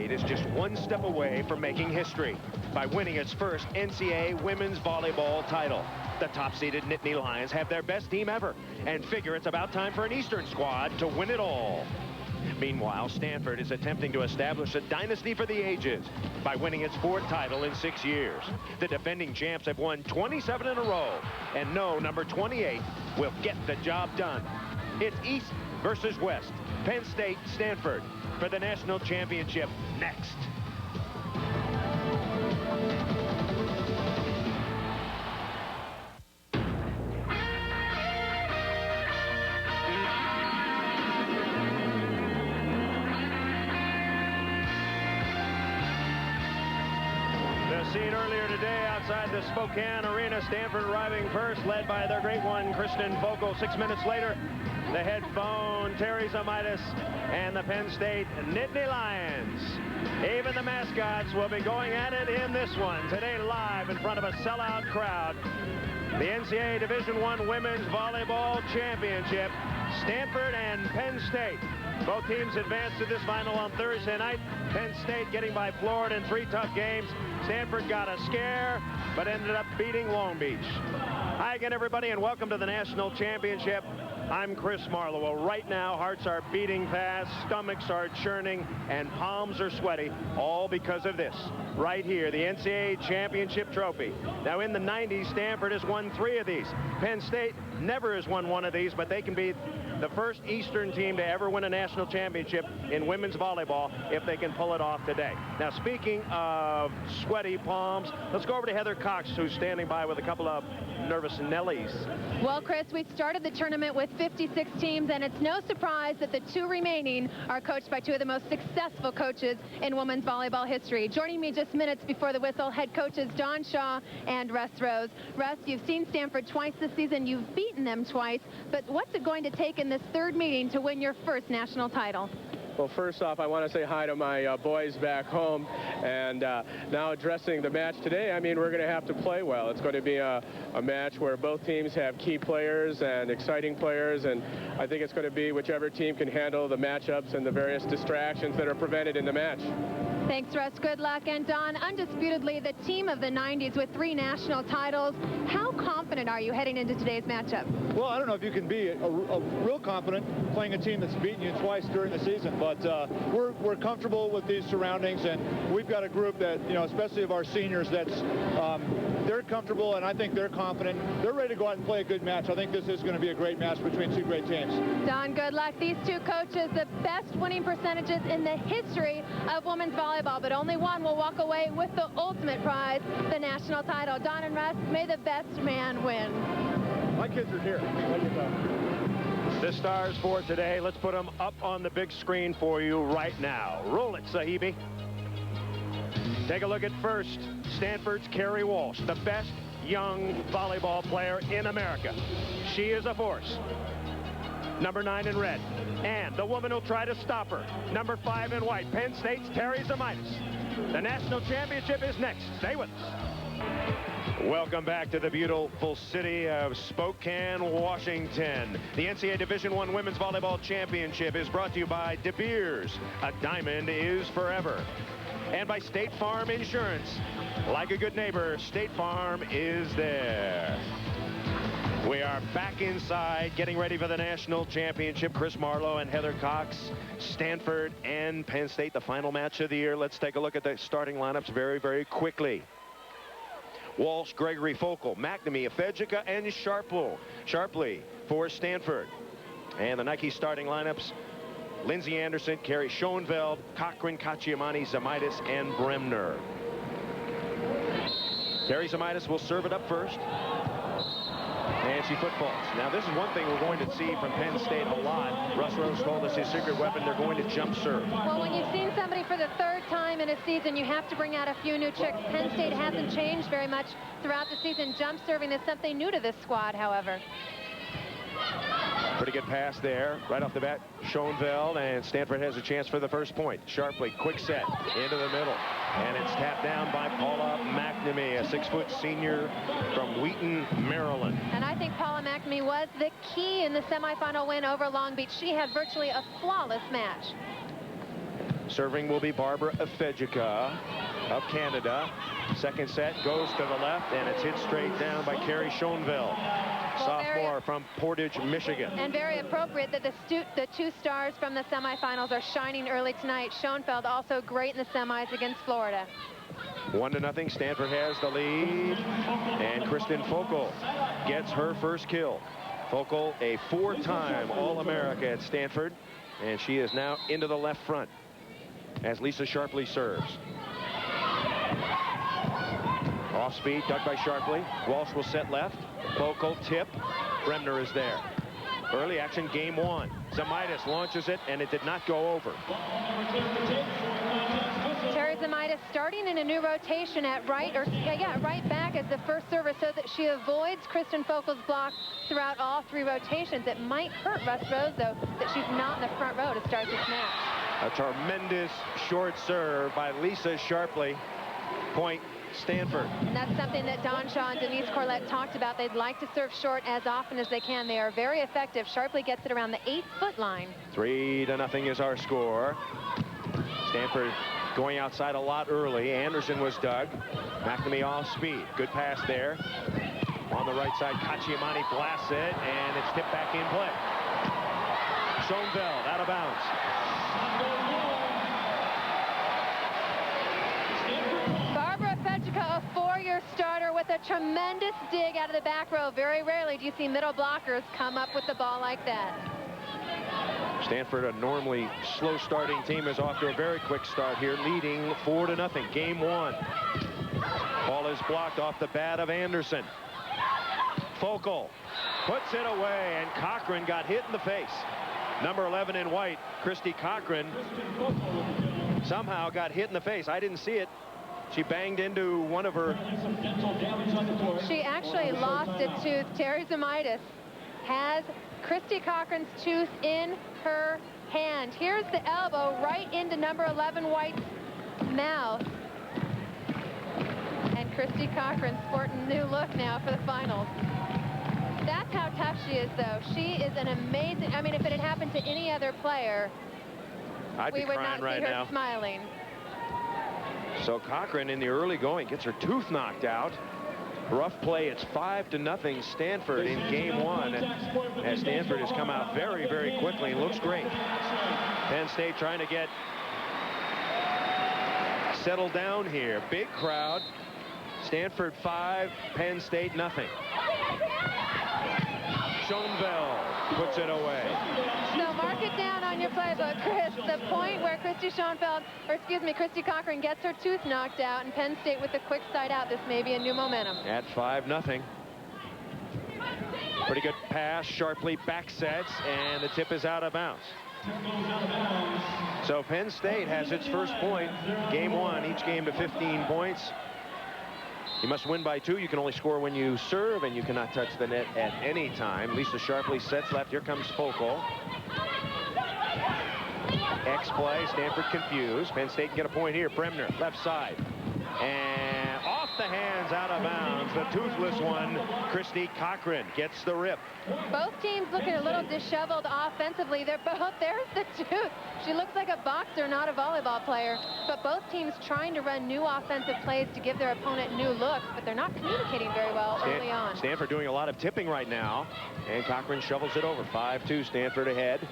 State is just one step away from making history by winning its first NCAA women's volleyball title. The top-seeded Nittany Lions have their best team ever and figure it's about time for an Eastern squad to win it all. Meanwhile, Stanford is attempting to establish a dynasty for the ages by winning its fourth title in 6 years. The defending champs have won 27 in a row, and no number 28 will get the job done. It's East versus West. Penn State, Stanford for the national championship next. Seen earlier today outside the Spokane Arena, Stanford arriving first, led by their great one, Kristen Vogel. 6 minutes later, the headphone, Terry Zamaitis, and the Penn State Nittany Lions. Even the mascots will be going at it in this one. Today live in front of a sellout crowd. The NCAA Division I Women's Volleyball Championship, Stanford and Penn State. Both teams advanced to this final on Thursday night. Penn State getting by Florida in 3 tough games. Stanford got a scare, but ended up beating Long Beach. Hi again, everybody, and welcome to the National Championship. I'm Chris Marlowe. Well, right now, hearts are beating fast, stomachs are churning, and palms are sweaty, all because of this. Right here, the NCAA Championship Trophy. Now, in the 90s, Stanford has won 3 of these. Penn State never has won one of these, but they can be the first Eastern team to ever win a national championship in women's volleyball if they can pull it off today. Now, speaking of sweaty palms, let's go over to Heather Cox, who's standing by with a couple of nervous Nellies. Well, Chris, we started the tournament with 56 teams, and it's no surprise that the 2 remaining are coached by 2 of the most successful coaches in women's volleyball history. Joining me just minutes before the whistle, head coaches Don Shaw and Russ Rose. Russ, you've seen Stanford twice this season. You've beaten them twice, but what's it going to take in this 3rd meeting to win your first national title? Well, first off, I want to say hi to my boys back home. And now addressing the match today, I mean, we're going to have to play well. It's going to be a match where both teams have key players and exciting players. And I think it's going to be whichever team can handle the matchups and the various distractions that are prevented in the match. Thanks, Russ. Good luck. And Don, undisputedly the team of the 90s with 3 national titles. How confident are you heading into today's matchup? Well, I don't know if you can be a real confident playing a team that's beaten you twice during the season, but we're comfortable with these surroundings, and we've got a group that, you know, especially of our seniors, that's they're comfortable, and I think they're confident. They're ready to go out and play a good match. I think this is going to be a great match between 2 great teams. Don, good luck. These 2 coaches, the best winning percentages in the history of women's volleyball, but only one will walk away with the ultimate prize, the national title. Don and Russ, may the best man win. My kids are here. The stars for today, let's put them up on the big screen for you right now. Roll it, Sahibi. Take a look at first, Stanford's Carrie Walsh, the best young volleyball player in America. She is a force. Number 9 in red. And the woman who'll try to stop her, number 5 in white, Penn State's Terry Zamaitis. The national championship is next. Stay with us. Welcome back to the beautiful city of Spokane, Washington. The NCAA Division I Women's Volleyball Championship is brought to you by De Beers. A diamond is forever. And by State Farm Insurance. Like a good neighbor, State Farm is there. We are back inside, getting ready for the national championship. Chris Marlowe and Heather Cox, Stanford and Penn State, the final match of the year. Let's take a look at the starting lineups very, very quickly. Walsh, Gregory, Focal, McNamee, Afejica, and Sharpley for Stanford. And the Nike starting lineups, Lindsay Anderson, Carrie Schoenfeld, Cochran, Cacciamani, Zamaitis, and Bremner. Terry Zamaitis will serve it up first. And she footballs. Now, this is one thing we're going to see from Penn State a lot. Russ Rose told us his secret weapon, they're going to jump serve. Well, when you've seen somebody for the 3rd time in a season, you have to bring out a few new tricks. Penn State hasn't changed very much throughout the season. Jump serving is something new to this squad, however. Pretty good pass there, right off the bat. Schoenfeld, and Stanford has a chance for the first point. Sharply, quick set, into the middle. And it's tapped down by Paula McNamee, a 6-foot senior from Wheaton, Maryland. And I think Paula McNamee was the key in the semifinal win over Long Beach. She had virtually a flawless match. Serving will be Barbara Efejica of Canada. Second set goes to the left, and it's hit straight down by Carrie Schoenveld, sophomore from Portage, Michigan. And very appropriate that the two stars from the semifinals are shining early tonight. Schoenfeld also great in the semis against Florida. 1-0. Stanford has the lead, and Kristen Focal gets her first kill. Focal, a 4-time All-America at Stanford, and she is now into the left front as Lisa Sharpley serves. Off speed, dug by Sharpley. Walsh will set left. Focal tip. Bremner is there. Early action, game 1. Zemaitis launches it, and it did not go over. Terry Zemaitis starting in a new rotation at right back as the first server, so that she avoids Kristen Focal's block throughout all 3 rotations. It might hurt Russ Rose, though, that she's not in the front row to start this match. A tremendous short serve by Lisa Sharpley. Point Stanford. And that's something that Don Shaw and Denise Corlett talked about. They'd like to serve short as often as they can. They are very effective. Sharpley gets it around the 8-foot line. 3-0 is our score. Stanford going outside a lot early. Anderson was dug. McNamee off speed. Good pass there. On the right side, Kachiamani blasts it, and it's tipped back in play. Schoenveld out of bounds. Barbara Efejica, a 4-year starter with a tremendous dig out of the back row. Very rarely do you see middle blockers come up with the ball like that. Stanford, a normally slow starting team, is off to a very quick start here, leading 4-0. Game 1. Ball is blocked off the bat of Anderson. Focal puts it away, and Cochran got hit in the face. Number 11 in white, Christy Cochran, somehow got hit in the face. I didn't see it. She banged into one of her. She actually lost a tooth. Terry Zemaitis has Christy Cochran's tooth in her hand. Here's the elbow right into number 11 White's mouth. And Christy Cochran sporting a new look now for the finals. That's how tough she is, though. She is an amazing. I mean, if it had happened to any other player, we would not see her smiling. So Cochran in the early going gets her tooth knocked out. Rough play. It's 5-0 Stanford in game 1. As Stanford has come out very, very quickly. Looks great. Penn State trying to get settled down here. Big crowd. Stanford 5, Penn State 0. Schoenveld puts it away. So mark it down on your playbook, Chris. The point where Christy Cochran gets her tooth knocked out, and Penn State with the quick side out. This may be a new momentum. At 5-0. Pretty good pass. Sharpley back sets, and the tip is out of bounds. So Penn State has its first point. Game 1, each game to 15 points. You must win by 2. You can only score when you serve, and you cannot touch the net at any time. Lisa Sharpley sets left. Here comes Focal. X play. Stanford confused. Penn State can get a point here. Bremner, left side. And off the hands, out of bounds. The toothless one, Christy Cochran, gets the rip. Both teams looking a little disheveled offensively. They're both, there's the tooth. She looks like a boxer, not a volleyball player. But both teams trying to run new offensive plays to give their opponent new looks, but they're not communicating very well early on. Stanford doing a lot of tipping right now, and Cochran shovels it over. 5-2, Stanford ahead.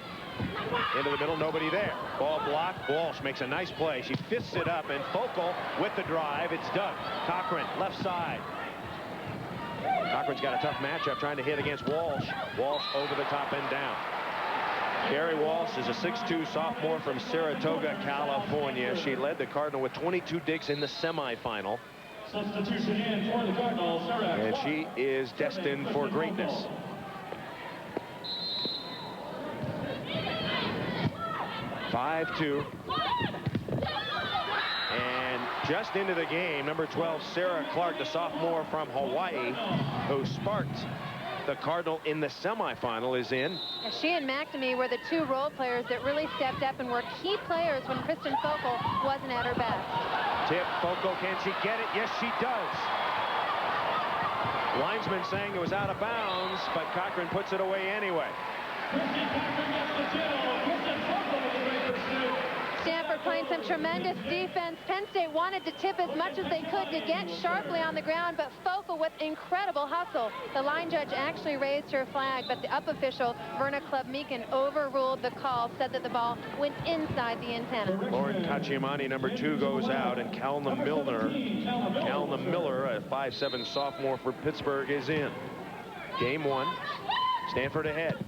Into the middle, nobody there. Ball blocked. Walsh makes a nice play. She fists it up, and Focal with the drive. It's dug. Cochran, left side. Cochran's got a tough matchup trying to hit against Walsh. Walsh over the top and down. Carrie Walsh is a 6'2 sophomore from Saratoga, California. She led the Cardinal with 22 digs in the semifinal. Substitution in for the Cardinals. And she is destined for greatness. (5-2). And just into the game, number 12, Sarah Clark, the sophomore from Hawaii, who sparked the Cardinal in the semifinal, is in. She and McNamee were the two role players that really stepped up and were key players when Kristen Focal wasn't at her best. Tip, Focal, can she get it? Yes, she does. Linesman saying it was out of bounds, but Cochran puts it away anyway. Stanford playing some tremendous defense. Penn State wanted to tip as much as they could to get sharply on the ground, but Focal with incredible hustle. The line judge actually raised her flag, but the up official, Verna Klub-Meekin, overruled the call, said that the ball went inside the antenna. Lauren Kachiamani, number 2, goes out, and Calna Miller, a 5'7" sophomore for Pittsburgh, is in. Game 1, Stanford ahead.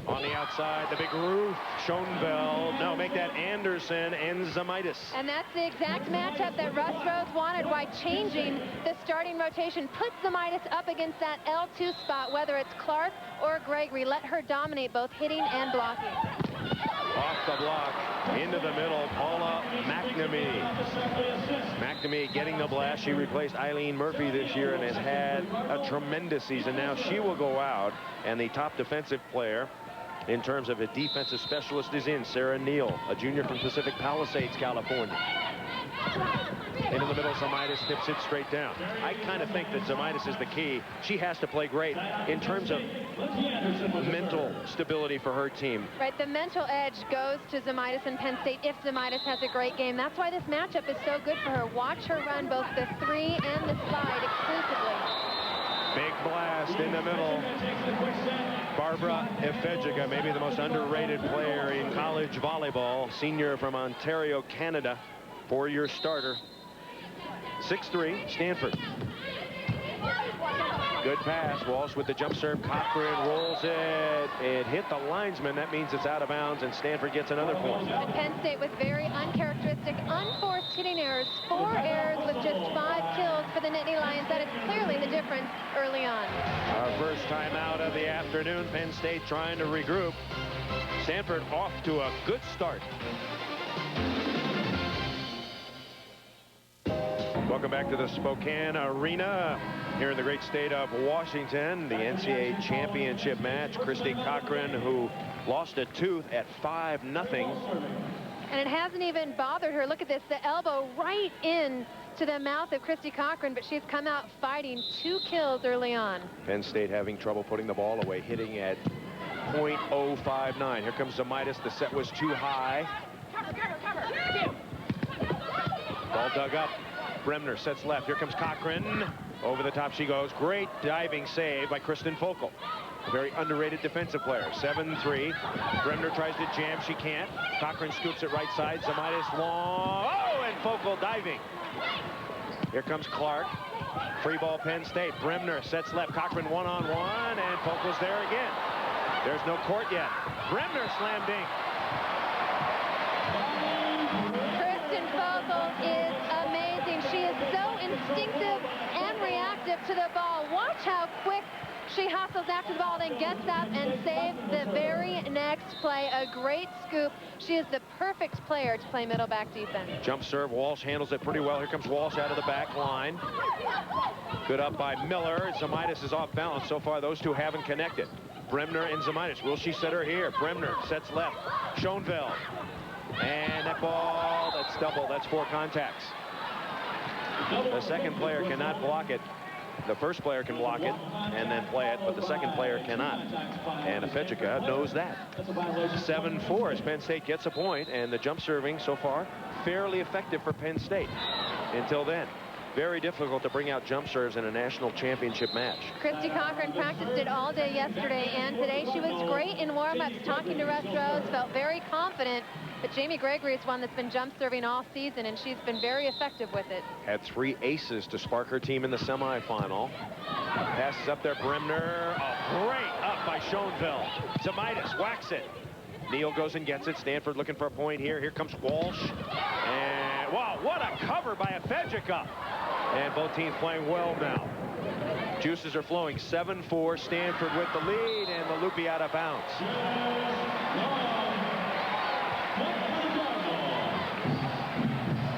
On the outside, the big roof, Schoenfeld. No, make that Anderson and Zamaitis. And that's the exact matchup that Russ Rhodes wanted, why changing the starting rotation. Put Zamaitis up against that L2 spot, whether it's Clark or Gregory. Let her dominate both hitting and blocking. Off the block, into the middle, Paula McNamee. McNamee getting the blast. She replaced Eileen Murphy this year and has had a tremendous season. Now she will go out, and the top defensive player in terms of a defensive specialist is in, Sarah Neal, a junior from Pacific Palisades, California. Into the middle, Zamaitis tips it straight down. I kind of think that Zamaitis is the key. She has to play great in terms of mental stability for her team. Right, the mental edge goes to Zamaitis and Penn State if Zamaitis has a great game. That's why this matchup is so good for her. Watch her run both the 3 and the slide exclusively. Big blast in the middle. Barbara Efejiga, maybe the most underrated player in college volleyball. Senior from Ontario, Canada. 4-year starter. 6'3", Stanford. Good pass. Walsh with the jump serve. Cochran rolls it. It hit the linesman. That means it's out of bounds, and Stanford gets another point. And Penn State with very uncharacteristic, unforced hitting errors. 4 errors with just 5 kills for the Nittany Lions. That is clearly the difference early on. Our first time out of the afternoon. Penn State trying to regroup. Stanford off to a good start. Welcome back to the Spokane Arena here in the great state of Washington. The NCAA championship match. Christy Cochran, who lost a tooth at 5-0. And it hasn't even bothered her. Look at this, the elbow right in to the mouth of Christy Cochran, but she's come out fighting. 2 kills early on. Penn State having trouble putting the ball away, hitting at .059. Here comes Zamaitis. The set was too high. Ball dug up. Bremner sets left. Here comes Cochran. Over the top she goes. Great diving save by Kristen Focal. A very underrated defensive player. 7-3. Bremner tries to jam. She can't. Cochran scoops it right side. Zamaitis long. Oh, and Focal diving. Here comes Clark. Free ball Penn State. Bremner sets left. Cochran one-on-one, and Focal's there again. There's no court yet. Bremner slam dink. Kristen Focal is amazing. She is so instinctive and reactive to the ball. Watch how quick she hustles after the ball, then gets up and saves the very next play. A great scoop. She is the perfect player to play middle back defense. Jump serve. Walsh handles it pretty well. Here comes Walsh out of the back line. Good up by Miller. Zamaitis is off balance. So far, those two haven't connected. Bremner and Zamaitis. Will she set her here? Bremner sets left. Schoenfeld. And that ball, that's double. That's 4 contacts. The second player cannot block it. The first player can block it and then play it, but the second player cannot. And Efejiga knows that. 7-4 as Penn State gets a point, and the jump serving so far fairly effective for Penn State. Until then, very difficult to bring out jump serves in a national championship match. Christy Cochran practiced it all day yesterday and today. She was great in warm-ups, talking to Russ Rhodes, felt very confident. But Jamie Gregory is one that's been jump serving all season, and she's been very effective with it. Had 3 aces to spark her team in the semifinal. Passes up there, Bremner. Oh, great up by Schoenfeld. Zamaitis whacks it. Neal goes and gets it. Stanford looking for a point here. Here comes Walsh. And wow, what a cover by Efejiga. And both teams playing well now. Juices are flowing. 7-4. Stanford with the lead, and the loopy out of bounds.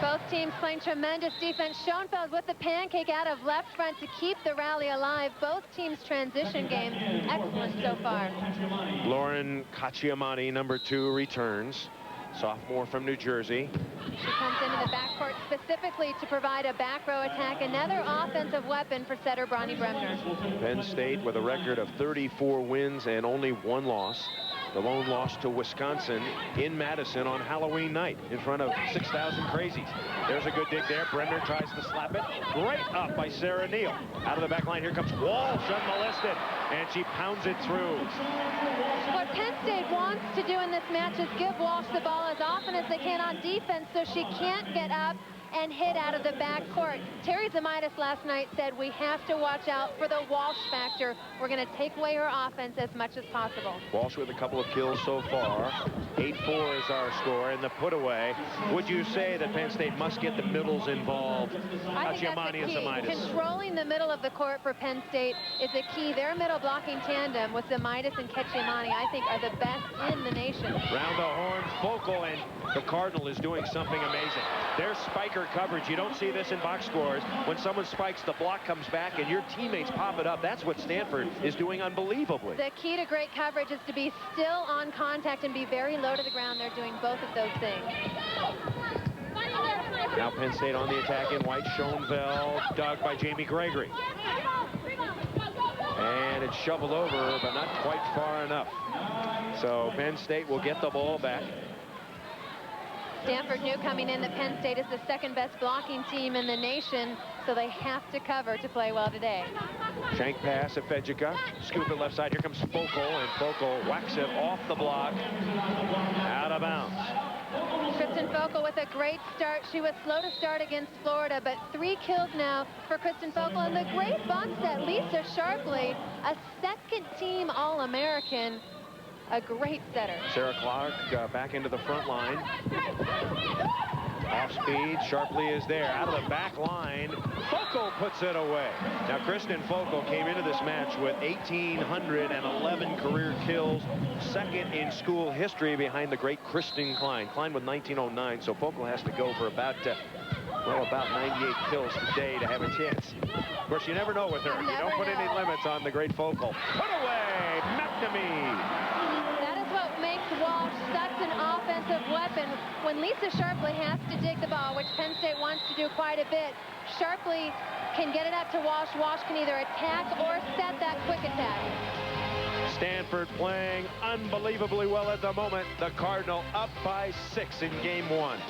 Both teams playing tremendous defense. Schoenfeld with the pancake out of left front to keep the rally alive. Both teams' transition game excellent so far. Lauren Kachiamani, number 2, returns. Sophomore from New Jersey. She comes into the backcourt specifically to provide a back row attack. Another offensive weapon for setter Bronny Bremner. Penn State with a record of 34 wins and only 1 loss. The lone loss to Wisconsin in Madison on Halloween night in front of 6,000 crazies. There's a good dig there. Bremner tries to slap it. Great up by Sarah Neal. Out of the back line, here comes Walsh, unmolested, and she pounds it through. What Penn State wants to do in this match is give Walsh the ball as often as they can on defense so she can't get up and hit out of the backcourt. Terry Zamitis last night said we have to watch out for the Walsh factor. We're going to take away her offense as much as possible. Walsh with a couple of kills so far. 8-4 is our score. And the put away, would you say that Penn State must get the middles involved? I think that's the key. Controlling the middle of the court for Penn State is a key. Their middle blocking tandem with Zamitis and Ketchiamani, I think, are the best in the nation. Round the horn, Focal, and the Cardinal is doing something amazing. Their spiker coverage, you don't see this in box scores. When someone spikes, the block comes back and your teammates pop it up. That's what Stanford is doing unbelievably. The key to great coverage is to be still on contact and be very low to the ground. They're doing both of those things. Now Penn State on the attack in white. Schoenfeld dug by Jamie Gregory. And it's shoveled over, but not quite far enough. So Penn State will get the ball back. Stanford knew coming in that Penn State is the second best blocking team in the nation, so they have to cover to play well today. Shank pass of Fejika. Scoop it left side. Here comes Focal, and Focal whacks it off the block. Out of bounds. Kristen Focal with a great start. She was slow to start against Florida, but 3 kills now for Kristen Focal. And the great box set, Lisa Sharpley, a second-team All-American. A great setter. Sarah Clark back into the front line. Off speed, Sharpley is there. Out of the back line, Focal puts it away. Now Kristen Focal came into this match with 1,811 career kills, second in school history behind the great Kristen Klein. Klein with 1909, so Focal has to go for about 98 kills today to have a chance. Of course, you never know with her. You don't put any limits on the great Focal. Put away, McNamee. Makes Walsh such an offensive weapon. When Lisa Sharpley has to dig the ball, which Penn State wants to do quite a bit, Sharpley can get it up to Walsh. Walsh can either attack or set that quick attack. Stanford playing unbelievably well at the moment. The Cardinal up by 6 in game 1.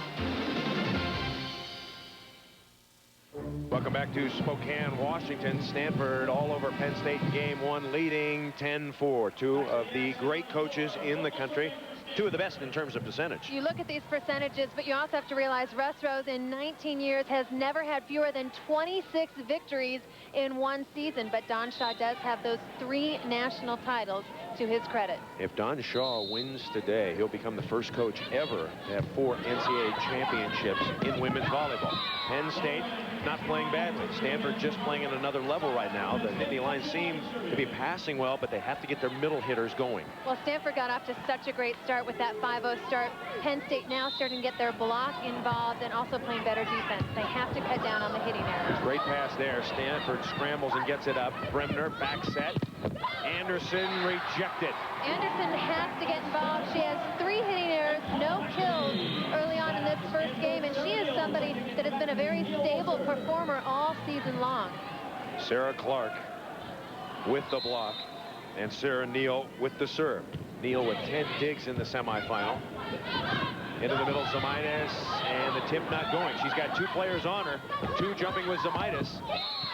Welcome back to Spokane, Washington. Stanford all over Penn State in game 1, leading 10-4. 2 of the great coaches in the country. 2 of the best in terms of percentage. You look at these percentages, but you also have to realize Russ Rose in 19 years has never had fewer than 26 victories in one season. But Don Shaw does have those 3 national titles to his credit. If Don Shaw wins today, he'll become the first coach ever to have 4 NCAA championships in women's volleyball. Penn State not playing badly. Stanford just playing at another level right now. The Nittany Lions seem to be passing well, but they have to get their middle hitters going. Well, Stanford got off to such a great start with that 5-0 start. Penn State now starting to get their block involved and also playing better defense. They have to cut down on the hitting errors. Great pass there. Stanford scrambles and gets it up. Bremner back set. Anderson rejected. Anderson has to get involved. She has 3 hitting errors, no kills early on in this first game, and she is somebody that has been a very stable performer all season long. Sarah Clark with the block, and Sarah Neal with the serve. Neal with 10 digs in the semifinal. Into the middle, Zamitis, and the tip not going. She's got 2 players on her, 2 jumping with Zamitis.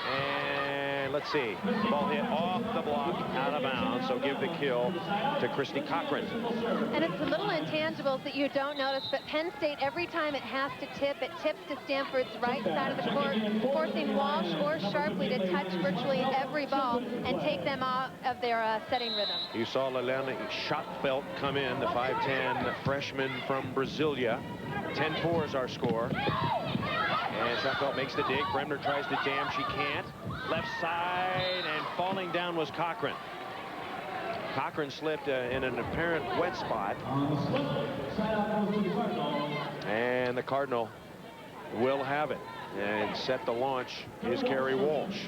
And let's see, ball hit off the block, out of bounds, so give the kill to Christy Cochran. And it's the little intangibles that you don't notice, but Penn State, every time it has to tip, it tips to Stanford's right side of the court, forcing Walsh or Sharpley to touch virtually every ball and take them out of their setting rhythm. You saw Lelena Schottfeldt come in, the 5'10 freshman from Brasilia. 10-4 is our score. And Schottfeldt makes the dig. Bremner tries to jam. She can't. Left side, and falling down was Cochran. Cochran slipped in an apparent wet spot. And the Cardinal will have it. And set the launch is Carrie Walsh.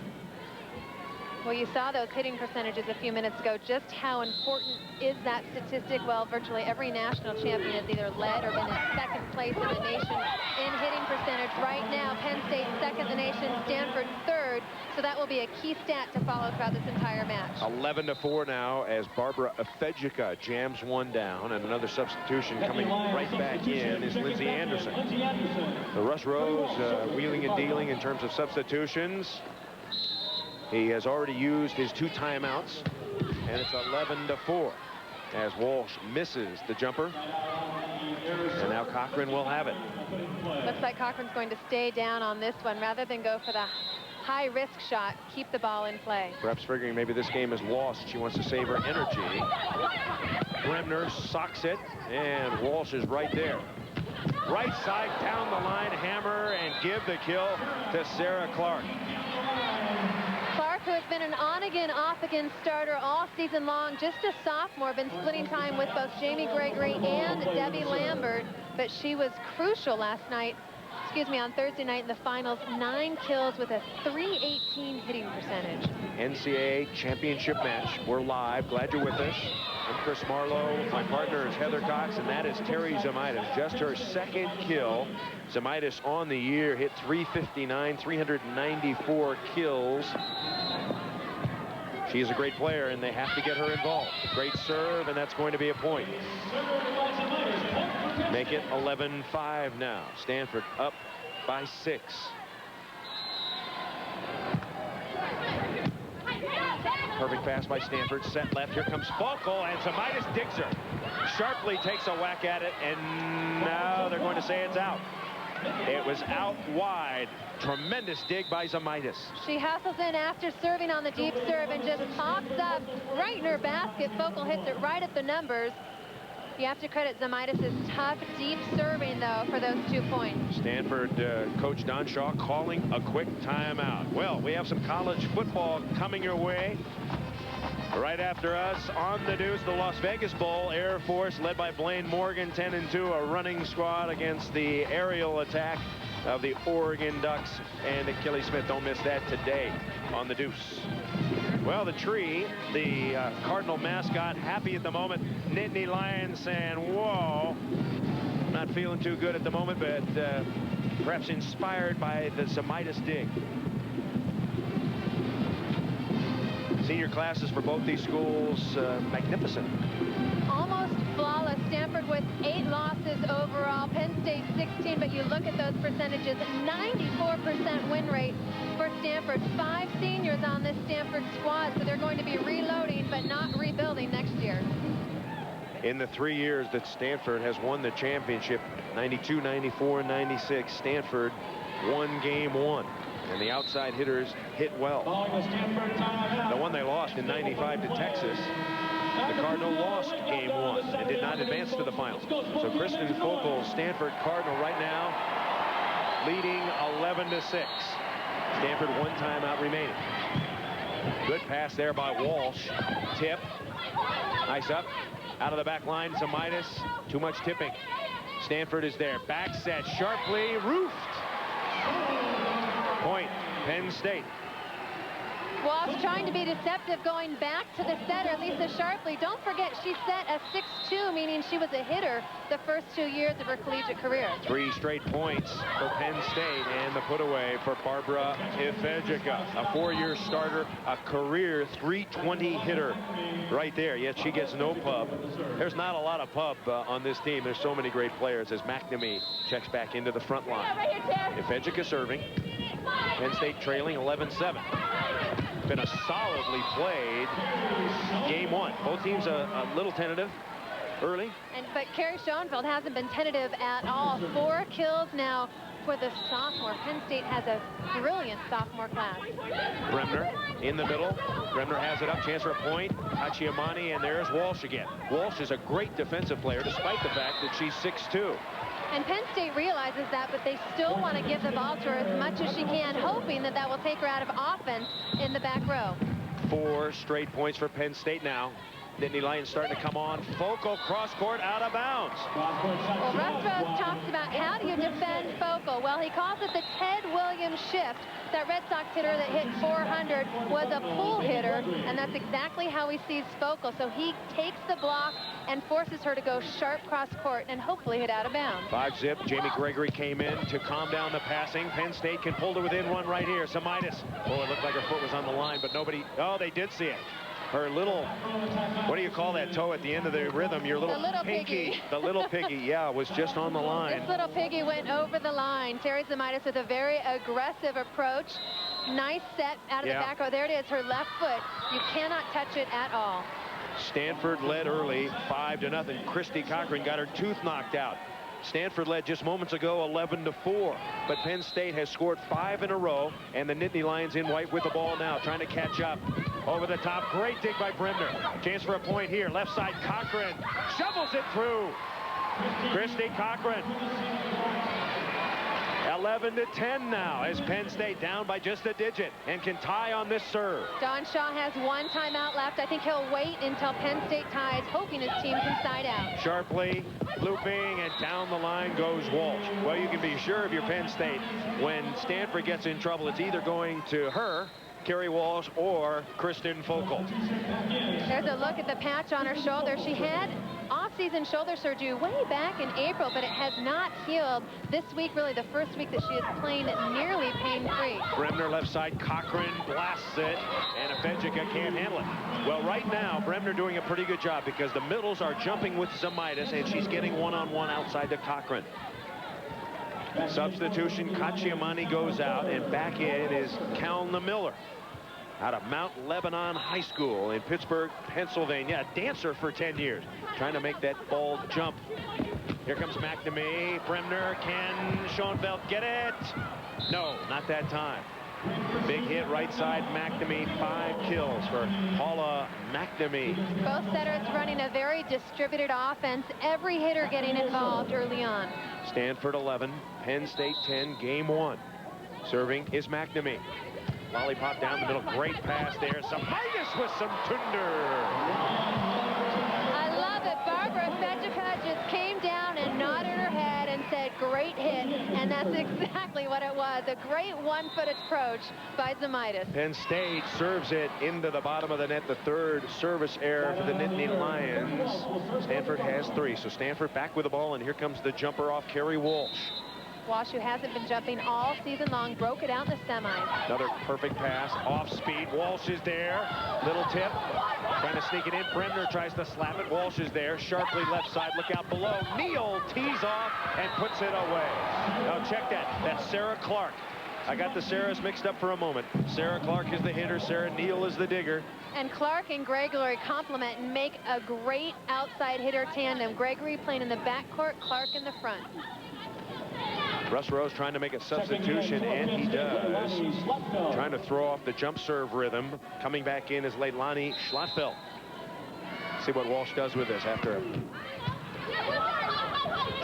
Well, you saw those hitting percentages a few minutes ago. Just how important is that statistic? Well, virtually every national champion has either led or been in second place in the nation in hitting percentage. Right now, Penn State second in the nation, Stanford third. So that will be a key stat to follow throughout this entire match. 11-4 now as Barbara Efejica jams one down, and another substitution coming right back in is Lindsay Anderson. So Russ Rose wheeling and dealing in terms of substitutions. He has already used his 2 timeouts, and it's 11-4 as Walsh misses the jumper. And now Cochran will have it. Looks like Cochran's going to stay down on this one rather than go for the high-risk shot. Keep the ball in play. Perhaps figuring maybe this game is lost. She wants to save her energy. Bremner socks it, and Walsh is right there. Right side down the line, hammer, and give the kill to Sarah Clark. Clark, who has been an on-again, off-again starter all season long, just a sophomore, been splitting time with both Jamie Gregory and Debbie Lambert, but she was crucial last night, on Thursday night in the finals. 9 kills with a .318 hitting percentage. NCAA championship match. We're live. Glad you're with us. I'm Chris Marlowe. My partner is Heather Cox, and that is Terry Zemaitis. Just her 2nd kill. Zemaitis on the year hit .359, 394 kills. She's a great player, and they have to get her involved. Great serve, and that's going to be a point. Make it 11-5 now. Stanford up by 6. Perfect pass by Stanford. Set left. Here comes Falco, and Zemaitis digs her. Sharply takes a whack at it, and now they're going to say it's out. It was out wide. Tremendous dig by Zemaitis. She hustles in after serving on the deep serve and just pops up right in her basket. Focal hits it right at the numbers. You have to credit Zemaitis' tough, deep serving, though, for those 2 points. Stanford coach Don Shaw calling a quick timeout. Well, we have some college football coming your way. Right after us, on the deuce, the Las Vegas Bowl. Air Force, led by Blaine Morgan, 10-2, a running squad against the aerial attack of the Oregon Ducks. And Kelly Smith, don't miss that today on the deuce. Well, the tree, the Cardinal mascot, happy at the moment. Nittany Lions saying, whoa, not feeling too good at the moment, but perhaps inspired by the Zemaitis dig. Senior classes for both these schools, magnificent. Almost flawless. Stanford with 8 losses overall. Penn State 16, but you look at those percentages. 94% win rate for Stanford. 5 seniors on this Stanford squad, so they're going to be reloading but not rebuilding next year. In the 3 years that Stanford has won the championship, 92, 94, and 96, Stanford won game 1. And the outside hitters hit well. The one they lost in 95 to Texas, the Cardinal lost game 1 and did not advance to the finals. So Kristen Focal, Stanford Cardinal right now leading 11-6. Stanford 1 timeout remaining. Good pass there by Walsh. Tip. Nice up. Out of the back line, Zemaitis. Too much tipping. Stanford is there. Back set sharply. Roofed. Point, Penn State. Walsh trying to be deceptive, going back to the setter, Lisa Sharpley. Don't forget, she set a 6'2", meaning she was a hitter the first 2 years of her collegiate career. 3 straight points for Penn State, and the put away for Barbara Efejica. A 4-year starter, a career .320 hitter right there, yet she gets no pub. There's not a lot of pub on this team. There's so many great players as McNamee checks back into the front line. Efejica serving. Penn State trailing 11-7. Been a solidly played game 1. Both teams a little tentative early. But Carrie Schoenfeld hasn't been tentative at all. 4 kills now for the sophomore. Penn State has a brilliant sophomore class. Bremner in the middle. Bremner has it up. Chance for a point. Hachiamani, and there's Walsh again. Walsh is a great defensive player despite the fact that she's 6'2". And Penn State realizes that, but they still want to give the ball to her as much as she can, hoping that that will take her out of offense in the back row. 4 straight points for Penn State now. Nittany Lions starting to come on. Focal cross court out of bounds. Well, Russ Rose talks about how do you defend Focal. Well, he calls it the Ted Williams shift. That Red Sox hitter that hit 400 was a pull hitter, and that's exactly how he sees Focal. So he takes the block and forces her to go sharp cross court and hopefully hit out of bounds. 5-zip. Jamie Gregory came in to calm down the passing. Penn State can pull to within one right here. Samitis. Oh, it looked like her foot was on the line, but nobody. Oh, they did see it. Her little, what do you call that toe at the end of the rhythm? Your little, pinky. Piggy. The little piggy, yeah, was just on the line. This little piggy went over the line. Terry Samitis with a very aggressive approach. Nice set out of the back row. There it is, her left foot. You cannot touch it at all. Stanford led early, 5-0. Christy Cochran got her tooth knocked out. Stanford led just moments ago 11-4, but Penn State has scored 5 in a row, and the Nittany Lions in white with the ball now, trying to catch up. Over the top, great dig by Bremner. Chance for a point here, left side, Cochran shovels it through. Christy Cochran. 11-10 now as Penn State down by just a digit and can tie on this serve. Don Shaw has one timeout left. I think he'll wait until Penn State ties, hoping his team can side out. Sharply looping, and down the line goes Walsh. Well, you can be sure of your Penn State. When Stanford gets in trouble, it's either going to her, Kerry Walsh, or Kristen Focal. There's a look at the patch on her shoulder. She had off-season shoulder surgery way back in April, but it has not healed. This week, really the first week that she is playing nearly pain-free. Bremner left side, Cochran blasts it, and Afedjica can't handle it. Well, right now, Bremner doing a pretty good job because the middles are jumping with Samitis, and she's getting one-on-one outside to Cochran. Substitution, Kachiamani goes out, and back in is Kalna Miller out of Mount Lebanon High School in Pittsburgh, Pennsylvania. A dancer for 10 years, trying to make that ball jump. Here comes McNamee. Bremner, can Schoenfeld get it? No, not that time. Big hit right side, McNamee. 5 kills for Paula McNamee. Both setters running a very distributed offense. Every hitter getting involved early on. Stanford 11, Penn State 10, game 1. Serving is McNamee. Lollipop down the middle, great pass there. Samitis with some tunder. I love it. Barbara Afedjica just came down and nodded her head and said, great hit. And that's exactly what it was. A great one-foot approach by Samitis. Penn State serves it into the bottom of the net. The third service error for the Nittany Lions. Stanford has 3. So Stanford back with the ball, and here comes the jumper off Kerry Walsh. Walsh, who hasn't been jumping all season long, broke it out in the semis. Another perfect pass, off speed. Walsh is there. Little tip, trying to sneak it in. Bremner tries to slap it. Walsh is there. Sharply left side, look out below. Neal tees off and puts it away. Now check that. That's Sarah Clark. I got the Sarahs mixed up for a moment. Sarah Clark is the hitter. Sarah Neal is the digger. And Clark and Gregory complement and make a great outside hitter tandem. Gregory playing in the backcourt, Clark in the front. Russ Rose trying to make a substitution, and he does. Trying to throw off the jump serve rhythm. Coming back in is Leilani Schlattfeld. See what Walsh does with this after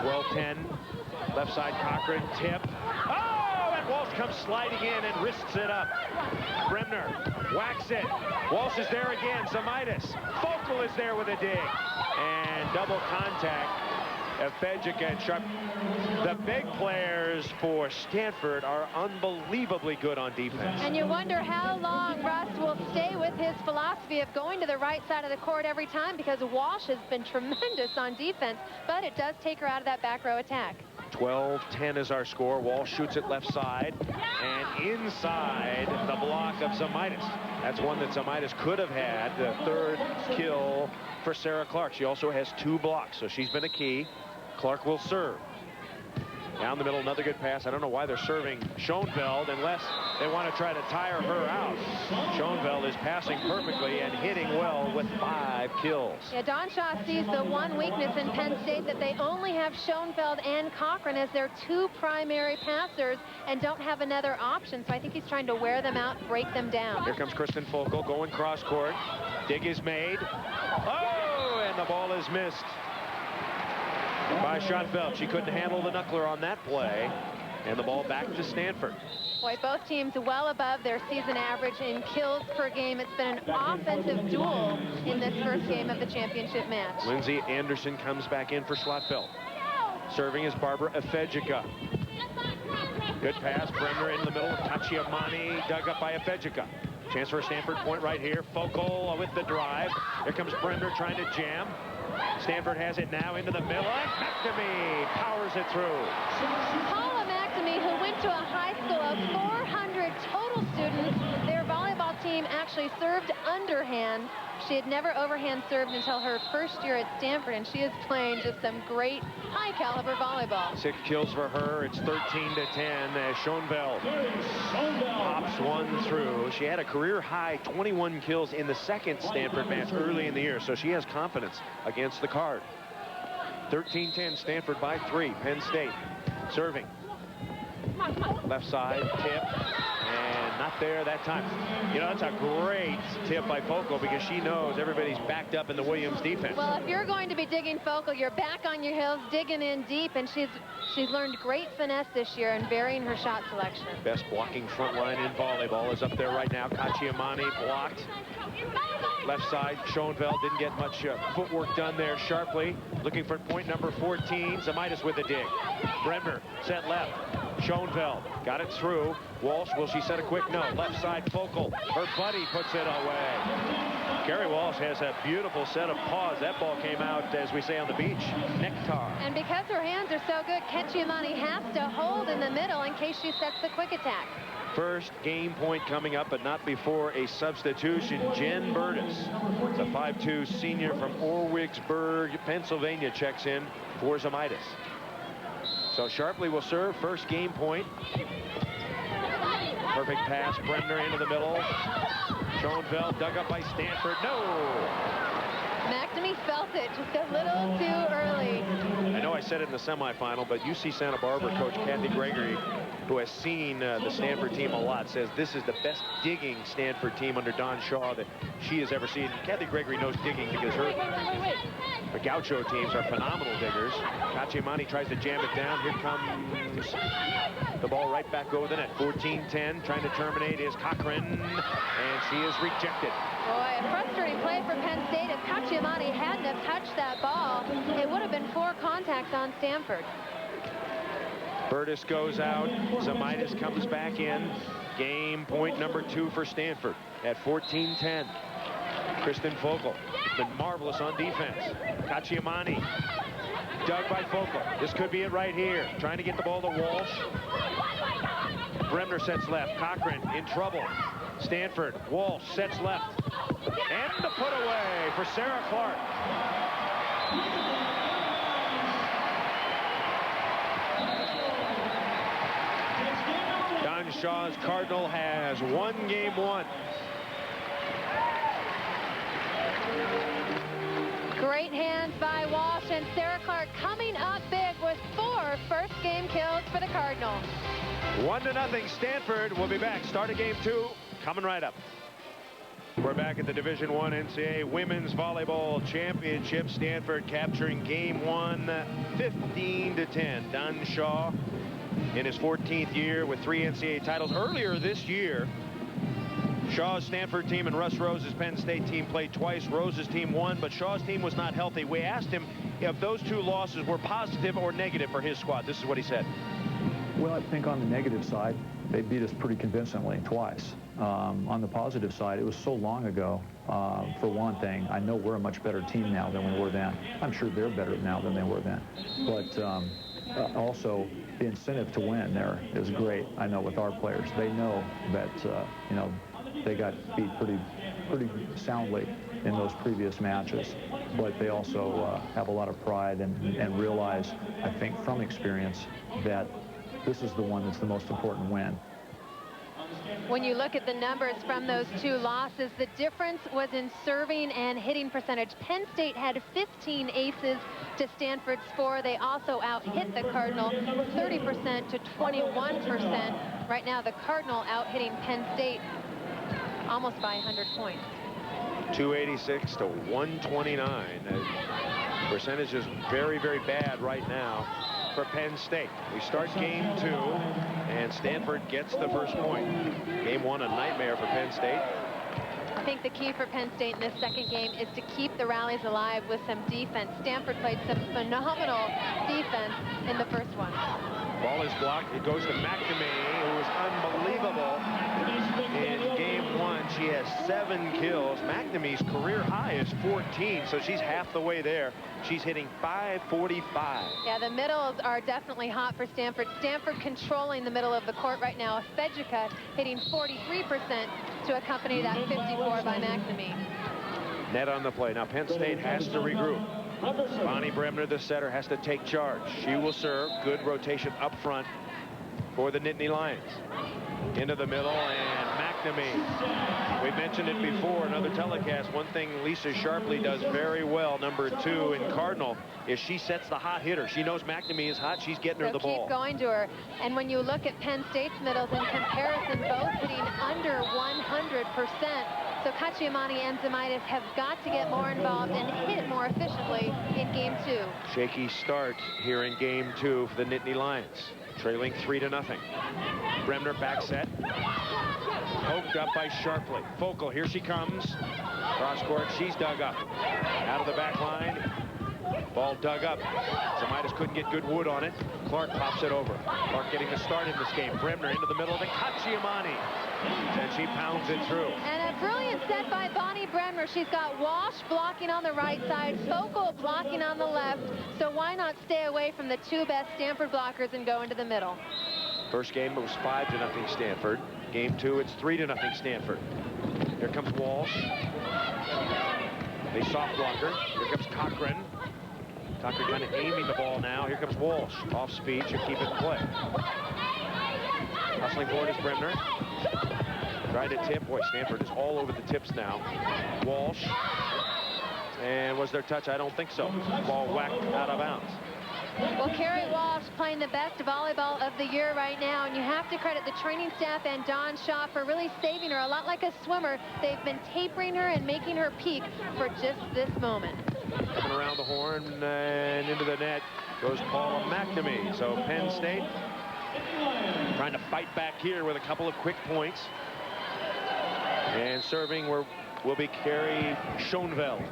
12-10. Left side, Cochran, tip. Oh, and Walsh comes sliding in and wrists it up. Bremner whacks it. Walsh is there again. Samitis. Focal is there with a dig. And double contact. Afedjica and Sharp. The big players for Stanford are unbelievably good on defense. And you wonder how long Russ will stay with his philosophy of going to the right side of the court every time, because Walsh has been tremendous on defense, but it does take her out of that back row attack. 12-10 is our score. Walsh shoots it left side and inside the block of Samitis. That's one that Samitis could have had. The third kill for Sarah Clark. She also has 2 blocks, so she's been a key. Clark will serve. Down the middle, another good pass. I don't know why they're serving Schoenfeld unless they want to try to tire her out. Schoenfeld is passing perfectly and hitting well with 5 kills. Yeah, Don Shaw sees the one weakness in Penn State, that they only have Schoenfeld and Cochran as their 2 primary passers and don't have another option. So I think he's trying to wear them out, break them down. Here comes Kristen Focal going cross court. Dig is made. Oh, and the ball is missed by Schoenfeld. She couldn't handle the knuckler on that play, and the ball back to Stanford. Boy, both teams well above their season average in kills per game. It's been an offensive duel in this first game of the championship match. Lindsay Anderson comes back in for Schlattfeld. Serving is Barbara Efejica. Good pass. Bremner in the middle. Kachiamani dug up by Efejica. Chance for a Stanford point right here. Focal with the drive. Here comes Bremner trying to jam. Stanford has it now into the middle. And McNamee powers it through. Paula McNamee, who went to a high school of 400 total students, their volleyball team actually served underhand. She had never overhand served until her first year at Stanford, and she is playing just some great high-caliber volleyball. 6 kills for her. It's 13-10 as Schoenveld pops one through. She had a career-high 21 kills in the second Stanford match early in the year, so she has confidence against the card. 13-10, Stanford by 3. Penn State serving. Left side, tip. And not there that time. You know, that's a great tip by Focal because she knows everybody's backed up in the Williams defense. Well, if you're going to be digging Focal, you're back on your heels, digging in deep, and she's learned great finesse this year and varying her shot selection. Best blocking front line in volleyball is up there right now. Kachiamani blocked. Left side, Schoenveld didn't get much footwork done there sharply. Looking for point number 14. Zamitis with a dig. Bremner set left. Schoenveld got it through. Walsh, will she set a quick no? Left side, Focal. Her buddy puts it away. Carrie Walsh has a beautiful set of paws. That ball came out, as we say on the beach, nectar. And because her hands are so good, Kachiamani has to hold in the middle in case she sets the quick attack. First game point coming up, but not before a substitution. Jen Burtis, the 5'2" senior from Orwigsburg, Pennsylvania, checks in for Zamitis. So Sharpley will serve. First game point. Perfect pass. Bremner into the middle. Schoenveld dug up by Stanford. No! McNamee felt it just a little too early. I know I said it in the semifinal, but UC Santa Barbara coach Kathy Gregory, who has seen the Stanford team a lot, says this is the best digging Stanford team under Don Shaw that she has ever seen. Kathy Gregory knows digging because her Gaucho teams are phenomenal diggers. Kachiamani tries to jam it down. Here comes the ball right back over the net. 14-10, trying to terminate is Cochran, and she is rejected. Boy, a frustrating play for Penn State. If Kachiamani hadn't have touched that ball, it would have been 4 contacts on Stanford. Burtis goes out. Zamitis comes back in. Game point number 2 for Stanford at 14-10. Kristen Focal has been marvelous on defense. Kachiamani dug by Focal. This could be it right here. Trying to get the ball to Walsh. Bremner sets left. Cochran in trouble. Stanford. Walsh sets left. And the put away for Sarah Clark. Don Shaw's Cardinal has won game 1. Great hands by Walsh, and Sarah Clark coming up big with 4 first game kills for the Cardinal. 1-0 Stanford. We'll be back. Start of game 2 coming right up. We're back at the Division I NCAA Women's Volleyball Championship. Stanford capturing game 1, 15-10. Don Shaw in his 14th year with 3 NCAA titles. Earlier this year, Shaw's Stanford team and Russ Rose's Penn State team played twice. Rose's team won, but Shaw's team was not healthy. We asked him if those 2 losses were positive or negative for his squad. This is what he said. Well, I think on the negative side, they beat us pretty convincingly twice. On the positive side, it was so long ago. For one thing, I know we're a much better team now than we were then. I'm sure they're better now than they were then. But also, the incentive to win there is great. I know with our players, they know that you know, they got beat pretty soundly in those previous matches, but they also have a lot of pride and realize, I think from experience, that this is the one that's the most important win. When you look at the numbers from those 2 losses, the difference was in serving and hitting percentage. Penn State had 15 aces to Stanford's 4. They also out-hit the Cardinal 30% to 21%. Right now, the Cardinal out-hitting Penn State almost by 100 points. 286 to 129. Percentage is very, very bad right now. for Penn State. We start game 2, and Stanford gets the first point. Game 1, a nightmare for Penn State. I think the key for Penn State in this second game is to keep the rallies alive with some defense. Stanford played some phenomenal defense in the first one. Ball is blocked. It goes to McNamee, who is unbelievable. In game 1, she has 7 kills. McNamee's career high is 14, so she's half the way there. She's hitting .545. Yeah, the middles are definitely hot for Stanford. Stanford controlling the middle of the court right now. Fedjica hitting 43% to accompany that 54 by McNamee. Net on the play. Now Penn State has to regroup. Bonnie Bremner, the setter, has to take charge. She will serve. Good rotation up front for the Nittany Lions. Into the middle, and McNamee. We mentioned it before, another telecast. One thing Lisa Sharpley does very well, number 2 in Cardinal, is she sets the hot hitter. She knows McNamee is hot. She's getting her the ball. Keep going to her. And when you look at Penn State's middles in comparison, both hitting under 100%. So Kachiamani and Zemaitis have got to get more involved and hit more efficiently in game 2. Shaky start here in game 2 for the Nittany Lions. Trailing 3-0. Bremner back set. Poked up by Sharpley. Focal, here she comes. Cross court, she's dug up. Out of the back line. Ball dug up. Zemaitis couldn't get good wood on it. Clark pops it over. Clark getting the start in this game. Bremner into the middle to Kachiamani. And she pounds it through. And a brilliant set by Bonnie Bremner. She's got Walsh blocking on the right side, Focal blocking on the left. So why not stay away from the 2 best Stanford blockers and go into the middle? First game, it was 5-0 Stanford. Game 2, it's 3-0 Stanford. Here comes Walsh. They soft blocker. Here comes Cochran. Cochran kind of aiming the ball now. Here comes Walsh. Off speed, should keep it in play. Hustling forward is Bremner. Tried to tip. Boy, Stanford is all over the tips now. Walsh. And was there touch? I don't think so. Ball whacked out of bounds. Well, Carrie Walsh playing the best volleyball of the year right now, and you have to credit the training staff and Don Shaw for really saving her. A lot like a swimmer, they've been tapering her and making her peak for just this moment. Coming around the horn and into the net goes Paula McNamee. So Penn State trying to fight back here with a couple of quick points. And serving will be Carrie Schoenveld.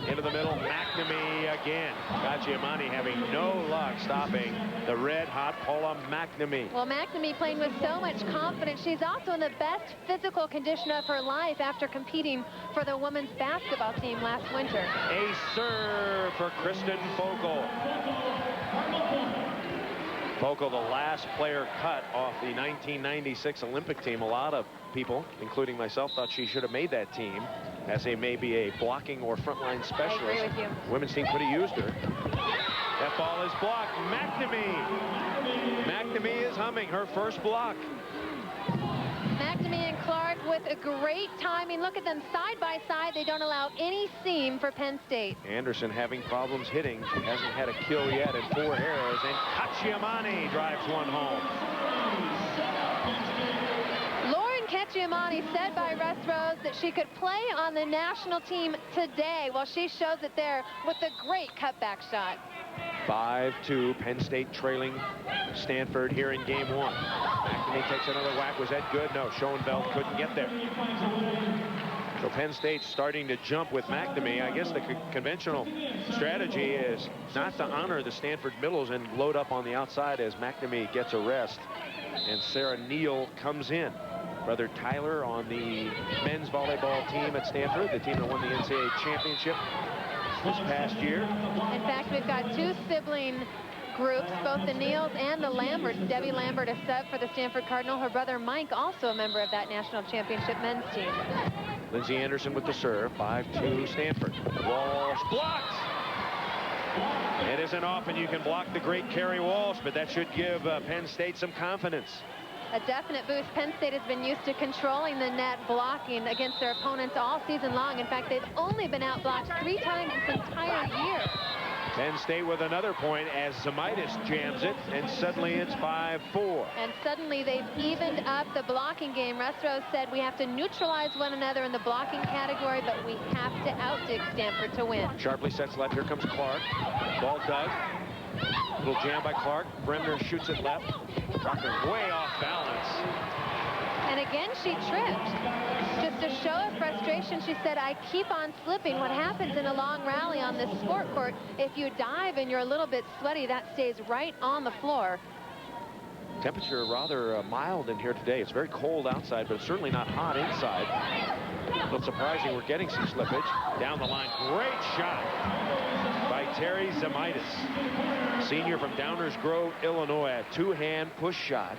Into the middle, McNamee again. Kachiamani having no luck stopping the red-hot Paula McNamee. Well, McNamee playing with so much confidence. She's also in the best physical condition of her life after competing for the women's basketball team last winter. A serve for Kristen Focal. Focal, the last player cut off the 1996 Olympic team. A lot of people, including myself, thought she should have made that team as maybe a blocking or frontline specialist. I agree with you. Women's team could have used her. That ball is blocked. McNamee. McNamee is humming her first block. McNamee and Clark with a great timing. Look at them side by side. They don't allow any seam for Penn State. Anderson having problems hitting. She hasn't had a kill yet at 4 errors. And Kachiamani drives one home. Kachiamani said by Russ Rose that she could play on the national team today. Well, she shows it there with a great cutback shot. 5-2, Penn State trailing Stanford here in game 1. McNamee takes another whack. Was that good? No, Schoenveld couldn't get there. So Penn State's starting to jump with McNamee. I guess the conventional strategy is not to honor the Stanford middles and load up on the outside as McNamee gets a rest. And Sarah Neal comes in. Brother Tyler on the men's volleyball team at Stanford, the team that won the NCAA championship this past year. In fact, we've got 2 sibling groups, both the Neals and the Lamberts. Debbie Lambert, a sub for the Stanford Cardinal. Her brother Mike, also a member of that national championship men's team. Lindsay Anderson with the serve. 5-2 Stanford. Walsh blocked. It isn't often you can block the great Carrie Walsh, but that should give Penn State some confidence. A definite boost. Penn State has been used to controlling the net, blocking against their opponents all season long. In fact, they've only been outblocked 3 times this entire year. Penn State with another point as Zemaitis jams it, and suddenly it's 5-4. And suddenly they've evened up the blocking game. Russ Rose said we have to neutralize one another in the blocking category, but we have to outdig Stanford to win. Sharply sets left. Here comes Clark. Ball dug. Little jam by Clark. Bremner shoots it left. Rocker way off balance. And again, she tripped. Just a show of frustration. She said, I keep on slipping. What happens in a long rally on this sport court, if you dive and you're a little bit sweaty, that stays right on the floor. Temperature rather mild in here today. It's very cold outside, but it's certainly not hot inside. A little surprising we're getting some slippage. Down the line, great shot by Terry Zemaitis. Senior from Downers Grove, Illinois. A two-hand push shot.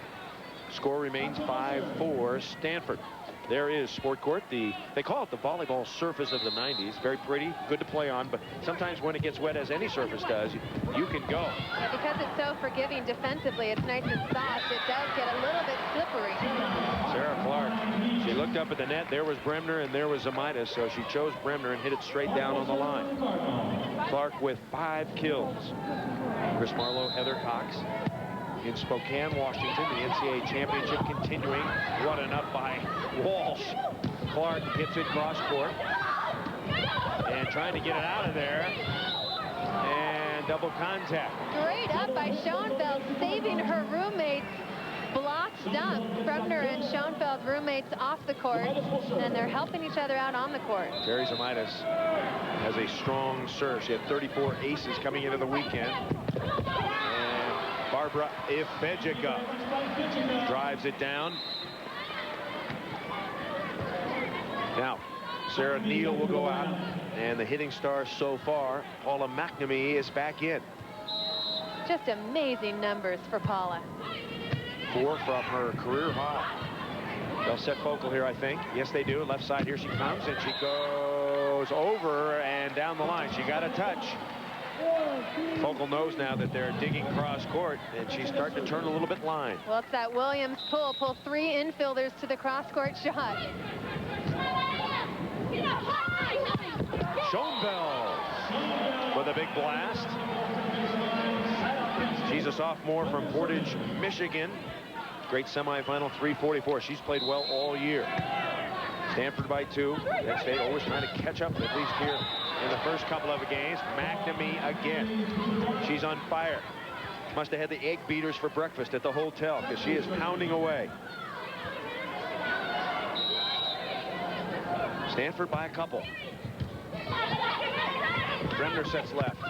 Score remains 5-4 Stanford. There is Sport Court. They call it the volleyball surface of the 90s. Very pretty, good to play on, but sometimes when it gets wet, as any surface does, you can go. Yeah, because it's so forgiving defensively, it's nice and soft. It does get a little bit slippery. Sarah Clark, she looked up at the net. There was Bremner and there was Zemaitis, so she chose Bremner and hit it straight down on the line. Clark with 5 kills. Chris Marlowe, Heather Cox. In Spokane, Washington, the NCAA championship continuing. Running up by Walsh. Clark hits it cross court. And trying to get it out of there. And double contact. Great up by Schoenfeld, saving her roommates. Blocked dunk. Bremner and Schoenfeld roommates off the court. And they're helping each other out on the court. Terry Zemaitis has a strong serve. She had 34 aces coming into the weekend. Barbara Ifejiga drives it down. Now, Sarah Neal will go out, and the hitting star so far, Paula McNamee, is back in. Just amazing numbers for Paula. 4 from her career high. They'll set Focal here, I think. Yes, they do. Left side, here she comes, and she goes over and down the line. She got a touch. Focal knows now that they're digging cross court, and she's starting to turn a little bit line. Well, it's that Williams pull. Pull 3 infielders to the cross court shot. Schoenfeld with a big blast. She's a sophomore from Portage, Michigan. Great semifinal, 344. She's played well all year. Stanford by 2. Penn State always trying to catch up, at least here in the first couple of games. McNamee again. She's on fire. Must have had the egg beaters for breakfast at the hotel, because she is pounding away. Stanford by a couple. Bremner sets left.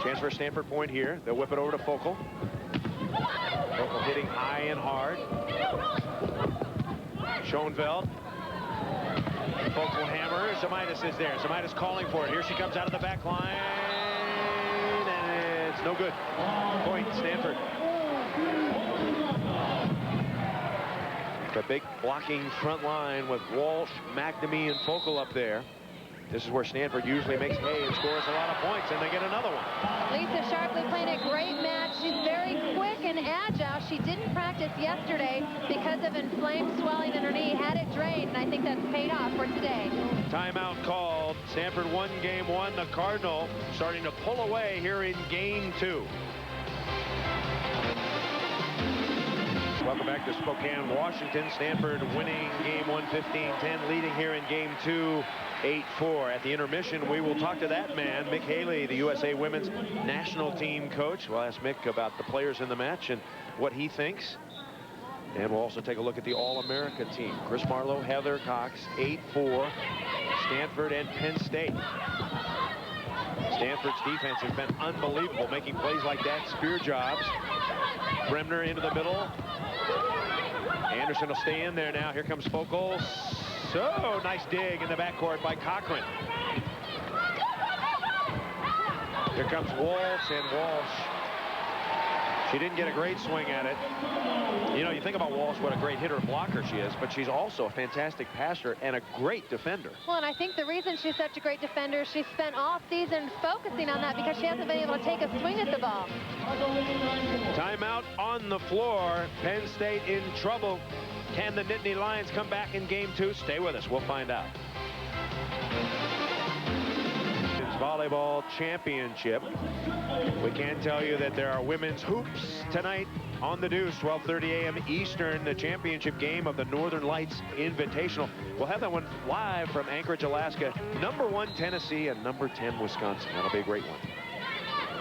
Chance for a Stanford point here. They'll whip it over to Focal. Focal hitting high and hard. Schoenfeld. Focal hammer. Zemaitis is there. Zemaitis calling for it. Here she comes out of the back line. And it's no good. Point, Stanford. The big blocking front line with Walsh, McNamee, and Focal up there. This is where Stanford usually makes hay and scores a lot of points, and they get another one. Lisa Sharpley playing a great match. She's very quick and agile. She didn't practice yesterday because of inflamed swelling in her knee. Had it drained, and I think that's paid off for today. Timeout called. Stanford won game 1. The Cardinal starting to pull away here in game 2. Welcome back to Spokane, Washington. Stanford winning game 1, 15-10, leading here in game 2, 8-4. At the intermission, we will talk to that man, Mick Haley, the USA Women's National Team coach. We'll ask Mick about the players in the match and what he thinks. And we'll also take a look at the All-America team. Chris Marlowe, Heather Cox, 8-4, Stanford and Penn State. Stanford's defense has been unbelievable, making plays like that, spear jobs. Bremner into the middle. Anderson will stay in there now. Here comes Focal. So nice dig in the backcourt by Cochran. Here comes Walsh, and Walsh. She didn't get a great swing at it. You know, you think about Walsh, what a great hitter and blocker she is, but she's also a fantastic passer and a great defender. Well, and I think the reason she's such a great defender, she spent all season focusing on that because she hasn't been able to take a swing at the ball. Timeout on the floor. Penn State in trouble. Can the Nittany Lions come back in game 2? Stay with us. We'll find out. Volleyball championship. We can tell you that there are women's hoops tonight on the Deuce, 12:30 a.m. Eastern, the championship game of the Northern Lights Invitational. We'll have that one live from Anchorage, Alaska. #1 Tennessee and #10 Wisconsin. That'll be a great one.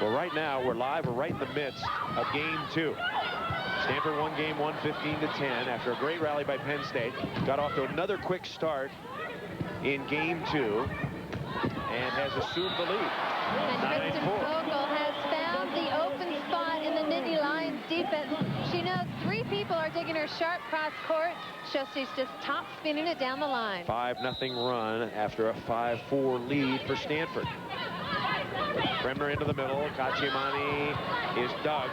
Well, right now, we're live. We're right in the midst of game 2. Stanford won game 1, 15-10, after a great rally by Penn State. Got off to another quick start in game 2 and has assumed the lead. And Kristen Vogel has found the open spot in the Nittany Lions defense. She knows 3 people are digging her sharp cross court, so she's just top spinning it down the line. 5-0 run after a 5-4 lead for Stanford. Bremner into the middle. Kachiamani is dug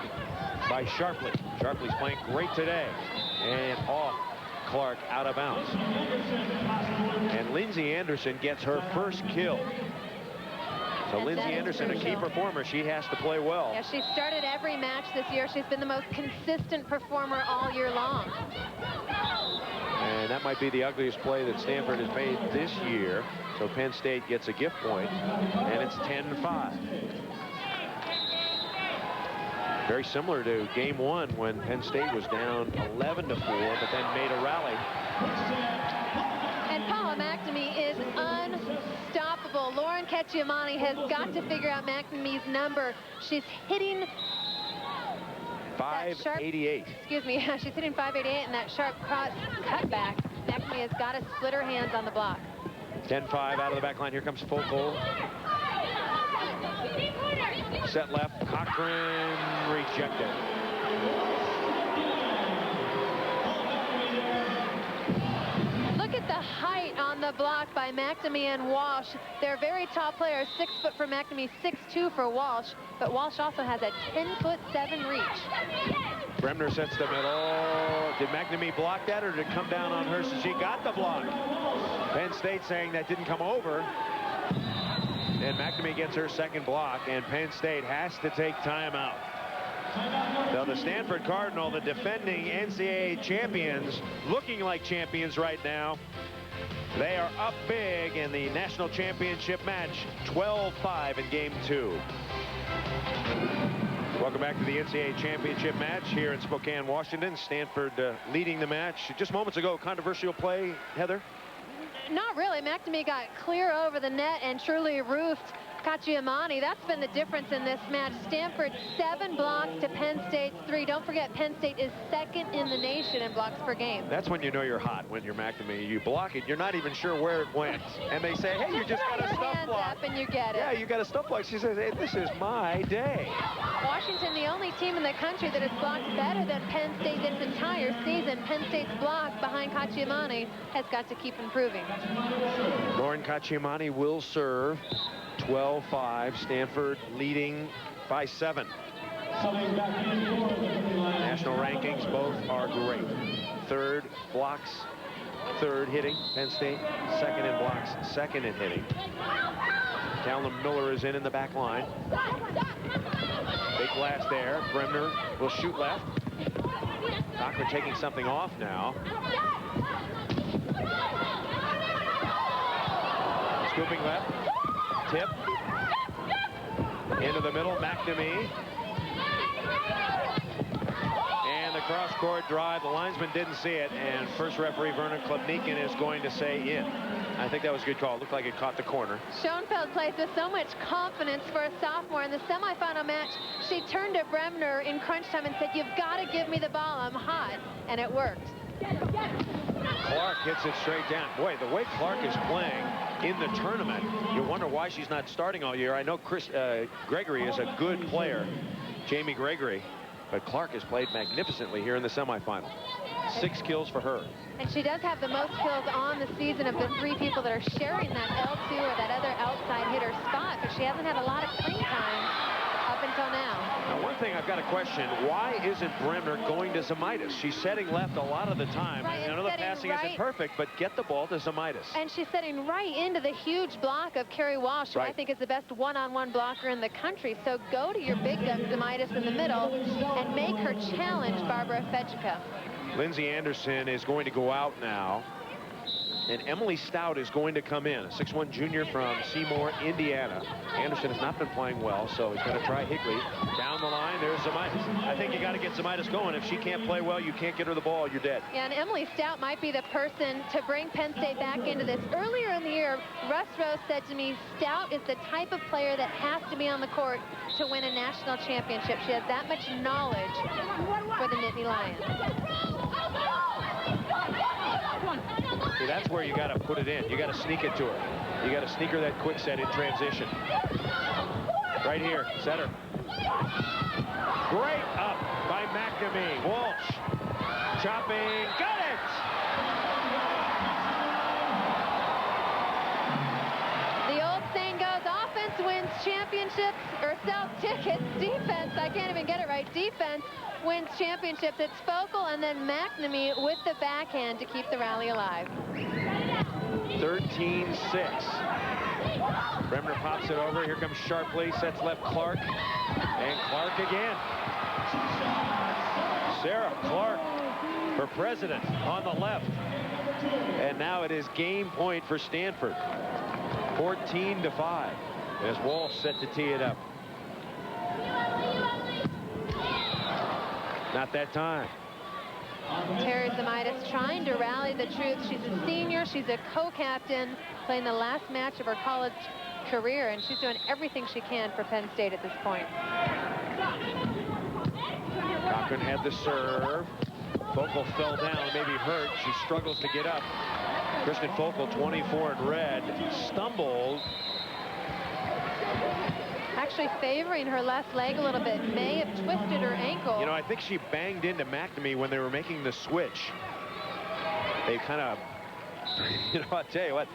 by Sharpley. Sharpley's playing great today. And off Clark, out of bounds. And Lindsay Anderson gets her first kill. So And Lindsay Anderson, a key performer. She has to play well. Yeah, she started every match this year. She's been the most consistent performer all year long. And that might be the ugliest play that Stanford has made this year. So Penn State gets a gift point, and it's 10-5. Very similar to game 1 when Penn State was down 11-4, but then made a rally. And Paula McNamee is unstoppable. Lauren Kachiamani has got to figure out McNamee's number. She's hitting 588. Excuse me, she's hitting 588, and that sharp cross cutback. McNamee has got to split her hands on the block. 10-5 out of the back line. Here comes Focal. Set left. Cochran rejected. Look at the height on the block by McNamee and Walsh. They're very tall players. 6 foot for McNamee, 6'2" for Walsh. But Walsh also has a 10'7" reach. Bremner sets the middle. Did McNamee block that, or did it come down on her? So she got the block. Penn State saying that didn't come over. And McNamee gets her second block, and Penn State has to take timeout. So the Stanford Cardinal, the defending NCAA champions, looking like champions right now. They are up big in the national championship match, 12-5 in game 2. Welcome back to the NCAA championship match here in Spokane, Washington. Stanford leading the match. Just moments ago, controversial play, Heather? Not really. McNamee got clear over the net and truly roofed Kachiamani. That's been the difference in this match. Stanford 7 blocks to Penn State's 3. Don't forget, Penn State is 2nd in the nation in blocks per game. That's when you know you're hot, when you're McNamee. You block it, you're not even sure where it went. And they say, hey, you just got a stuff block. Up and you get it. Yeah, you got a stuff block. She says, hey, this is my day. Washington, the only team in the country that has blocked better than Penn State this entire season. Penn State's block behind Kachiamani has got to keep improving. Lauren Kachiamani will serve. 12-5, Stanford leading by 7. National rankings, both are great. 3rd blocks, 3rd hitting, Penn State. 2nd in blocks, 2nd in hitting. Callum Miller is in the back line. Big glass there. Bremner will shoot left. Cochran taking something off now. Scooping left. Tip. Into the middle, McNamee. And the cross-court drive. The linesman didn't see it, and first referee Vernon Klebnikin is going to say in. I think that was a good call. It looked like it caught the corner. Schoenfeld plays with so much confidence for a sophomore. In the semifinal match, she turned to Bremner in crunch time and said, you've got to give me the ball. I'm hot. And it worked. Clark hits it straight down. Boy, the way Clark is playing in the tournament, you wonder why she's not starting all year. I know Gregory is a good player, Jamie Gregory, but Clark has played magnificently here in the semifinal. 6 kills for her. And she does have the most kills on the season of the 3 people that are sharing that L2 or that other outside hitter spot, but she hasn't had a lot of playing time up until now. Now, one thing I've got to question, why isn't Bremner going to Zemaitis? She's setting left a lot of the time. Right, I know the passing isn't perfect, but get the ball to Zemaitis. And she's setting right into the huge block of Kerry Walsh, who I think is the best one-on-one blocker in the country. So go to your big gun, Zemaitis, in the middle and make her challenge Barbara Fedjica. Lindsay Anderson is going to go out now. And Emily Stout is going to come in, a 6'1" junior from Seymour, Indiana. Anderson has not been playing well, so he's going to try Higley. Down the line, there's Zemaitis. I think you got to get Zemaitis going. If she can't play well, you can't get her the ball, you're dead. Yeah, and Emily Stout might be the person to bring Penn State back into this. Earlier in the year, Russ Rose said to me, Stout is the type of player that has to be on the court to win a national championship. She has that much knowledge for the Nittany Lions. See, that's where you got to put it in. You got to sneak it to her. You got to sneak her that quick set in transition. Right here, center. Great up by McNamee. Walsh chopping, got it! The old saying goes, offense wins championships or sells tickets. Defense, I can't even get it right. Defense wins championships. It's Focal and then McNamee with the backhand to keep the rally alive. 13-6. Bremner pops it over. Here comes Sharpley. Sets left Clark. And Clark again. Sarah Clark for president on the left. And now it is game point for Stanford. 14-5. As Walsh set to tee it up. Not that time. Terry Zemaitis trying to rally the troops. She's a senior. She's a co-captain, playing the last match of her college career, and she's doing everything she can for Penn State at this point. Cochran had the serve. Focal fell down, maybe hurt. She struggles to get up. Kristen Focal, 24 in red, stumbled. Actually favoring her left leg a little bit. May have twisted her ankle. You know, I think she banged into McNamee when they were making the switch. They kind of, you know, I'll tell you what,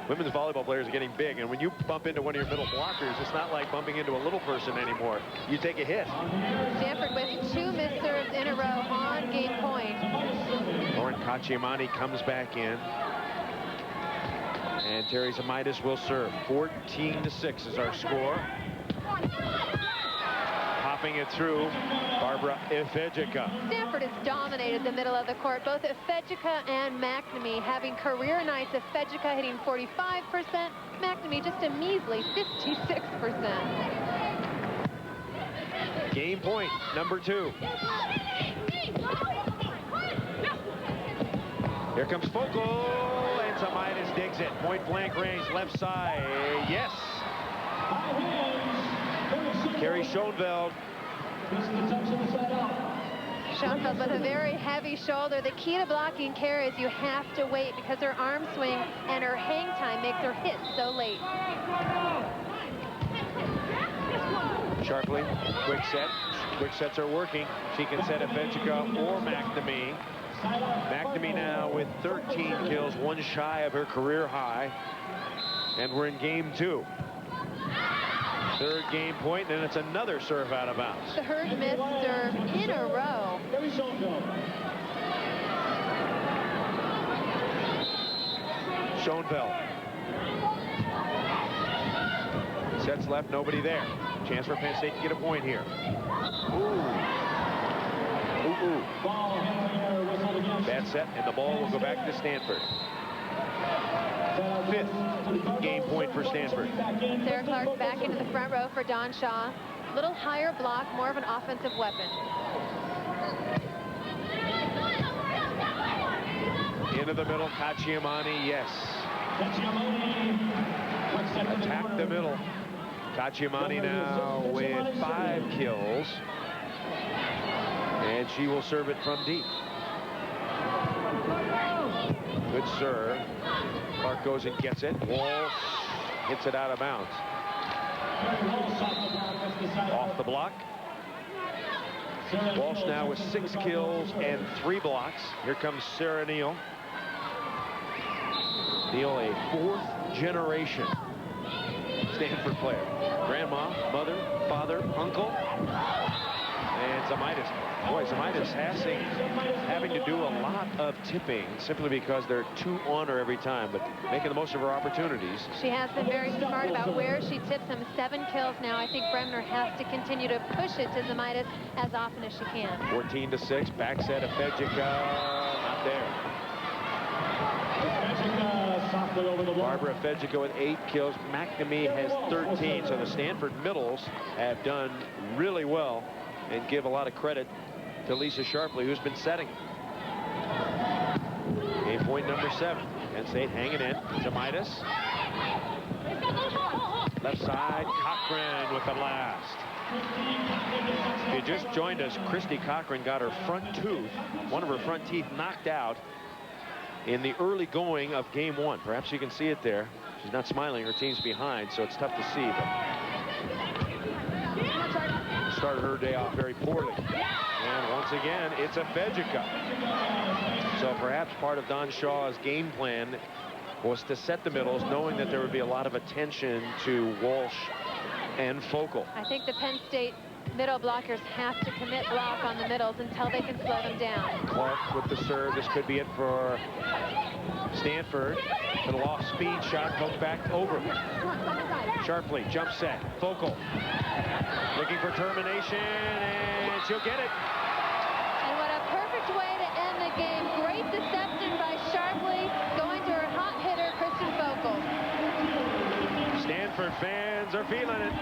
women's volleyball players are getting big, and when you bump into one of your middle blockers, it's not like bumping into a little person anymore. You take a hit. Stanford with 2 missed serves in a row on game point. Lauren Cacciamani comes back in. And Terry Zemaitis will serve. 14-6 is our score. Popping it through, Barbara Ifejika. Stanford has dominated the middle of the court. Both Ifejika and McNamee having career nights. Ifejika hitting 45%, McNamee just a measly 56%. Game point, number 2. Here comes Focal, and Zemaitis digs it. Point blank range, left side, yes. Carrie Schoenfeld. Schoenfeld with a very heavy shoulder. The key to blocking Carrie is you have to wait because her arm swing and her hang time makes her hit so late. Sharpley, quick set. Quick sets are working. She can set Ifejika or McNamee. McNamee now with 13 kills, 1 shy of her career high. And we're in game 2. Third game point, and it's another serve out of bounds. Third missed serve in a row. Schoenfeld. Sets left, nobody there. Chance for Penn State to get a point here. Ooh. Bad set, and the ball will go back to Stanford. 5th game point for Stanford. Sarah Clark back into the front row for Dawn Shaw. Little higher block, more of an offensive weapon. Into the middle, Cacciamani, yes. Attack the middle. Cacciamani now with 5 kills. And she will serve it from deep. Good serve. Clark goes and gets it. Walsh hits it out of bounds. Off the block. Walsh now with 6 kills and 3 blocks. Here comes Sarah Neal. Neal, a 4th generation Stanford player. Grandma, mother, father, uncle. And Zemaitis. Boy, Zemaitis having to do a lot of tipping simply because they're 2 on her every time, but making the most of her opportunities. She has been very smart about where she tips them. 7 kills now. I think Bremner has to continue to push it to Zemaitis as often as she can. 14-6, back set of Ifejika, not there. Barbara Fejica with 8 kills. McNamee has 13. So the Stanford middles have done really well, and give a lot of credit to Lisa Sharpley, who's been setting. Game point number 7. Penn State hanging in. Zamitis. Left side, Cochran with the last. If you just joined us, Christy Cochran got her front tooth, one of her front teeth, knocked out in the early going of game 1. Perhaps you can see it there. She's not smiling. Her team's behind, so it's tough to see. But started her day off very poorly. And once again, it's a Fejica. So perhaps part of Don Shaw's game plan was to set the middles, knowing that there would be a lot of attention to Walsh and Focal. I think the Penn State middle blockers have to commit block on the middles until they can slow them down. Clark with the serve. This could be it for Stanford. Little off-speed shot, poked back over. Sharpley, jump set. Focal looking for termination, and she'll get it. And what a perfect way to end the game. Great deception by Sharpley, going to her hot hitter, Kristen Focal. Stanford fans are feeling it.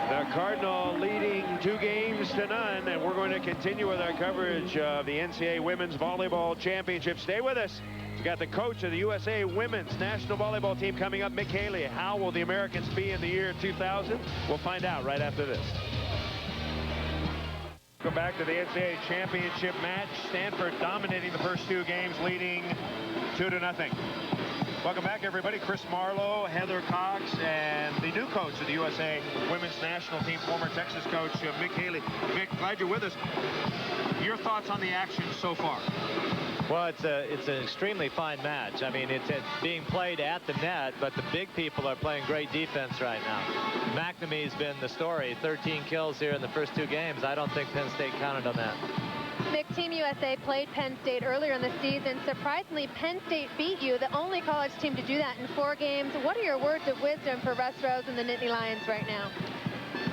The Cardinal leading 2-0, and we're going to continue with our coverage of the NCAA Women's Volleyball Championship. Stay with us. We got the coach of the USA Women's National Volleyball Team coming up, Mick Haley. How will the Americans be in the year 2000? We'll find out right after this. Welcome back to the NCAA Championship match. Stanford dominating the first 2 games, leading 2-0. Welcome back, everybody. Chris Marlowe, Heather Cox, and the new coach of the USA Women's National Team, former Texas coach, Mick Haley. Mick, glad you're with us. Your thoughts on the action so far? Well, it's an extremely fine match. I mean, it's being played at the net, but the big people are playing great defense right now. McNamee's been the story. 13 kills here in the first 2 games. I don't think Penn State counted on that. Mick, Team USA played Penn State earlier in the season. Surprisingly, Penn State beat you, the only college team to do that in 4 games. What are your words of wisdom for Russ Rose and the Nittany Lions right now?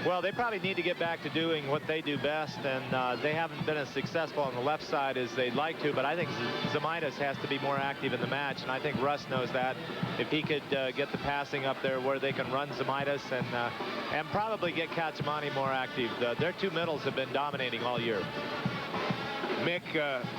Well, they probably need to get back to doing what they do best, and they haven't been as successful on the left side as they'd like to, but I think Zamitis has to be more active in the match, and I think Russ knows that. If he could get the passing up there where they can run Zamitis and probably get Katzimani more active. Their 2 middles have been dominating all year. Mick,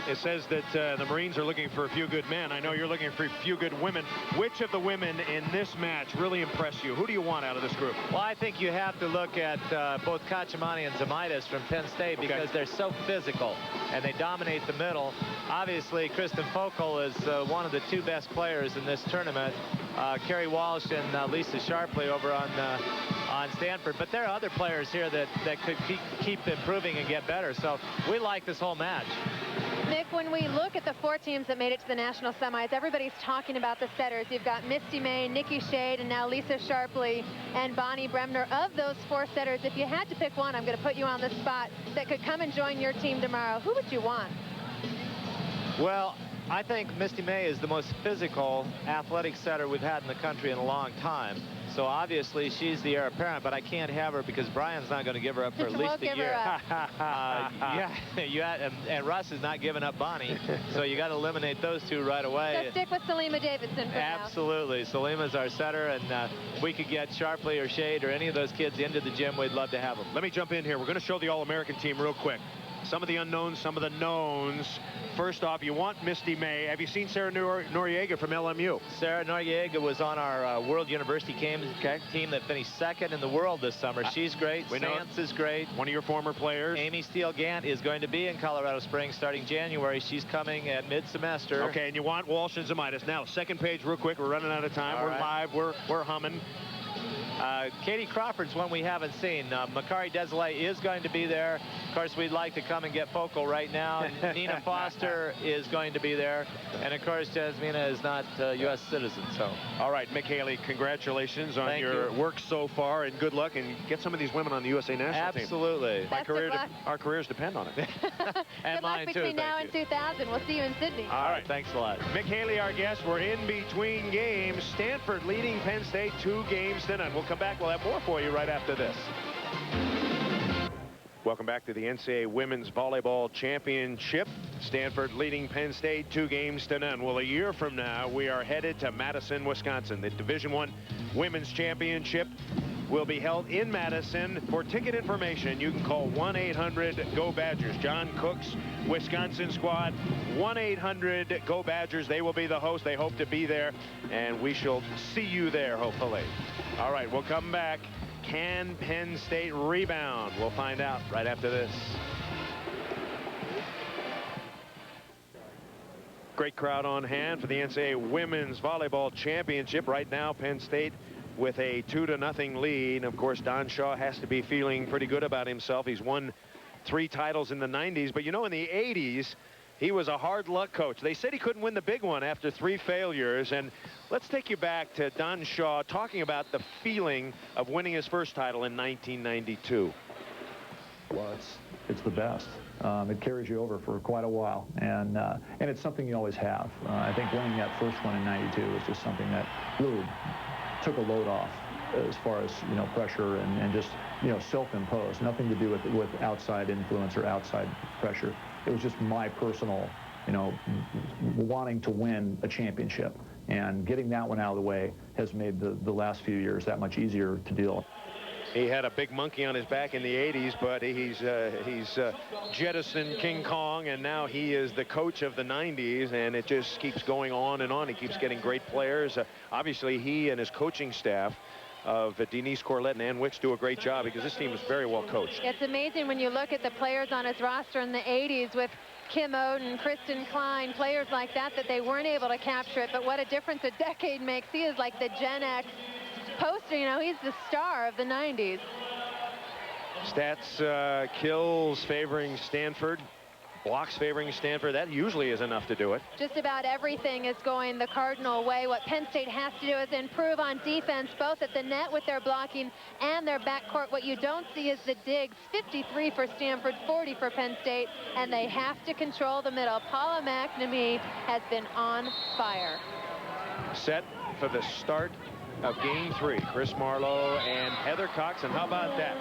it says that the Marines are looking for a few good men. I know you're looking for a few good women. Which of the women in this match really impressed you? Who do you want out of this group? Well, I think you have to look at both Katzimani and Zamitis from Penn State because they're so physical and they dominate the middle. Obviously, Kristen Focal is one of the 2 best players in this tournament. Kerry Walsh and Lisa Sharpley over on Stanford, but there are other players here that could keep improving and get better, so we like this whole match. Mick, when we look at the 4 teams that made it to the national semis, everybody's talking about the setters. You've got Misty May, Nikki Shade, and now Lisa Sharpley and Bonnie Bremner. Of those 4 setters, if you had to pick one, I'm going to put you on the spot, that could come and join your team tomorrow, who would you want? Well, I think Misty May is the most physical, athletic setter we've had in the country in a long time. So obviously she's the heir apparent, but I can't have her because Brian's not going to give her up for at least a year. And Russ is not giving up Bonnie, so you got to eliminate those 2 right away. So stick with Salima Davidson for Absolutely. Now. Salima's our setter, and if we could get Sharpley or Shade or any of those kids into the gym, we'd love to have them. Let me jump in here. We're going to show the All-American team real quick. Some of the unknowns, some of the knowns. First off, you want Misty May. Have you seen Sarah Noriega from LMU? Sarah Noriega was on our World University team that finished 2nd in the world this summer. She's great. Sance is great. One of your former players. Amy Steele-Gant is going to be in Colorado Springs starting January. She's coming at mid-semester. Okay, and you want Walsh and Zamitis. Now, second page real quick. We're running out of time. We're live. We're humming. Katie Crawford's one we haven't seen. Makari Desolé is going to be there. Of course, we'd like to come and get Focal right now. Nina Foster is going to be there. And, of course, Jasmina is not a U.S. citizen. So, all right, Mick Haley, congratulations on your work so far, and good luck. And get some of these women on the USA national team. Absolutely. Our careers depend on it. And good luck between now and 2000. We'll see you in Sydney. All right, thanks a lot. Mick Haley, our guest. We're in between games. Stanford leading Penn State 2-0. We'll come back. We'll have more for you right after this. Welcome back to the NCAA Women's Volleyball Championship. Stanford leading Penn State 2-0. Well, a year from now, we are headed to Madison, Wisconsin. The Division I Women's Championship will be held in Madison. For ticket information, you can call 1-800-GO-BADGERS. John Cook's Wisconsin squad, 1-800-GO-BADGERS. They will be the host. They hope to be there, and we shall see you there, hopefully. All right, we'll come back. Can Penn State rebound? We'll find out right after this. Great crowd on hand for the NCAA Women's Volleyball Championship. Right now, Penn State with a 2-0 lead. Of course, Don Shaw has to be feeling pretty good about himself. He's won 3 titles in the 90s, but you know, in the 80s, he was a hard luck coach. They said he couldn't win the big one after 3 failures. And let's take you back to Don Shaw talking about the feeling of winning his first title in 1992. Well, it's the best. It carries you over for quite a while, and it's something you always have. I think winning that first one in '92 was just something that really took a load off as far as, you know, pressure and just, you know, self-imposed. Nothing to do with outside influence or outside pressure. It was just my personal, you know, wanting to win a championship, and getting that one out of the way has made the last few years that much easier to deal with. He had a big monkey on his back in the 80s, but he's jettisoned King Kong, and now he is the coach of the 90s, and it just keeps going on and on. He keeps getting great players. Obviously, he and his coaching staff of Denise Corlett and Ann Wicks do a great job, because this team is very well coached. It's amazing when you look at the players on his roster in the 80s with Kim Oden, Kristen Klein, players like that they weren't able to capture it. But what a difference a decade makes. He is like the Gen X poster, you know, he's the star of the 90s. Stats, kills favoring Stanford, blocks favoring Stanford. That usually is enough to do it. Just about everything is going the Cardinal way. What Penn State has to do is improve on defense, both at the net with their blocking and their backcourt. What you don't see is the digs. 53 for Stanford, 40 for Penn State, and they have to control the middle. Paula McNamee has been on fire. Set for the start of Game 3, Chris Marlowe and Heather Cox, and how about that?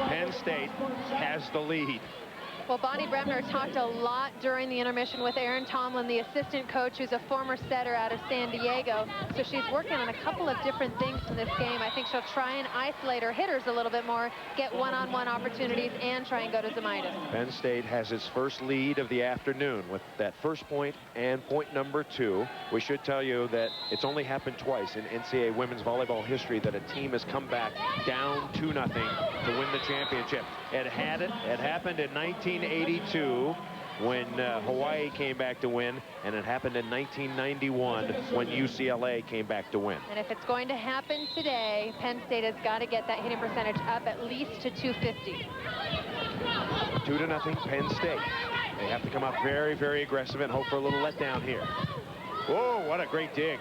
Penn State has the lead. Well, Bonnie Bremner talked a lot during the intermission with Erin Tomlin, the assistant coach, who's a former setter out of San Diego. So she's working on a couple of different things in this game. I think she'll try and isolate her hitters a little bit more, get one-on-one opportunities, and try and go to Zamitis. Penn State has its first lead of the afternoon with that first point and point number 2. We should tell you that it's only happened twice in NCAA women's volleyball history that a team has come back down 2-0 to win the championship. It happened in 1982 when Hawaii came back to win, and it happened in 1991 when UCLA came back to win. And if it's going to happen today, Penn State has got to get that hitting percentage up at least to 250. 2-0 Penn State. They have to come out very, very aggressive and hope for a little letdown here. Whoa, what a great dig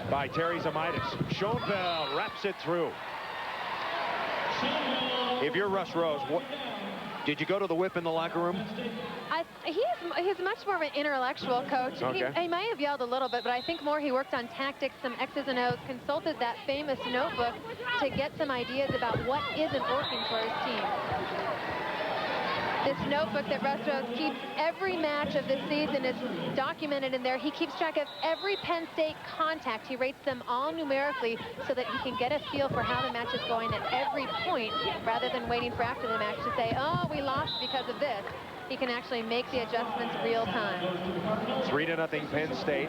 by Terry Zamitis. Schoenfeld wraps it through. If you're Russ Rose, did you go to the whip in the locker room? He's much more of an intellectual coach. Okay. He might have yelled a little bit, but I think more he worked on tactics, some X's and O's, consulted that famous notebook to get some ideas about what isn't working for his team. This notebook that Russ Rose keeps every match of the season is documented in there. He keeps track of every Penn State contact. He rates them all numerically so that he can get a feel for how the match is going at every point, rather than waiting for after the match to say, oh, we lost because of this. He can actually make the adjustments real time. 3-0 Penn State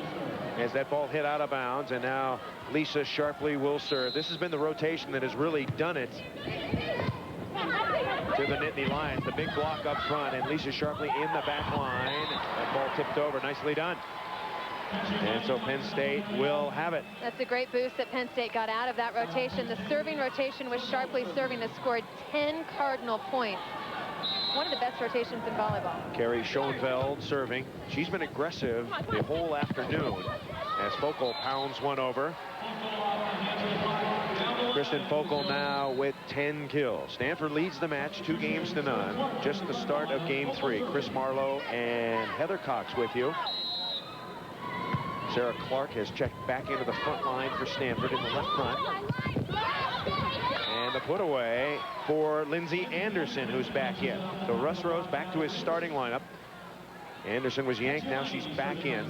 as that ball hit out of bounds, and now Lisa Sharpley will serve. This has been the rotation that has really done it to the Nittany Lions. The big block up front, and Lisa Sharpley in the back line. That ball tipped over. Nicely done. And so Penn State will have it. That's a great boost that Penn State got out of that rotation. The serving rotation with Sharpley serving has scored 10 Cardinal points. One of the best rotations in volleyball. Carrie Schoenfeld serving. She's been aggressive the whole afternoon as Focal pounds one over. Kristen Focal now with 10 kills. Stanford leads the match 2-0. Just the start of Game 3. Chris Marlowe and Heather Cox with you. Sarah Clark has checked back into the front line for Stanford in the left front. And the put away for Lindsay Anderson, who's back in. So Russ Rose back to his starting lineup. Anderson was yanked. Now she's back in.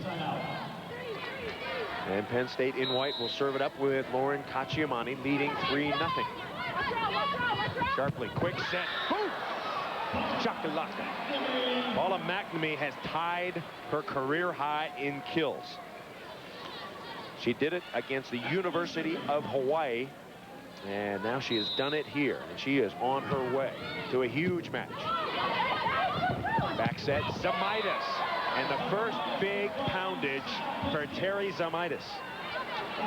And Penn State in white will serve it up with Lauren Cacciamani leading 3-0. Sharply, quick set. Boom! Chakalaka. Paula McNamee has tied her career high in kills. She did it against the University of Hawaii. And now she has done it here. And she is on her way to a huge match. Back set, Zamaitis. And the first big poundage for Terry Zamaitis.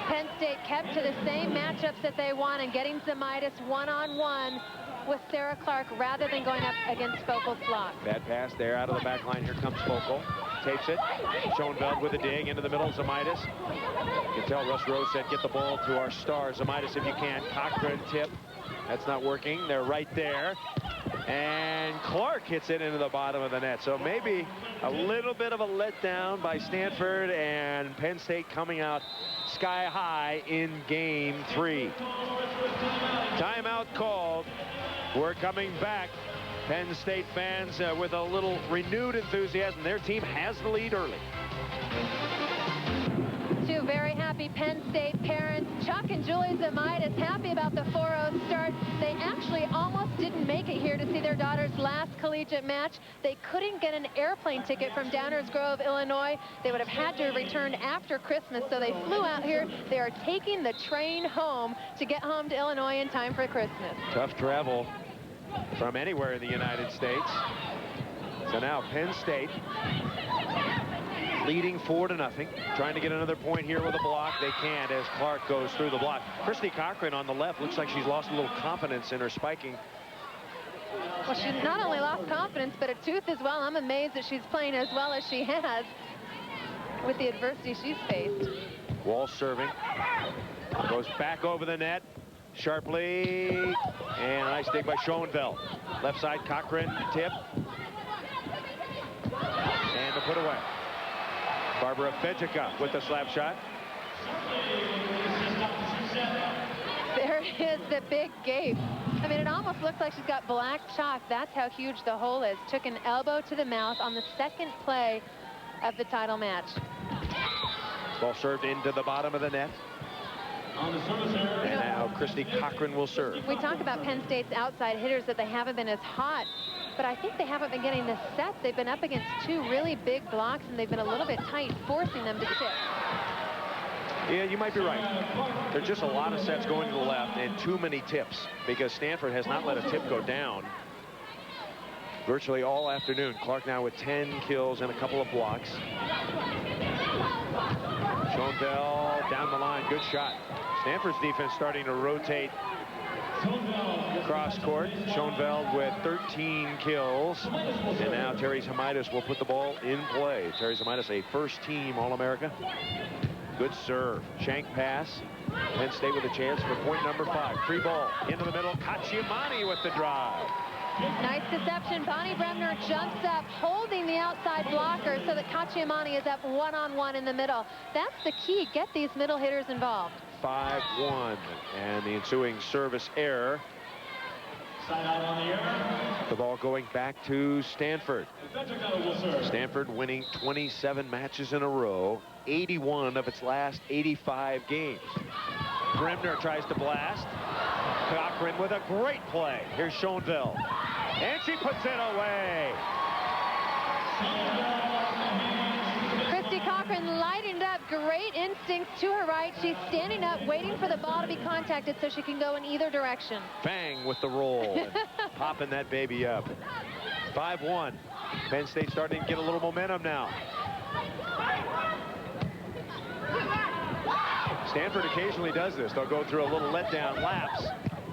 Penn State kept to the same matchups that they won and getting Zamaitis one-on-one with Sarah Clark rather than going up against Fokal's block. Bad pass there out of the back line. Here comes Fokal. Tapes it. Schoenfeld with a dig into the middle. Zamaitis. You can tell Russ Rose said, get the ball to our star. Zamaitis if you can. Cochran tip. That's not working. They're right there. And Clark hits it into the bottom of the net. So maybe a little bit of a letdown by Stanford, and Penn State coming out sky high in game 3. Timeout called. We're coming back. Penn State fans with a little renewed enthusiasm. Their team has the lead early. Two very happy Penn State parents. Chuck and Julie Zamaitis happy about the 4-0 start. They actually almost didn't make it here to see their daughter's last collegiate match. They couldn't get an airplane ticket from Downers Grove, Illinois. They would have had to return after Christmas, so they flew out here. They are taking the train home to get home to Illinois in time for Christmas. Tough travel from anywhere in the United States. So now Penn State leading 4-0, trying to get another point here with a block. They can't as Clark goes through the block. Christy Cochran on the left looks like she's lost a little confidence in her spiking. Well, she's not only lost confidence, but a tooth as well. I'm amazed that she's playing as well as she has with the adversity she's faced. Wall serving. Goes back over the net. Sharply. And a nice dig by Schoenfeld. Left side, Cochran, tip. And to put away. Barbara Fejica with the slap shot. There is the big gape. I mean, it almost looks like she's got black chalk. That's how huge the hole is. Took an elbow to the mouth on the second play of the title match. Ball served into the bottom of the net. And now Christy Cochran will serve. We talk about Penn State's outside hitters, that they haven't been as hot, but I think they haven't been getting the sets. They've been up against two really big blocks, and they've been a little bit tight, forcing them to tip. Yeah, you might be right. There's just a lot of sets going to the left and too many tips, because Stanford has not let a tip go down virtually all afternoon. Clark now with 10 kills and a couple of blocks. Schoenfeld down the line, good shot. Stanford's defense starting to rotate cross court. Schoenfeld with 13 kills. And now Terry Zamaitis will put the ball in play. Terry Zamaitis, a first-team All-America. Good serve. Shank pass. Penn State with a chance for point number 5. Free ball into the middle. Cacciamani with the drive. Nice deception. Bonnie Bremner jumps up, holding the outside blocker so that Cacciamani is up one-on-one in the middle. That's the key. Get these middle hitters involved. 5-1. And the ensuing service error. The ball going back to Stanford. Stanford winning 27 matches in a row, 81 of its last 85 games. Bremner tries to blast. Cochran with a great play. Here's Schoenfeld. And she puts it away. Christy Cochran lightened up. Great instincts to her right. She's standing up, waiting for the ball to be contacted so she can go in either direction. Bang with the roll. And popping that baby up. 5-1. Penn State starting to get a little momentum now. Stanford occasionally does this. They'll go through a little letdown lapse.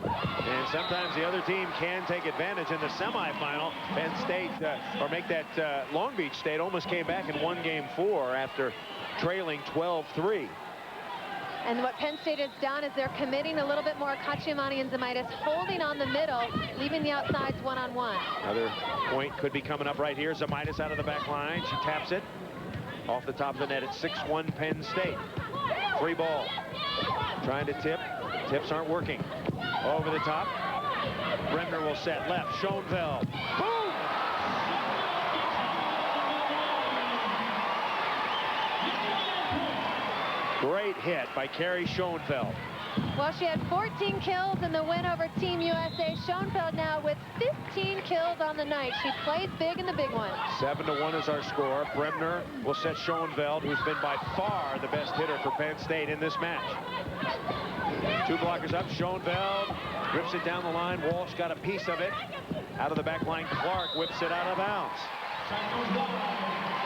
And sometimes the other team can take advantage. In the semifinal, Penn State, or make that Long Beach State, almost came back and won game 4 after trailing 12-3. And what Penn State has done is they're committing a little bit more. Cacciamani and Zamaitis holding on the middle, leaving the outsides one-on-one. Another point could be coming up right here. Zamaitis out of the back line. She taps it off the top of the net at 6-1 Penn State. Free ball. Trying to tip. Tips aren't working. Over the top. Bremner will set left. Schoenfeld. Boom! Great hit by Carrie Schoenfeld. Well, she had 14 kills in the win over Team USA. Schoenfeld now with 15 kills on the night. She plays big in the big one. 7-1 is our score. Bremner will set Schoenfeld, who's been by far the best hitter for Penn State in this match. 2 blockers up. Schoenfeld rips it down the line. Walsh got a piece of it. Out of the back line, Clark whips it out of bounds.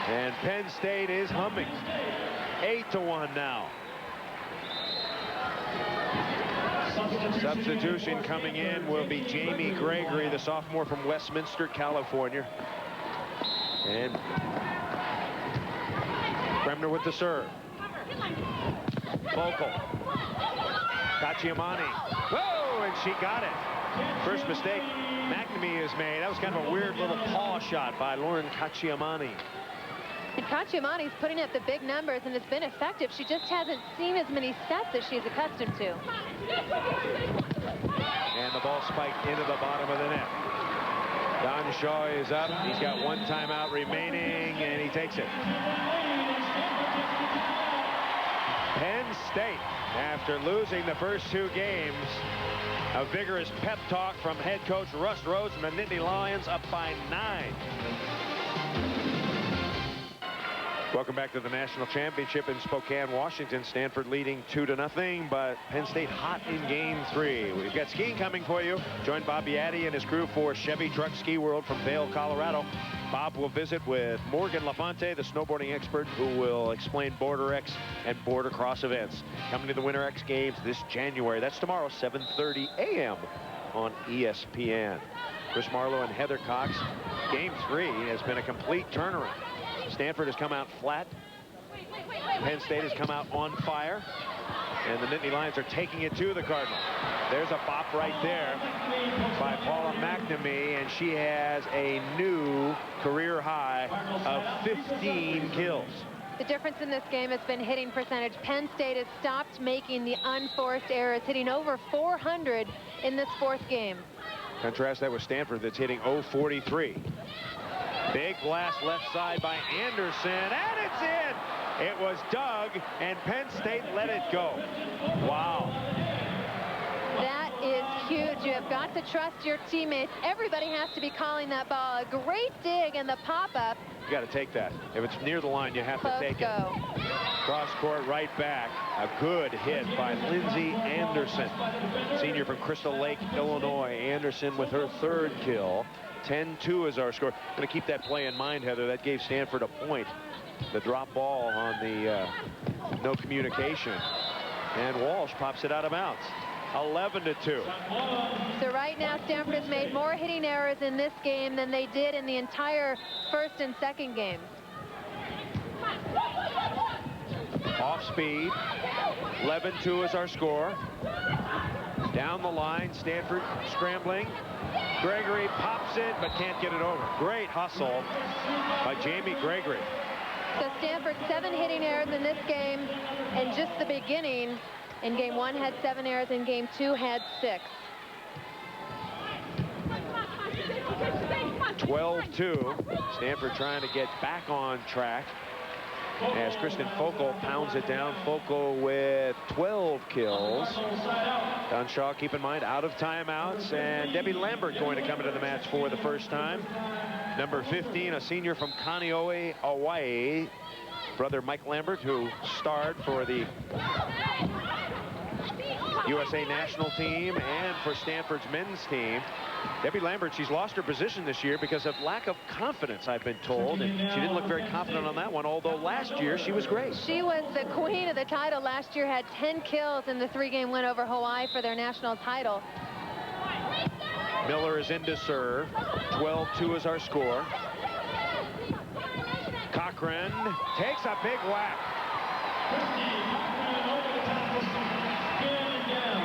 And Penn State is humming. 8-1 now. Substitution coming in will be Jamie Gregory, the sophomore from Westminster, California. And Bremner with the serve. Focal. Cacciamani. Whoa, and she got it. First mistake McNamee has made. That was kind of a weird little paw shot by Lauren Cacciamani. And Cacciamani's putting up the big numbers, and it's been effective. She just hasn't seen as many sets as she's accustomed to. And the ball spiked into the bottom of the net. Don Shaw is up. He's got 1 timeout remaining, and he takes it. Penn State, after losing the first 2 games, a vigorous pep talk from head coach Russ Rhodes and the Nittany Lions, up by 9. Welcome back to the National Championship in Spokane, Washington. Stanford leading 2-0, but Penn State hot in Game 3. We've got skiing coming for you. Join Bob Beatty and his crew for Chevy Truck Ski World from Vail, Colorado. Bob will visit with Morgan LaFonte, the snowboarding expert, who will explain Border X and Border Cross events. Coming to the Winter X Games this January. That's tomorrow, 7:30 a.m. on ESPN. Chris Marlowe and Heather Cox. Game 3 has been a complete turnaround. Stanford has come out flat. Penn State has come out on fire. And the Nittany Lions are taking it to the Cardinals. There's a bop right there by Paula McNamee, and she has a new career high of 15 kills. The difference in this game has been hitting percentage. Penn State has stopped making the unforced errors, hitting over 400 in this 4th game. Contrast that with Stanford, that's hitting .043. Big blast left side by Anderson, and it's in! It was Doug, and Penn State let it go. Wow. That is huge. You have got to trust your teammates. Everybody has to be calling that ball. A great dig and the pop-up. You got to take that. If it's near the line, you have to take it. Cross court right back. A good hit by Lindsay Anderson, senior from Crystal Lake, Illinois. Anderson with her 3rd kill. 10-2 is our score. Going to keep that play in mind, Heather. That gave Stanford a point. The drop ball on the no communication. And Walsh pops it out of bounds. 11-2. So right now, Stanford has made more hitting errors in this game than they did in the entire 1st and 2nd games. Off speed. 11-2 is our score. Down the line, Stanford scrambling. Gregory pops it, but can't get it over. Great hustle by Jamie Gregory. So Stanford 7 hitting errors in this game, and just the beginning. In Game 1 had 7 errors, in Game 2 had 6. 12-2. Stanford trying to get back on track as Kristen Focal pounds it down. Focal with 12 kills. Don Shaw, keep in mind, out of timeouts. And Debbie Lambert going to come into the match for the first time. Number 15, a senior from Kaneohe, Hawaii. Brother Mike Lambert, who starred for the USA national team and for Stanford's men's team. Debbie Lambert, she's lost her position this year because of lack of confidence, I've been told, and she didn't look very confident on that one, although last year she was great. She was the queen of the title last year, had 10 kills in the 3-game win over Hawaii for their national title. Miller is in to serve. 12-2 is our score. Cochran takes a big whack.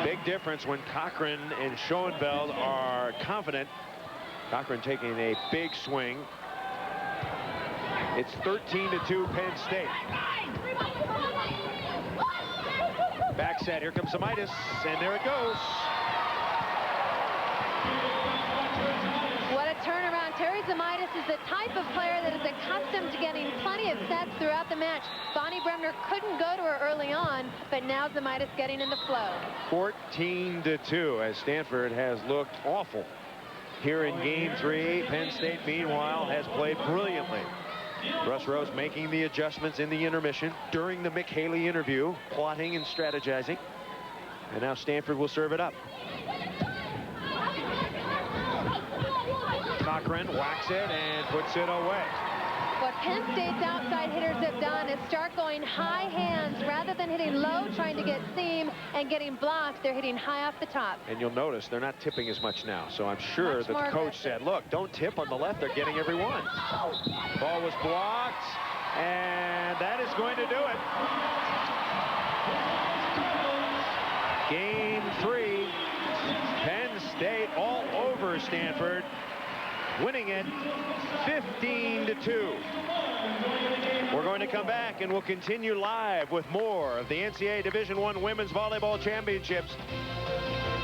Big difference when Cochran and Schoenfeld are confident. Cochran taking a big swing. It's 13-2 Penn State. Back set. Here comes Zamitis, and there it goes. What a turnaround. Terry Zamitis is the type of player that is accustomed to getting plenty of sets throughout the match. Bonnie Bremner couldn't go to her early on, but now Zamitis getting in the flow. 14-2 as Stanford has looked awful here in game 3. Penn State, meanwhile, has played brilliantly. Russ Rose making the adjustments in the intermission during the Mick Haley interview, plotting and strategizing. And now Stanford will serve it up. Cochran whacks it and puts it away. What Penn State's outside hitters have done is start going high hands rather than hitting low, trying to get seam and getting blocked. They're hitting high off the top. And you'll notice they're not tipping as much now. So I'm sure that the coach said, look, don't tip on the left. They're getting every one. Ball was blocked, and that is going to do it. Game 3, Penn State all over Stanford, winning it 15-2. We're going to come back and we'll continue live with more of the NCAA Division I Women's Volleyball Championships.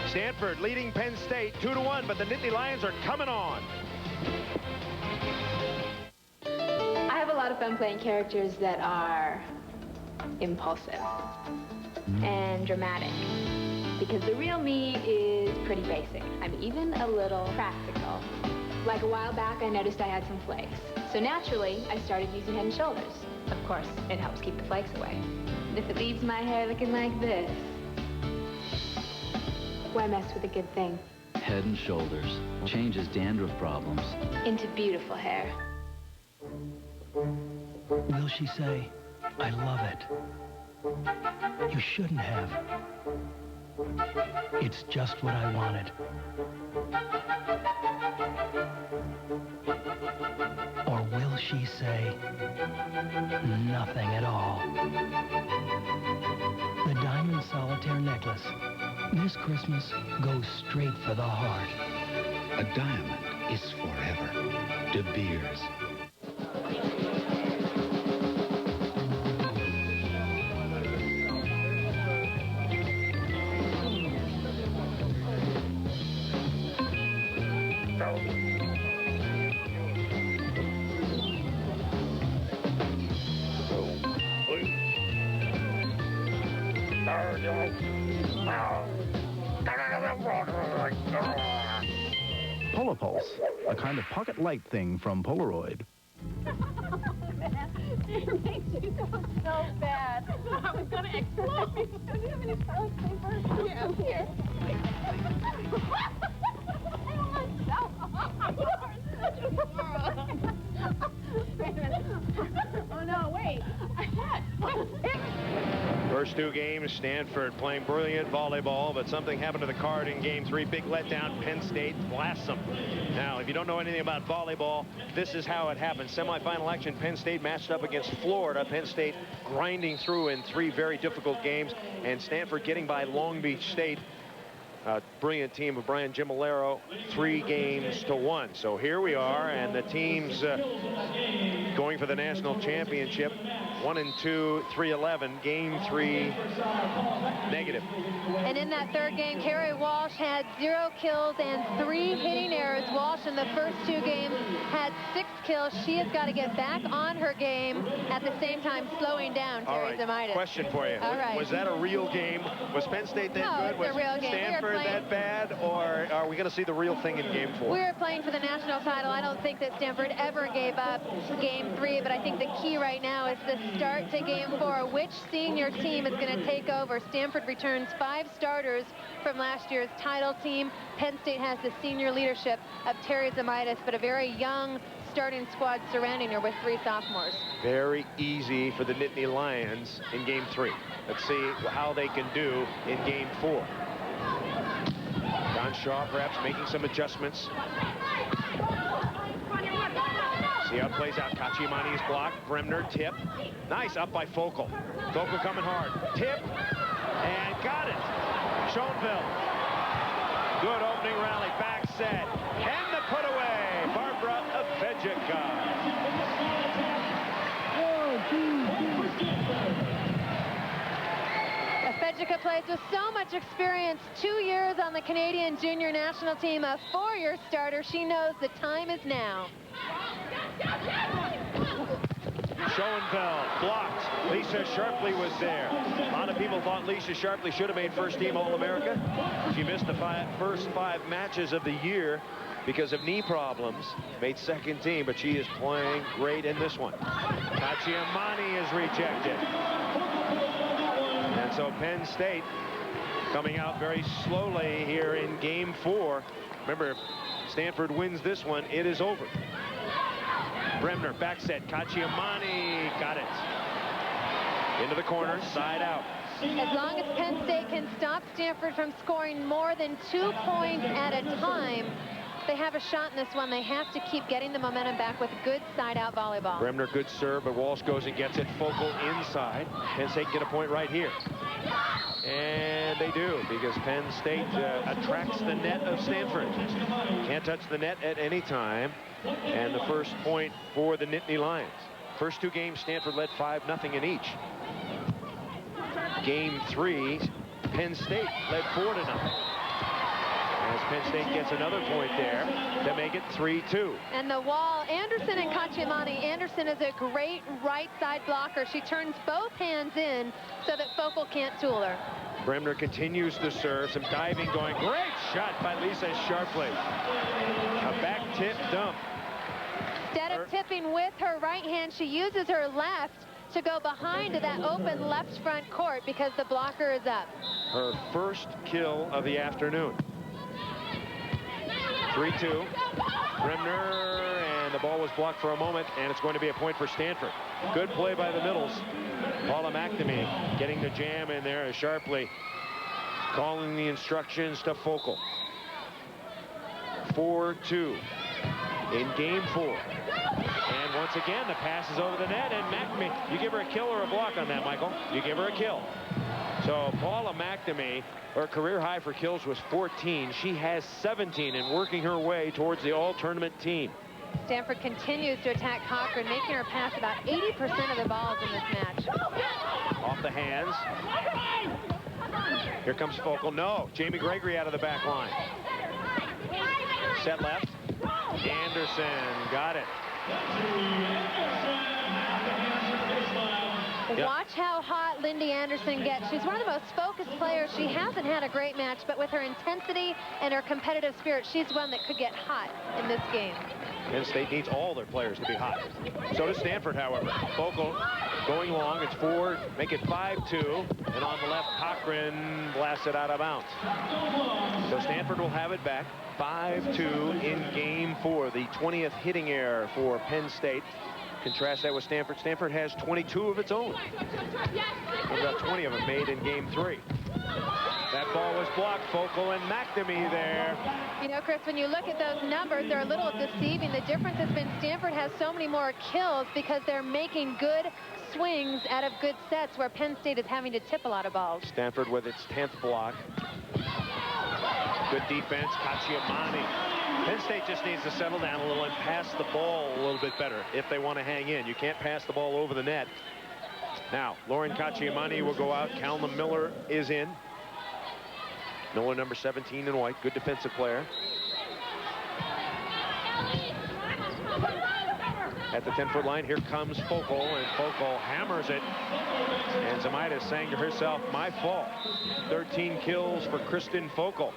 Stanford leading Penn State 2-1, but the Nittany Lions are coming on. I have a lot of fun playing characters that are impulsive and dramatic, because the real me is pretty basic. I'm even a little practical. Like a while back, I noticed I had some flakes. So naturally, I started using Head & Shoulders. Of course, it helps keep the flakes away. And if it leaves my hair looking like this, why mess with a good thing? Head & Shoulders changes dandruff problems into beautiful hair. Will she say, I love it? You shouldn't have. It's just what I wanted. Or will she say nothing at all? The diamond solitaire necklace. This Christmas goes straight for the heart. A diamond is forever. De Beers. Polopulse, a kind of pocket light thing from Polaroid. It makes you so bad. I was going to explode. Do you have any toilet paper? Yeah, here. Oh, no, wait. First 2 games, Stanford playing brilliant volleyball, but something happened to the card in game 3. Big letdown. Penn State blasts them. Now, if you don't know anything about volleyball, this is how it happened. Semifinal action, Penn State matched up against Florida. Penn State grinding through in 3 very difficult games, and Stanford getting by Long Beach State. Brilliant team of Brian Gimolero, 3-1. So here we are, and the teams going for the national championship. 1-2, 3-11. Game 3 negative. And in that third game, Carrie Walsh had 0 kills and 3 hitting errors. Walsh in the first 2 games had 6 kills. She has got to get back on her game, at the same time slowing down Terry Zamitis. Question for you. All right. Was that a real game? Was Penn State that good? It's a real game. Stanford that bad? Or are we going to see the real thing in game 4? We're playing for the national title. I don't think that Stanford ever gave up game 3, but I think the key right now is the start to game 4. Which senior team is going to take over? Stanford returns 5 starters from last year's title team. Penn State has the senior leadership of Terry Zamitis, but a very young starting squad surrounding her with 3 sophomores. Very easy for the Nittany Lions in game 3. Let's see how they can do in game 4. Don Shaw perhaps making some adjustments. See how it plays out. Cacciamani is blocked. Bremner tip. Nice up by Focal. Focal coming hard. Tip. And got it. Schoenfeld. Good opening rally. Back set. And the put away. Barbara Afedjica. Majika plays with so much experience. 2 years on the Canadian junior national team, a 4-year starter. She knows the time is now. Schoenfeld blocked. Lisa Sharpley was there. A lot of people thought Lisa Sharpley should have made first-team All-America. She missed the first 5 matches of the year because of knee problems. Made second team, but she is playing great in this one. Cacciamani is rejected. And so Penn State coming out very slowly here in game 4. Remember, if Stanford wins this one, it is over. Bremner, back set. Cacciamani got it. Into the corner, side out. As long as Penn State can stop Stanford from scoring more than 2 points at a time, they have a shot in this one. They have to keep getting the momentum back with good side-out volleyball. Bremner, good serve, but Walsh goes and gets it. Focal inside. Penn State can get a point right here. And they do, because Penn State attracts the net of Stanford. Can't touch the net at any time. And the first point for the Nittany Lions. First 2 games, Stanford led 5-0 in each. Game 3, Penn State led 4-0. As Penn State gets another point there to make it 3-2. And the wall, Anderson and Cacciamani. Anderson is a great right side blocker. She turns both hands in so that Focal can't tool her. Bremner continues to serve. Some diving going. Great shot by Lisa Sharpley. A back tip dump. Instead of tipping with her right hand, she uses her left to go behind to that open left front court because the blocker is up. Her first kill of the afternoon. 3-2. Bremner, and the ball was blocked for a moment, and it's going to be a point for Stanford. Good play by the middles. Paula McNamee getting the jam in there as Sharpley calling the instructions to Focal. 4-2 in game 4. And once again, the pass is over the net, and McNamee, you give her a kill or a block on that, Michael? You give her a kill. So Paula McNamee, her career high for kills was 14. She has 17 and working her way towards the all-tournament team. Stanford continues to attack Cochran, making her pass about 80% of the balls in this match. Off the hands. Here comes Focal. No, Jamie Gregory out of the back line. Set left. Anderson got it. Watch how hot Lindy Anderson gets. She's one of the most focused players. She hasn't had a great match, but with her intensity and her competitive spirit, she's one that could get hot in this game. Penn State needs all their players to be hot. So does Stanford, however. Focal going long. It's 4, make it 5-2. And on the left, Cochran blasts it out of bounds. So Stanford will have it back. 5-2 in game 4. The 20th hitting error for Penn State. Contrast that with Stanford. Stanford has 22 of its own. About 20 of them made in game 3. That ball was blocked. Focal and McNamee there. You know, Chris, when you look at those numbers, they're a little deceiving. The difference has been Stanford has so many more kills because they're making good swings out of good sets, where Penn State is having to tip a lot of balls. Stanford with its 10th block. Good defense. Cacciamani. Penn State just needs to settle down a little and pass the ball a little bit better if they want to hang in. You can't pass the ball over the net. Now, Lauren Cacciamani will go out. Calma Miller is in. Miller, number 17 in white. Good defensive player. At the 10-foot line, here comes Focal, and Focal hammers it. And Zamaitis saying to herself, my fault. 13 kills for Kristen Focal.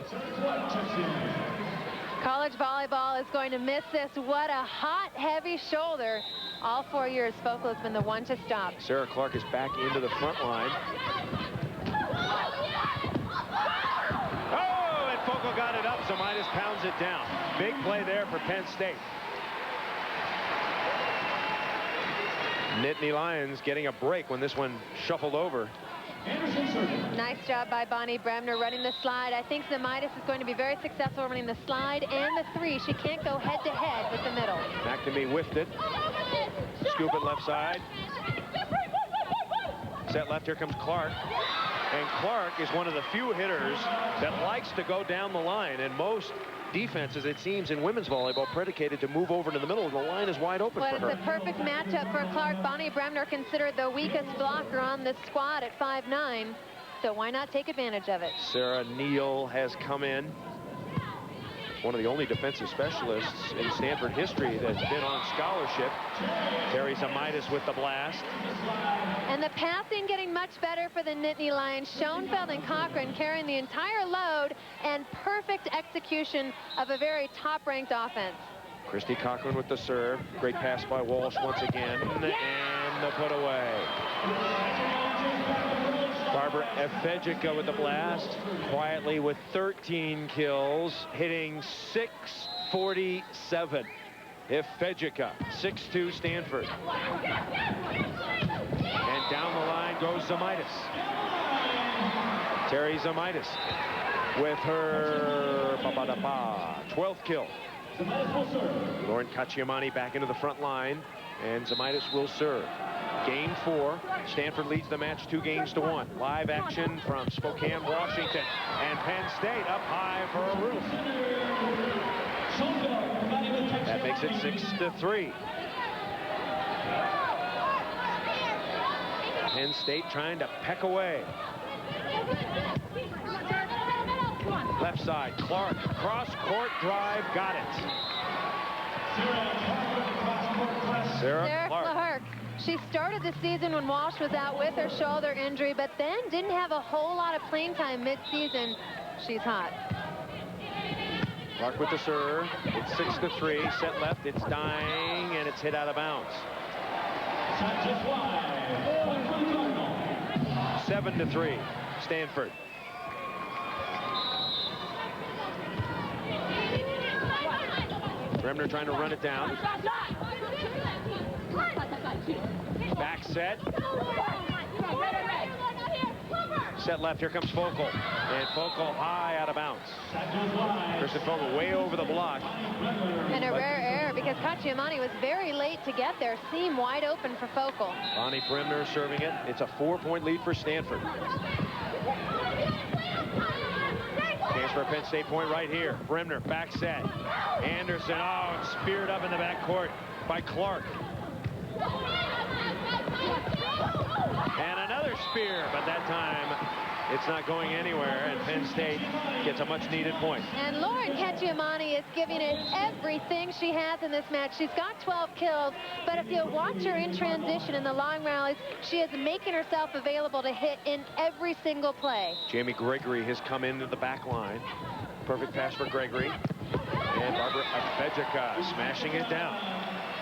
College volleyball is going to miss this. What a hot, heavy shoulder. All 4 years, Focal has been the one to stop. Sarah Clark is back into the front line. Oh, and Focal got it up. Zamaitis pounds it down. Big play there for Penn State. Nittany Lions getting a break when this one shuffled over. Nice job by Bonnie Bremner running the slide. I think Zamaitis is going to be very successful running the slide and the 3. She can't go head-to-head with the middle. McNamee whiffed it. Scoop it left side. Set left, here comes Clark. And Clark is one of the few hitters that likes to go down the line. And most defenses, it seems, in women's volleyball predicated to move over to the middle, and the line is wide open for her. Well, it's a perfect matchup for Clark. Bonnie Bremner considered the weakest blocker on this squad at 5'9". so why not take advantage of it? Sarah Neal has come in. One of the only defensive specialists in Stanford history that's been on scholarship. Terry Zamitis with the blast. And the passing getting much better for the Nittany Lions. Schoenfeld and Cochran carrying the entire load, and perfect execution of a very top-ranked offense. Christy Cochran with the serve. Great pass by Walsh once again. And the put away. Barbara Efejica with the blast. Quietly with 13 kills. Hitting .647. Efejica, 6'2" Stanford. And down the line goes Zamitis. Terry Zamitis with her 12th kill. Lauren Cacciamani back into the front line, and Zamitis will serve. Game 4. Stanford leads the match 2-1. Live action from Spokane, Washington, and Penn State up high for a roof. That makes it 6-3. Penn State trying to peck away. Left side, Clark, cross-court drive, got it. Sarah Clark. She started the season when Walsh was out with her shoulder injury, but then didn't have a whole lot of playing time mid-season. She's hot. Clark with the serve. It's 6-3. Set left. It's dying, and it's hit out of bounds. 7-3. Stanford. Bremner trying to run it down. Back set. Set left. Here comes Focal. And Focal high out of bounds. Kristen Focal way over the block. And a rare error because Cacciamani was very late to get there. Seam wide open for Focal. Bonnie Bremner serving it. It's a 4-point lead for Stanford. Chance for a Penn State point right here. Bremner back set. Anderson, speared up in the backcourt by Clark. And another spear, but that time it's not going anywhere, and Penn State gets a much-needed point. And Lauren Cacciamani is giving it everything she has in this match. She's got 12 kills, but if you watch her in transition in the long rallies, she is making herself available to hit in every single play. Jamie Gregory has come into the back line. Perfect pass for Gregory. And Barbara Efejica smashing it down.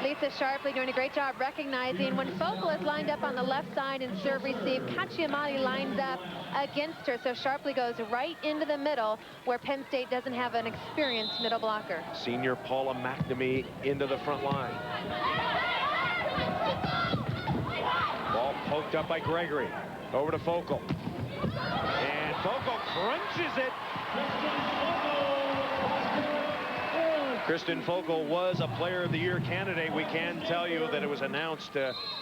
Lisa Sharpley doing a great job recognizing when Focal is lined up on the left side in serve receive, Cacciamani lines up against her, so Sharpley goes right into the middle where Penn State doesn't have an experienced middle blocker. Senior Paula McNamee into the front line. Ball poked up by Gregory. Over to Focal. And Focal crunches it. Kristen Focal was a Player of the Year candidate. We can tell you that it was announced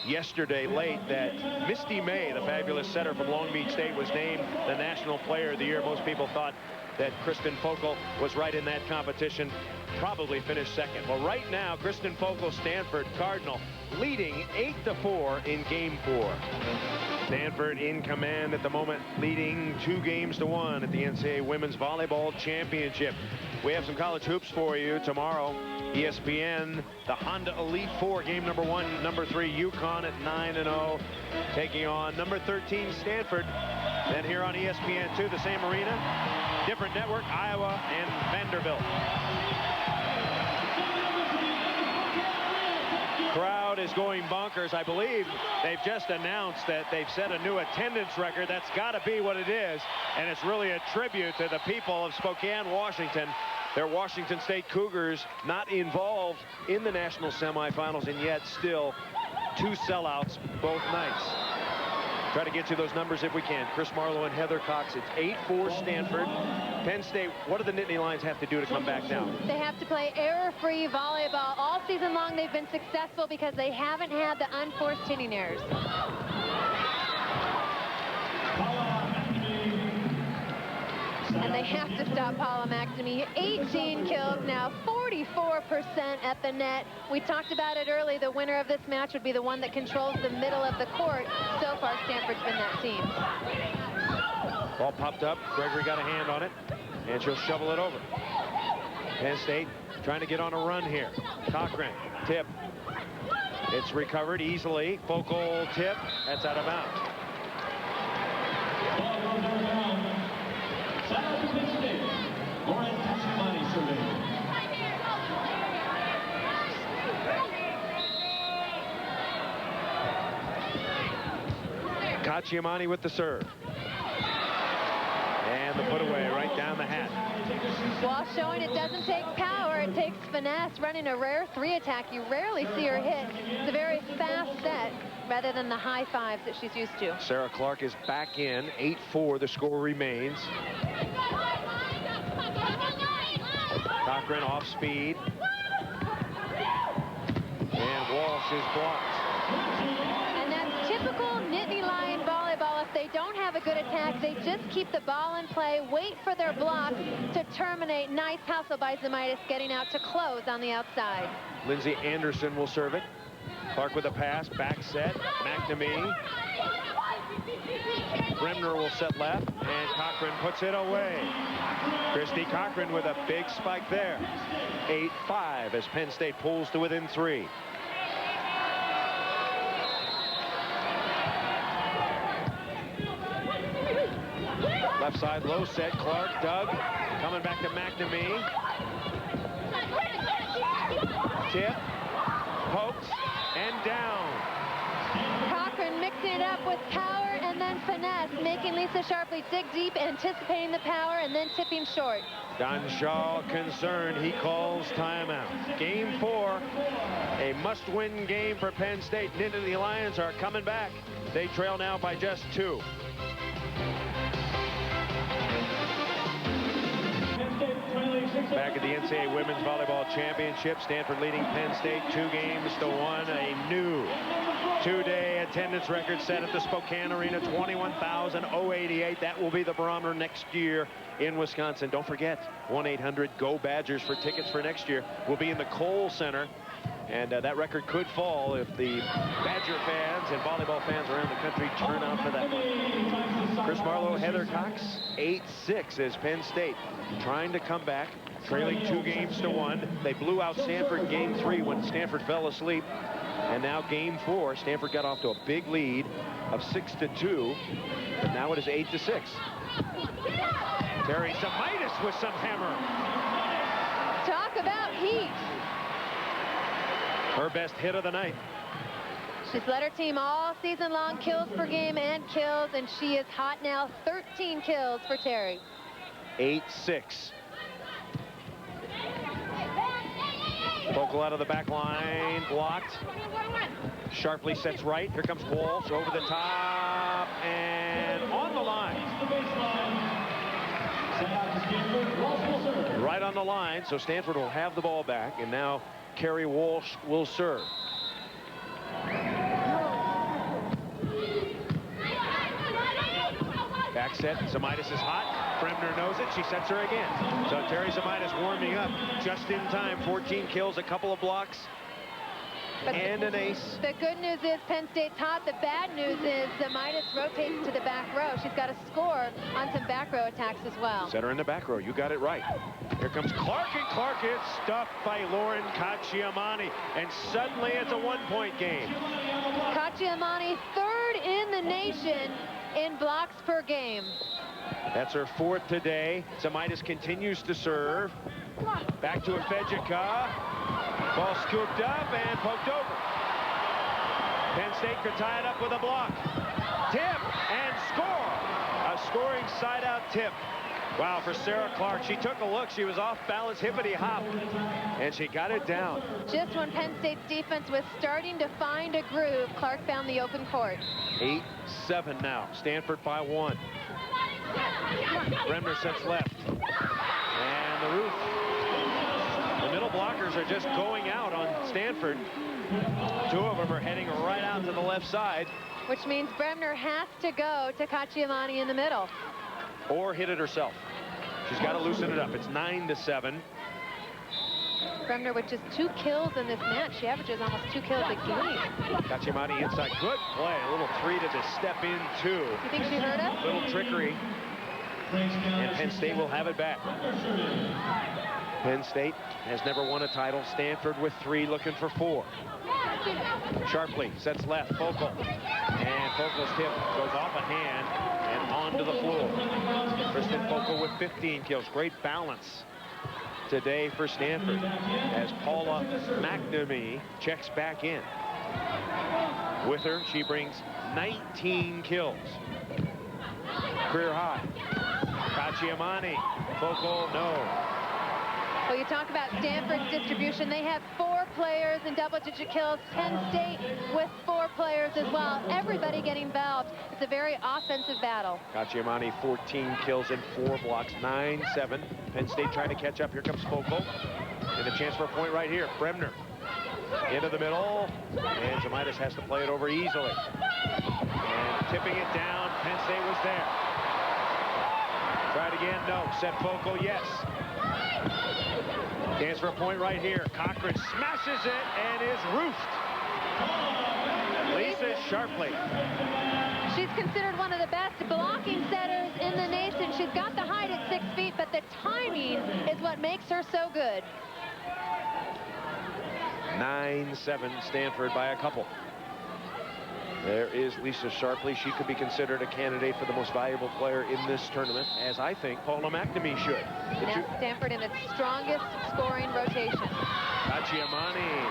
yesterday late that Misty May, the fabulous setter from Long Beach State, was named the National Player of the Year. Most people thought that Kristen Focal was right in that competition, probably finished second. Well, right now, Kristen Focal, Stanford Cardinal, leading 8-4 in Game 4. Stanford in command at the moment, leading 2-1 at the NCAA Women's Volleyball Championship. We have some college hoops for you tomorrow. ESPN, the Honda Elite Four, game number 1, number 3, UConn at 9-0, taking on number 13, Stanford. Then here on ESPN2, the same arena, different network, Iowa and Vanderbilt. Crowd is going bonkers. I believe they've just announced that they've set a new attendance record. That's got to be what it is, and it's really a tribute to the people of Spokane, Washington. They're Washington State Cougars, not involved in the national semifinals, and yet still 2 sellouts both nights. Try to get you those numbers if we can. Chris Marlowe and Heather Cox. It's 8-4 Stanford. Penn State, what do the Nittany Lions have to do to come back now? They have to play error-free volleyball. All season long they've been successful because they haven't had the unforced hitting errors. And they have to stop Paula McNamee. 18 kills now, 44% at the net. We talked about it early. The winner of this match would be the one that controls the middle of the court. So far, Stanford's been that team. Ball popped up. Gregory got a hand on it, and she'll shovel it over. Penn State trying to get on a run here. Cochran, tip. It's recovered easily. Focal tip. That's out of bounds. Cacciamani with the serve. And the put away right down the hat. While showing it doesn't take power, it takes finesse. Running a rare 3 attack, you rarely see her hit. It's a very fast set rather than the high fives that she's used to. Sarah Clark is back in. 8-4, the score remains. Cochran off speed. And Walsh is blocked. And that's typical Nittany Lion volleyball. If they don't have a good attack, they just keep the ball in play, wait for their block to terminate. Nice hustle by Zamitis getting out to close on the outside. Lindsay Anderson will serve it. Clark with a pass, back set, McNamee. Bremner will set left, and Cochran puts it away. Christy Cochran with a big spike there. 8-5 as Penn State pulls to within 3. Left side low set, Clark, Doug, coming back to McNamee. Tip, pokes, and down. Cochran mixing it up with power and then finesse, making Lisa Sharpley dig deep, anticipating the power, and then tipping short. Don Shaw concerned. He calls timeout. Game 4, a must-win game for Penn State. Nittany Lions are coming back. They trail now by just 2. Back at the NCAA Women's Volleyball Championship, Stanford leading Penn State 2-1. A new 2-day attendance record set at the Spokane Arena, 21,088. That will be the barometer next year in Wisconsin. Don't forget, 1-800-GO-BADGERS for tickets for next year. We'll be in the Kohl Center. And that record could fall if the Badger fans and volleyball fans around the country turn out for that one. Chris Marlowe, Heather Cox, 8-6 as Penn State trying to come back, trailing 2-1. They blew out Stanford in game 3 when Stanford fell asleep. And now game 4, Stanford got off to a big lead of 6-2, but now it is 8-6. Terry Zamitis with some hammer. Talk about heat. Her best hit of the night. She's led her team all season long, kills per game and kills, and she is hot now. 13 kills for Terry. 8-6. Focal out of the back line, blocked. Sharply sets right. Here comes Walsh over the top and on the line. Right on the line, so Stanford will have the ball back, and now Kerry Walsh will serve. Back set, Zamitis is hot. Bremner knows it, she sets her again. So Terry Zamitis warming up just in time. 14 kills, a couple of blocks, and an ace. The good news is Penn State's hot. The bad news is Zamitis rotates to the back row. She's got to score on some back row attacks as well. Set her in the back row, you got it right. Here comes Clark, and Clark is stuffed by Lauren Cacciamani, and suddenly it's a 1-point game. Cacciamani, 3rd in the nation in blocks per game. That's her 4th today. Zamitis continues to serve. Back to Efejica. Ball scooped up and poked over. Penn State could tie it up with a block. Tip and score. A scoring side-out tip. Wow, for Sarah Clark, she took a look. She was off balance, hippity-hop, and she got it down. Just when Penn State's defense was starting to find a groove, Clark found the open court. 8-7 now. Stanford by 1. Bremner sets left. And the roof. The middle blockers are just going out on Stanford. 2 of them are heading right out to the left side. Which means Bremner has to go to Cacciamani in the middle. Or hit it herself. She's got to loosen it up. It's 9-7. Bremner with just 2 kills in this match. She averages almost 2 kills a game. Cacciamani inside. Good play. A little 3 to the step in 2. You think she heard us? Little trickery. And Penn State will have it back. Penn State has never won a title. Stanford with 3, looking for 4. Sharpley sets left, Focal. And Focal's tip goes off a hand and onto the floor. Kristen Focal with 15 kills. Great balance today for Stanford as Paula McNamee checks back in. With her, she brings 19 kills. Career high. Cacciamani, Focal, no. Well, you talk about Stanford's distribution. They have 4 players in double-digit kills. Penn State with 4 players as well. Everybody getting involved. It's a very offensive battle. Cacciamani, 14 kills and 4 blocks, 9-7. Penn State trying to catch up. Here comes Focal. And a chance for a point right here. Bremner into the middle. And Zemaitis has to play it over easily. And tipping it down. Penn State was there. Tried again, no. Set Focal, yes. Chance for a point right here. Cochran smashes it and is roofed. Lisa Sharpley. She's considered one of the best blocking setters in the nation. She's got the height at 6 feet, but the timing is what makes her so good. 9-7 Stanford by a couple. There is Lisa Sharpley. She could be considered a candidate for the most valuable player in this tournament, as I think Paula McNamee should. Now Stanford in its strongest scoring rotation. Cacciamani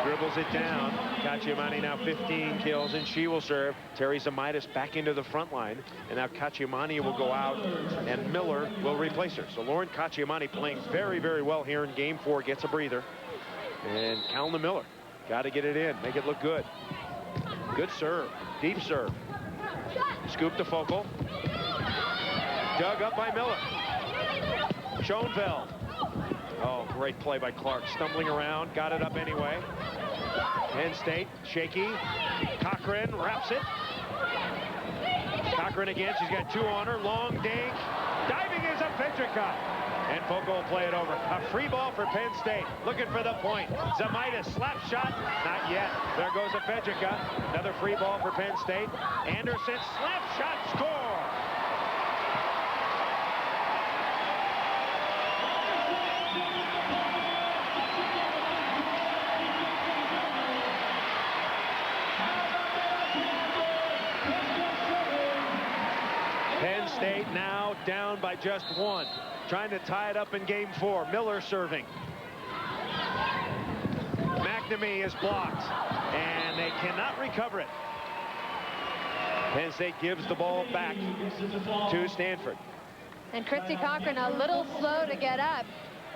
dribbles it down. Cacciamani now 15 kills, and she will serve. Terry Zemaitis back into the front line, and now Cacciamani will go out, and Miller will replace her. So Lauren Cacciamani playing very, very well here in Game 4, gets a breather. And Calna Miller, got to get it in, make it look good. Good serve, deep serve. Scoop to Focal. Dug up by Miller. Schoenfeld. Oh, great play by Clark. Stumbling around, got it up anyway. Penn State, shaky. Cochran wraps it. Cochran again, she's got 2 on her. Long dink. Diving is a Petrica. And Focal will play it over. A free ball for Penn State. Looking for the point. Zemaitis, slap shot. Not yet. There goes a Petrica. Another free ball for Penn State. Anderson, slap shot, score. Penn State now down by just 1. Trying to tie it up in Game 4. Miller serving. McNamee is blocked, and they cannot recover it. Penn State gives the ball back to Stanford. And Christy Cochran a little slow to get up.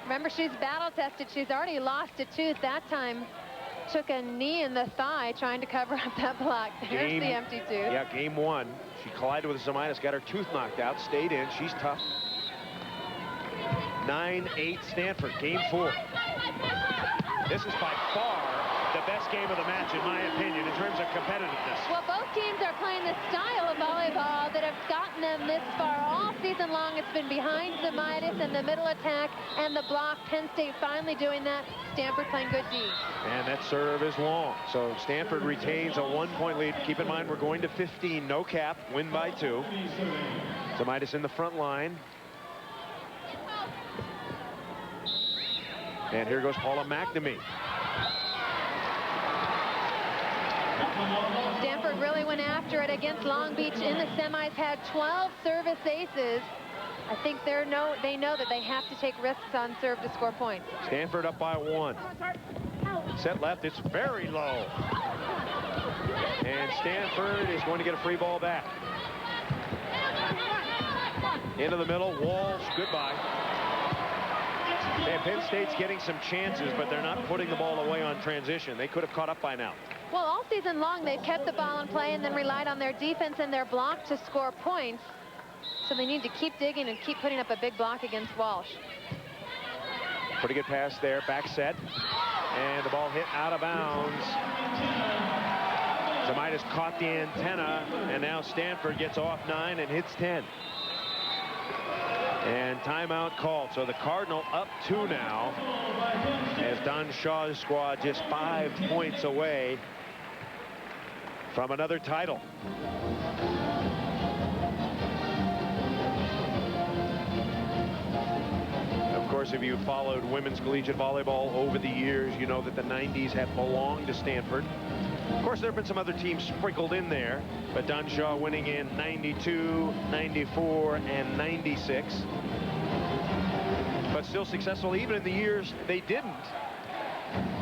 Remember, she's battle-tested. She's already lost a tooth that time. Took a knee in the thigh trying to cover up that block. There's the empty tooth. Yeah, Game 1. She collided with Zemaitis, got her tooth knocked out, stayed in. She's tough. 9-8 Stanford, Game 4. This is by far the best game of the match, in my opinion, in terms of competitiveness. Well, both teams are playing the style of volleyball that have gotten them this far. All season long, it's been behind Zemaitis and the middle attack and the block. Penn State finally doing that. Stanford playing good D. And that serve is long. So Stanford retains a 1-point lead. Keep in mind, we're going to 15, no cap, win by 2. Zemaitis in the front line. And here goes Paula McNamee. Stanford really went after it against Long Beach in the semis, had 12 service aces. I think they know that they have to take risks on serve to score points. Stanford up by 1. Set left, it's very low. And Stanford is going to get a free ball back. Into the middle, Walsh, goodbye. And Penn State's getting some chances, but they're not putting the ball away on transition. They could have caught up by now. Well, all season long, they've kept the ball in play and then relied on their defense and their block to score points. So they need to keep digging and keep putting up a big block against Walsh. Pretty good pass there, back set. And the ball hit out of bounds. Zemaitis caught the antenna, and now Stanford gets off 9 and hits 10. And timeout called. So the Cardinal up 2 now, as Don Shaw's squad just 5 points away from another title. course, if you followed women's collegiate volleyball over the years, you know that the 90s have belonged to Stanford. Of course, there have been some other teams sprinkled in there, but Dunshaw winning in 92, 94, and 96. But still successful even in the years they didn't.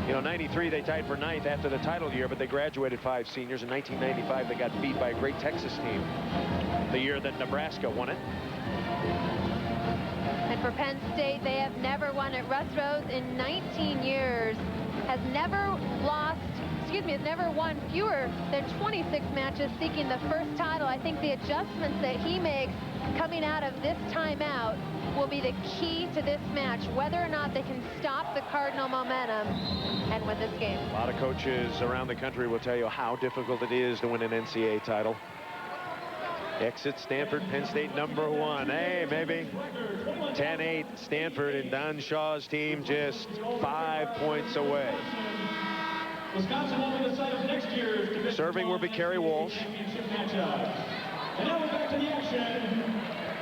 You know, 93 they tied for 9th after the title year, but they graduated 5 seniors. In 1995 they got beat by a great Texas team the year that Nebraska won it. And for Penn State, they have never won it. Russ Rose in 19 years has never won fewer than 26 matches, seeking the first title. I think the adjustments that he makes coming out of this timeout will be the key to this match, whether or not they can stop the Cardinal momentum and win this game. A lot of coaches around the country will tell you how difficult it is to win an NCAA title. Exit Stanford, Penn State #1. Hey, maybe 10-8 Stanford, and Don Shaw's team just 5 points away. Serving will be Kerry Walsh.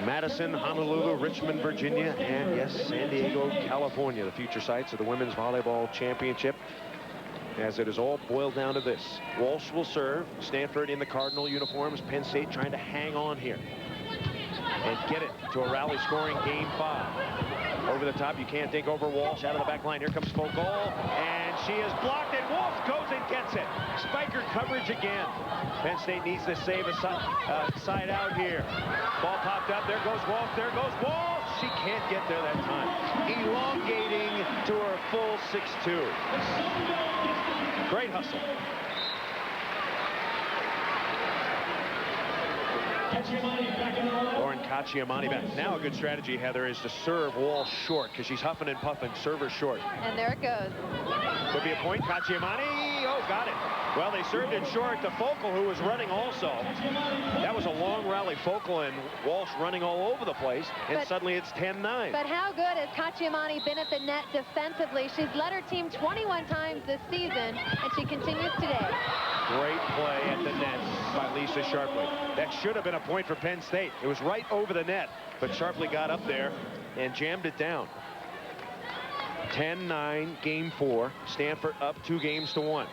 Madison, Honolulu, Richmond, Virginia, and yes, San Diego, California, the future sites of the Women's Volleyball Championship. As it is all boiled down to this. Walsh will serve. Stanford in the Cardinal uniforms. Penn State trying to hang on here and get it to a rally scoring game 5. Over the top, you can't think over Walsh. Out of the back line, here comes Fogle, and she is blocked, and Walsh goes and gets it. Spiker coverage again. Penn State needs to save a side out here. Ball popped up. There goes Walsh. There goes Walsh. She can't get there that time. Elongating to her full 6'2". Great hustle. Lauren Cacciamani back. Now a good strategy, Heather, is to serve Walsh short because she's huffing and puffing. Serve her short. And there it goes. Could be a point. Cacciamani. Oh, got it. Well, they served it short to Fogle, who was running also. That was a long rally. Fogle and Walsh running all over the place, and suddenly it's 10-9. But how good has Cacciamani been at the net defensively? She's led her team 21 times this season, and she continues today. Great play at the net by Lisa Sharpley. That should have been a point for Penn State. It was right over the net, but Sharpley got up there and jammed it down. 10-9, game 4. Stanford up 2-1.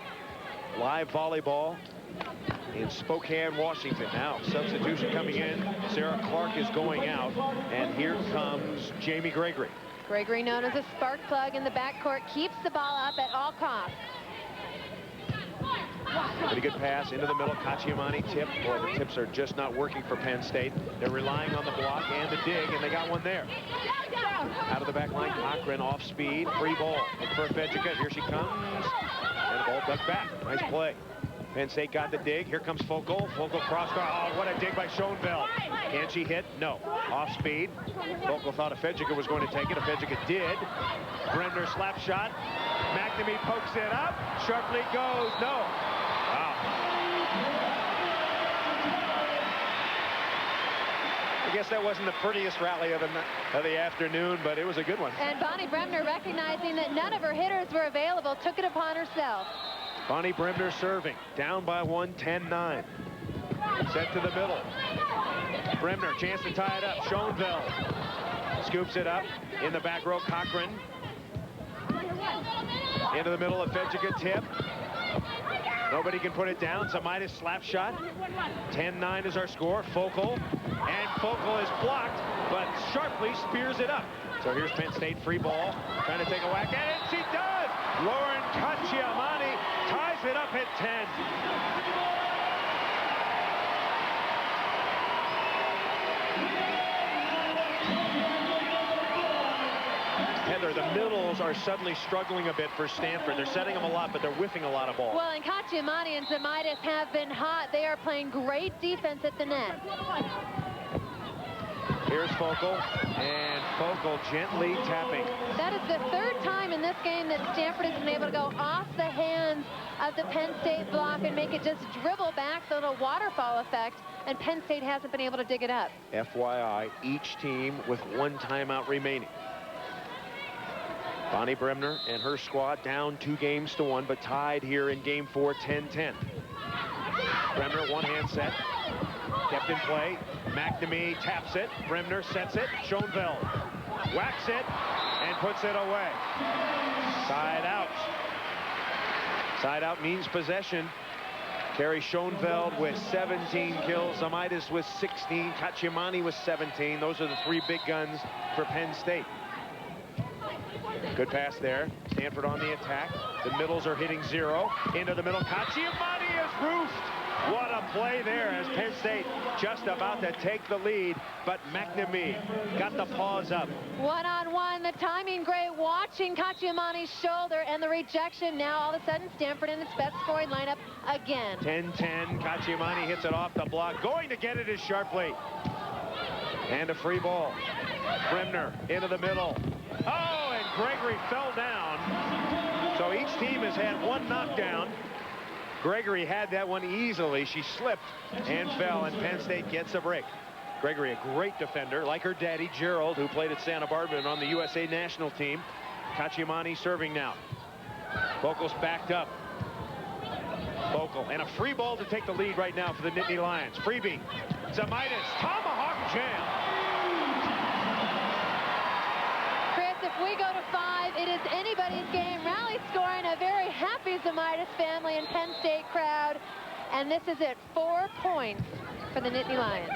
Live volleyball in Spokane, Washington. Now substitution coming in. Sarah Clark is going out, and here comes Jamie Gregory. Gregory, known as a spark plug in the backcourt, keeps the ball up at all costs. Pretty good pass into the middle. Cacciamani tip. Boy, the tips are just not working for Penn State. They're relying on the block and the dig, and they got one there. Out of the back line, Cochran off speed. Free ball. Look for Fedjica. Here she comes. And the ball ducked back. Nice play. Penn State got the dig. Here comes Fogle. Fogle crossbar. Oh, what a dig by Schoenfeld. Can she hit? No. Off speed. Fogle thought Fedjica was going to take it. Fedjica did. Bremner slap shot. McNamee pokes it up. Sharpley goes. No. Wow. I guess that wasn't the prettiest rally of the afternoon, but it was a good one. And Bonnie Bremner, recognizing that none of her hitters were available, took it upon herself. Bonnie Bremner serving. Down by 1, 10-9. Set to the middle. Bremner, chance to tie it up. Schoenfeld scoops it up. In the back row, Cochran. Into the middle of Fedjica tip. Nobody can put it down. Zamaitis slap shot. 10-9 is our score. Fogle. And Fogle is blocked, but Sharpley spears it up. So here's Penn State free ball. Trying to take a whack at it. And she does! Lauren Cacciamani ties it up at 10. Heather, the middles are suddenly struggling a bit for Stanford. They're setting them a lot, but they're whiffing a lot of balls. Well, and Cacciamani and Zamaitis have been hot. They are playing great defense at the net. Here's Fogle, and Fogle gently tapping. That is the 3rd time in this game that Stanford has been able to go off the hands of the Penn State block and make it just dribble back, the little waterfall effect, and Penn State hasn't been able to dig it up. FYI, each team with 1 timeout remaining. Bonnie Bremner and her squad down 2-1, but tied here in game 4, 10-10. Bremner, one-hand set. Kept in play. McNamee taps it. Bremner sets it. Schoenfeld whacks it. And and puts it away. Side out. Side out means possession. Carrie Schoenfeld with 17 kills. Zamitis with 16. Kachimani with 17. Those are the three big guns for Penn State. Good pass there. Stanford on the attack. The middles are hitting zero. Into the middle. Kachimani is roofed. What a play there as Penn State just about to take the lead, but McNamee got the paws up. One-on-one, the timing great, watching Kachimani's shoulder and the rejection. Now all of a sudden Stanford in its best scoring lineup again. 10-10, Kachimani hits it off the block. Going to get it is Sharpley. And a free ball. Bremner into the middle. Oh, and Gregory fell down. So each team has had one knockdown. Gregory had that one easily. She slipped and fell, and Penn State gets a break. Gregory, a great defender, like her daddy, Gerald, who played at Santa Barbara and on the USA national team. Kachimani serving now. Vogel's backed up. Vogel, and a free ball to take the lead right now for the Nittany Lions. Freebie. Zamitis, tomahawk jam. If we go to 5, it is anybody's game. Rally scoring, a very happy Zamitis family and Penn State crowd. And this is it, 4 points for the Nittany Lions.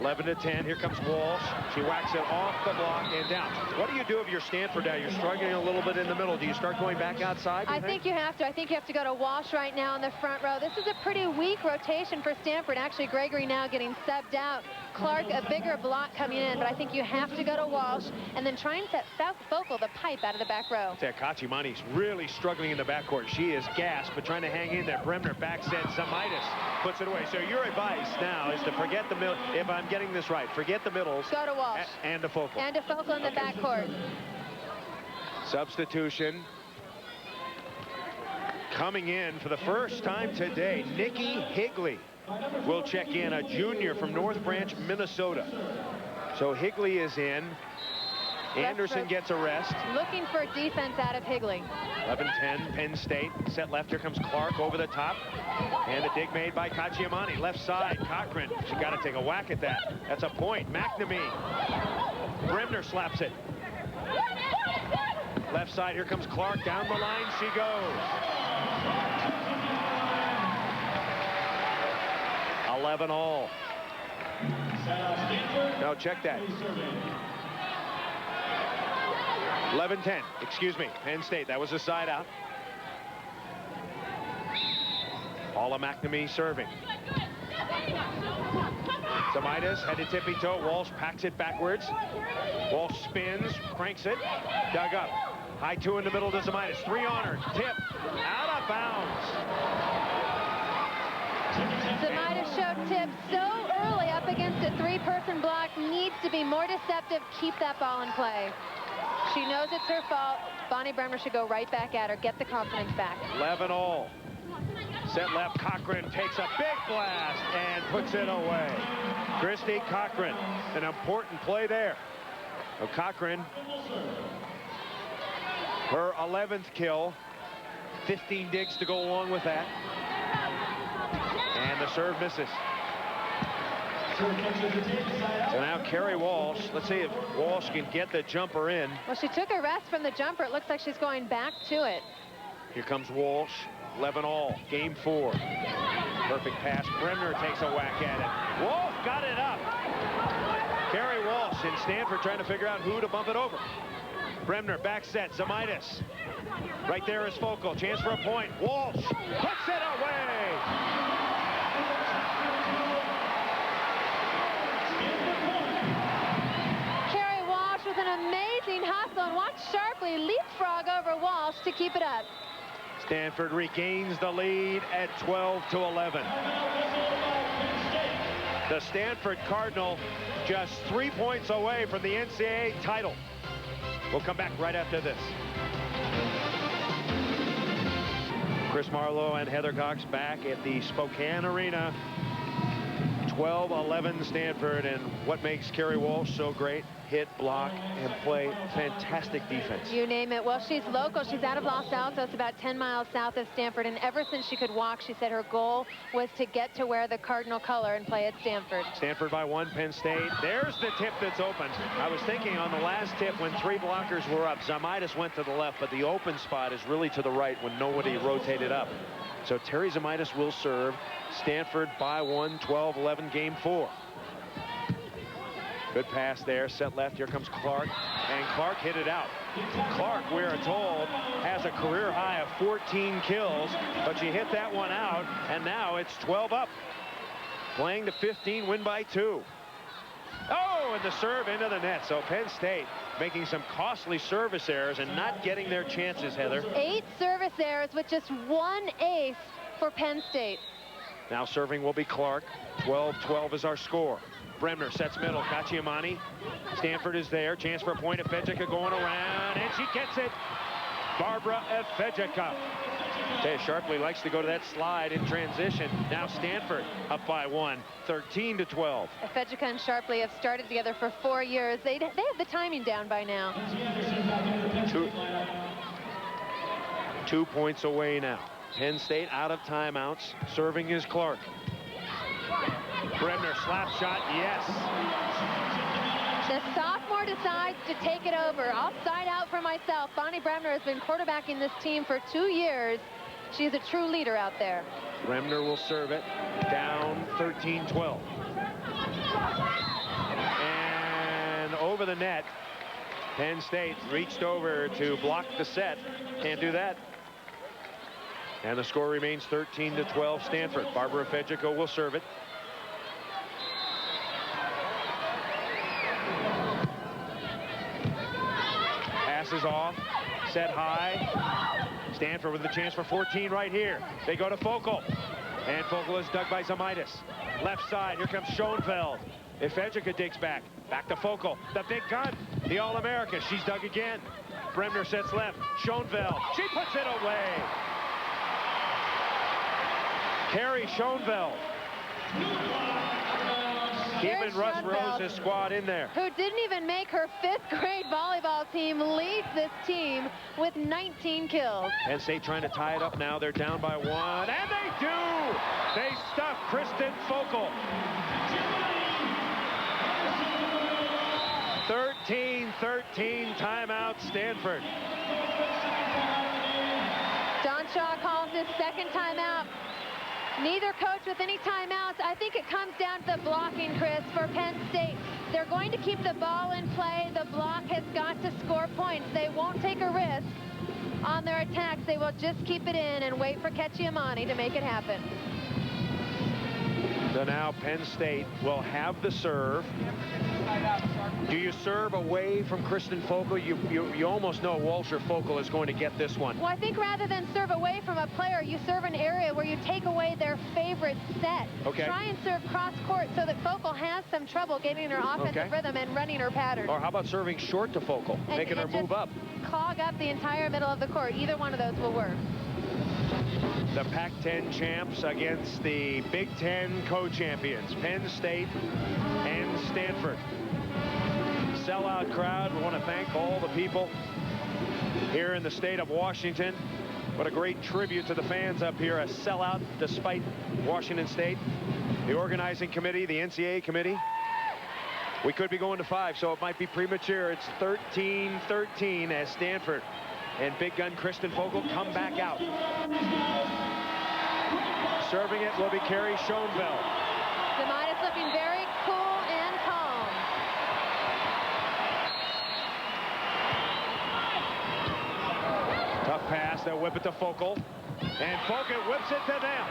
11-10, here comes Walsh. She whacks it off the block and down. What do you do if you're Stanford now? You're struggling a little bit in the middle. Do you start going back outside? I think you have to. I think you have to go to Walsh right now in the front row. This is a pretty weak rotation for Stanford. Actually, Gregory now getting subbed out. Clark, a bigger block coming in, but I think you have to go to Walsh and then try and set South Focal the pipe out of the back row. Kachimani's really struggling in the backcourt. She is gassed, but trying to hang in there. Bremner back set. Zamitis puts it away. So your advice now is to forget the middle. If I'm getting this right, forget the middles. Go to Walsh. And to Focal. And to Focal in the backcourt. Substitution. Coming in for the first time today, Nikki Higley will check in, a junior from North Branch, Minnesota. So Higley is in. Anderson gets a rest. Looking for defense out of Higley. 11-10, Penn State. Set left, here comes Clark over the top. And a dig made by Kachimani. Left side, Cochran. She got to take a whack at that. That's a point. McNamee. Bremner slaps it. Left side, here comes Clark. Down the line she goes. 11 all. Now check that. 11-10, excuse me, Penn State. That was a side out. Paula McNamee serving. Zamitis headed tippy toe. Walsh packs it backwards. Walsh spins, cranks it, dug up. High two in the middle to Zamitis. 3 on her. Tip. Out of bounds. Zamitis showed tip so early up against a 3-person block. Needs to be more deceptive. Keep that ball in play. She knows it's her fault. Bonnie Bremner should go right back at her. Get the confidence back. 11 all. Set left. Cochran takes a big blast and puts it away. Christy Cochran. An important play there. So Cochran, her 11th kill. 15 digs to go along with that. And the serve misses. So now Carrie Walsh. Let's see if Walsh can get the jumper in. Well, she took a rest from the jumper. It looks like she's going back to it. Here comes Walsh. 11 all. Game 4. Perfect pass. Bremner takes a whack at it. Walsh got it up. Carrie Walsh and Stanford trying to figure out who to bump it over. Bremner back set. Zamitis. Right there is Focal. Chance for a point. Walsh puts it away. Carrie Walsh with an amazing hustle, and watch Sharpley leapfrog over Walsh to keep it up. Stanford regains the lead at 12-11. The Stanford Cardinal just 3 points away from the NCAA title. We'll come back right after this. Chris Marlowe and Heather Cox back at the Spokane Arena. 12-11 Stanford, and what makes Carrie Walsh so great? hit, block, and play fantastic defense. You name it. Well, she's local. She's out of Los Altos, about 10 miles south of Stanford. And ever since she could walk, she said her goal was to get to wear the Cardinal color and play at Stanford. Stanford by 1, Penn State. There's the tip that's open. I was thinking on the last tip when 3 blockers were up, Zamaitis went to the left, but the open spot is really to the right when nobody rotated up. So Terry Zamaitis will serve. Stanford by 1, 12-11, game 4. Good pass there, set left. Here comes Clark, and Clark hit it out. Clark, we're told, has a career high of 14 kills, but she hit that one out, and now it's 12 up. Playing to 15, win by 2. Oh, and the serve into the net. So Penn State making some costly service errors and not getting their chances, Heather. 8 service errors with just 1 ace for Penn State. Now serving will be Clark. 12-12 is our score. Bremner sets middle. Cacciamani. Stanford is there. Chance for a point. Efejika going around, and she gets it. Barbara Efejika. Taya Sharpley likes to go to that slide in transition. Now Stanford up by 1, 13-12. Efejika and Sharpley have started together for 4 years. They have the timing down by now. 2 points away now. Penn State out of timeouts. Serving is Clark. Bremner slap shot, yes. The sophomore decides to take it over. I'll side out for myself. Bonnie Bremner has been quarterbacking this team for 2 years. She's a true leader out there. Bremner will serve it. Down 13-12. And over the net. Penn State reached over to block the set. Can't do that. And the score remains 13-12 Stanford. Barbara Efejika will serve it. Passes off, set high. Stanford with the chance for 14 right here. They go to Focal, and Focal is dug by Zamaitis. Left side, here comes Schoenfeld. Efejika digs back to Focal. The big gun, the All-America. She's dug again. Bremner sets left. Schoenfeld, she puts it away. Carrie Schoenfeld. Keeping Russ Rose's squad in there. Who didn't even make her 5th grade volleyball team, leads this team with 19 kills. Penn State trying to tie it up now. They're down by 1, and they do! They stuff Kristen Focal. 13-13 timeout Stanford. Don Shaw calls his 2nd timeout. Neither coach with any timeouts. I think it comes down to the blocking, Chris, for Penn State. They're going to keep the ball in play. The block has got to score points. They won't take a risk on their attacks. They will just keep it in and wait for Cacciamani to make it happen. So now Penn State will have the serve. Do you serve away from Kristen Focal? You almost know Walsh or Focal is going to get this one. Well, I think rather than serve away from a player, you serve an area where you take away their favorite set. Okay. Try and serve cross court so that Focal has some trouble getting her offensive rhythm and running her pattern. Or how about serving short to Focal, making her move up? Clog up the entire middle of the court. Either one of those will work. The Pac-10 champs against the Big Ten co-champions, Penn State and Stanford. Sellout crowd. We want to thank all the people here in the state of Washington. What a great tribute to the fans up here. A sellout despite Washington State. The organizing committee, the NCAA committee. We could be going to 5, so it might be premature. It's 13-13 as Stanford and big gun Kristen Focal come back out. Serving it will be Carrie Schoenfeld. Zamaitis looking very cool and calm. Tough pass. They'll whip it to Focal. And Focal whips it to them.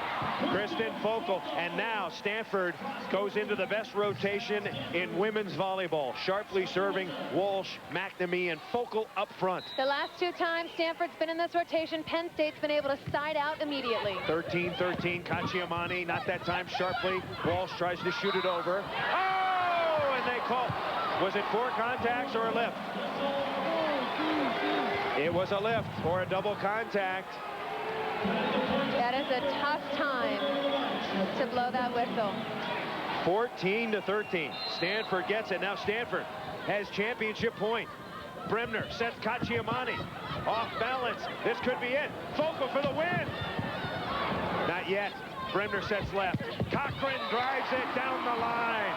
Kristen Focal. And now Stanford goes into the best rotation in women's volleyball. Sharpley serving, Walsh, McNamee, and Focal up front. The last 2 times Stanford's been in this rotation, Penn State's been able to side out immediately. 13-13, Cacciamani, not that time Sharpley. Walsh tries to shoot it over. Oh, and they call. Was it 4 contacts or a lift? It was a lift or a double contact. That is a tough time to blow that whistle. 14-13. Stanford gets it. Now Stanford has championship point. Bremner sets Cacciamani off balance. This could be it. Focal for the win. Not yet. Bremner sets left. Cochran drives it down the line.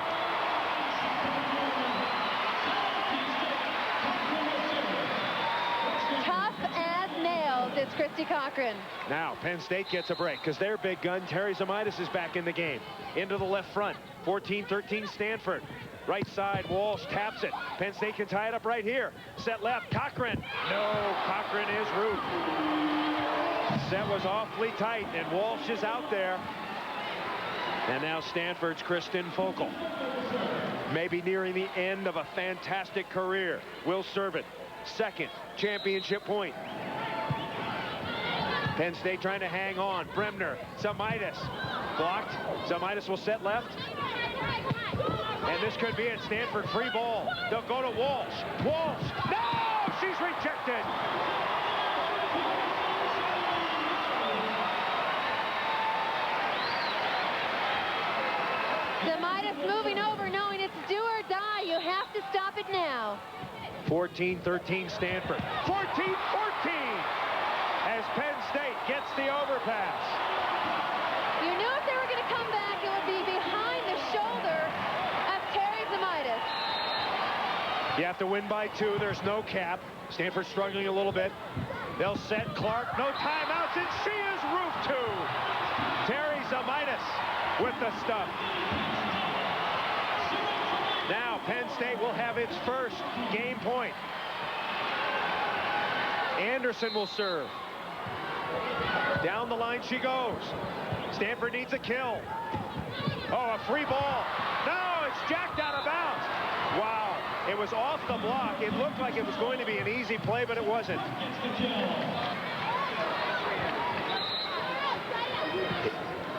Tough as nails is Christy Cochran. Now Penn State gets a break because their big gun, Terry Zamitis, is back in the game. Into the left front. 14-13 Stanford. Right side, Walsh taps it. Penn State can tie it up right here. Set left, Cochran. No, Cochran is root. Set was awfully tight, and Walsh is out there. And now Stanford's Kristen Focal. Maybe nearing the end of a fantastic career. Will serve it. Second championship point. Penn State trying to hang on. Bremner, Zamitis. Blocked. Zamitis will set left. And this could be it. Stanford free ball. They'll go to Walsh. Walsh. No! She's rejected. Zamitis moving over, knowing it's do or die. You have to stop it now. 14-13 Stanford. 14-14 as Penn State gets the overpass. You knew if they were going to come back, it would be behind the shoulder of Terry Zamitis. You have to win by 2. There's no cap. Stanford struggling a little bit. They'll set Clark. No timeouts, and she is roof 2. Terry Zamitis with the stuff. Now Penn State will have its first game point. Anderson will serve. Down the line she goes. Stanford needs a kill. Oh, a free ball. No, it's jacked out of bounds. Wow, it was off the block. It looked like it was going to be an easy play, but it wasn't.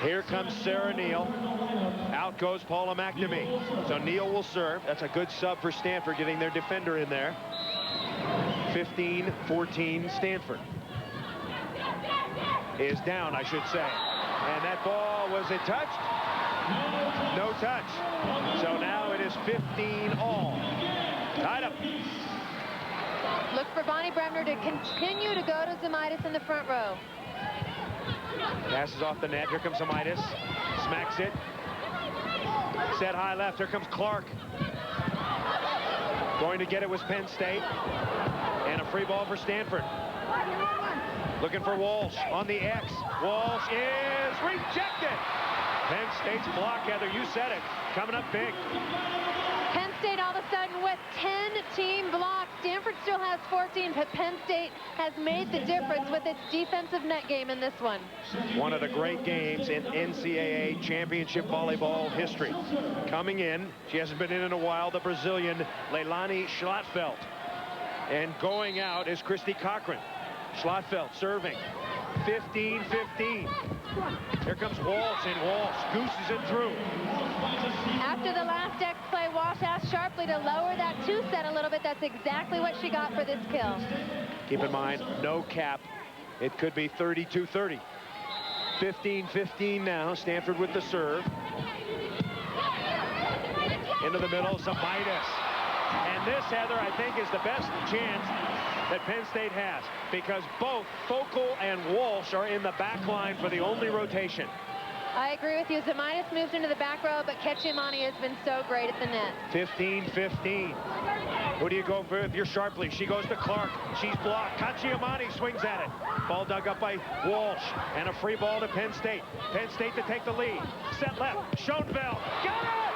Here comes Sarah Neal. Out goes Paula McNamee. So Neal will serve. That's a good sub for Stanford, getting their defender in there. 15-14 Stanford. Is down, I should say. And that ball, was it touched? No touch. So now it is 15 all. Tied up. Look for Bonnie Bremner to continue to go to Zamitis in the front row. Passes off the net. Here comes Zamitis. Smacks it. Set high left. Here comes Clark. Going to get it was Penn State. And a free ball for Stanford. Looking for Walsh on the X. Walsh is rejected. Penn State's block, Heather, you said it. Coming up big. Penn State all of a sudden with 10 team blocks. Stanford still has 14, but Penn State has made the difference with its defensive net game in this one. One of the great games in NCAA championship volleyball history. Coming in, she hasn't been in a while, the Brazilian Leilani Schlattfeld. And going out is Christy Cochran. Schlattfeld serving. 15-15. Here comes Walsh, and Walsh gooses it through. After the last X play, Walsh asked sharply to lower that 2 set a little bit. That's exactly what she got for this kill. Keep in mind, no cap. It could be 32-30. 15-15 now. Stanford with the serve. Into the middle, Zamitis. And this, Heather, I think is the best chance that Penn State has, because both Focal and Walsh are in the back line for the only rotation. I agree with you. Zamitis moves into the back row, but Cacciamani has been so great at the net. 15-15. Who do you go for if you're Sharpley? She goes to Clark. She's blocked. Cacciamani swings at it. Ball dug up by Walsh. And a free ball to Penn State. Penn State to take the lead. Set left. Schoenfeld. Got it!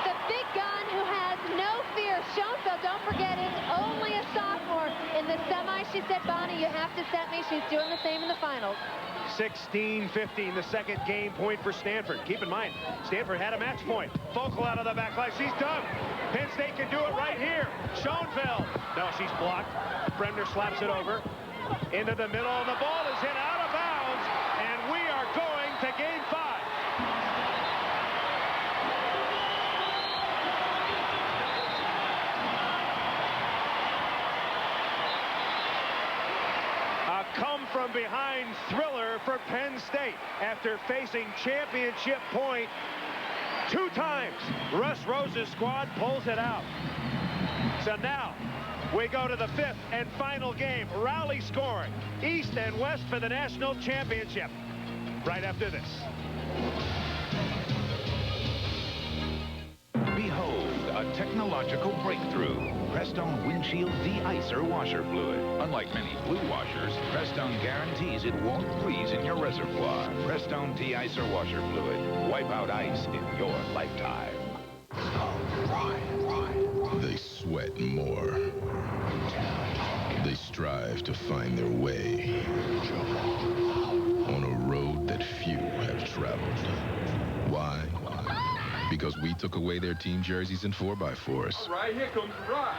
The big gun who has no fear. Schoenfeld, don't forget, is only a sophomore. In the semi, she said, Bonnie, you have to set me. She's doing the same in the finals. 16-15, the second game point for Stanford. Keep in mind, Stanford had a match point. Focal out of the back line. She's done. Penn State can do it right here. Schoenfeld. No, she's blocked. Bremner slaps it over. Into the middle, and the ball is hit out of bounds, and we are going to game 5. Come-from-behind thriller for Penn State after facing championship point 2 times. Russ Rose's squad pulls it out. So now we go to the 5th and final game. Rally scoring. East and West for the national championship. Right after this. Behold, a technological breakthrough. Prestone Windshield De-Icer washer fluid. Unlike many blue washers, Prestone guarantees it won't freeze in your reservoir. Prestone De-Icer washer fluid. Wipe out ice in your lifetime. They sweat more. They strive to find their way on a road that few have traveled. Why? Because we took away their team jerseys and 4x4s. All right, here comes the ride.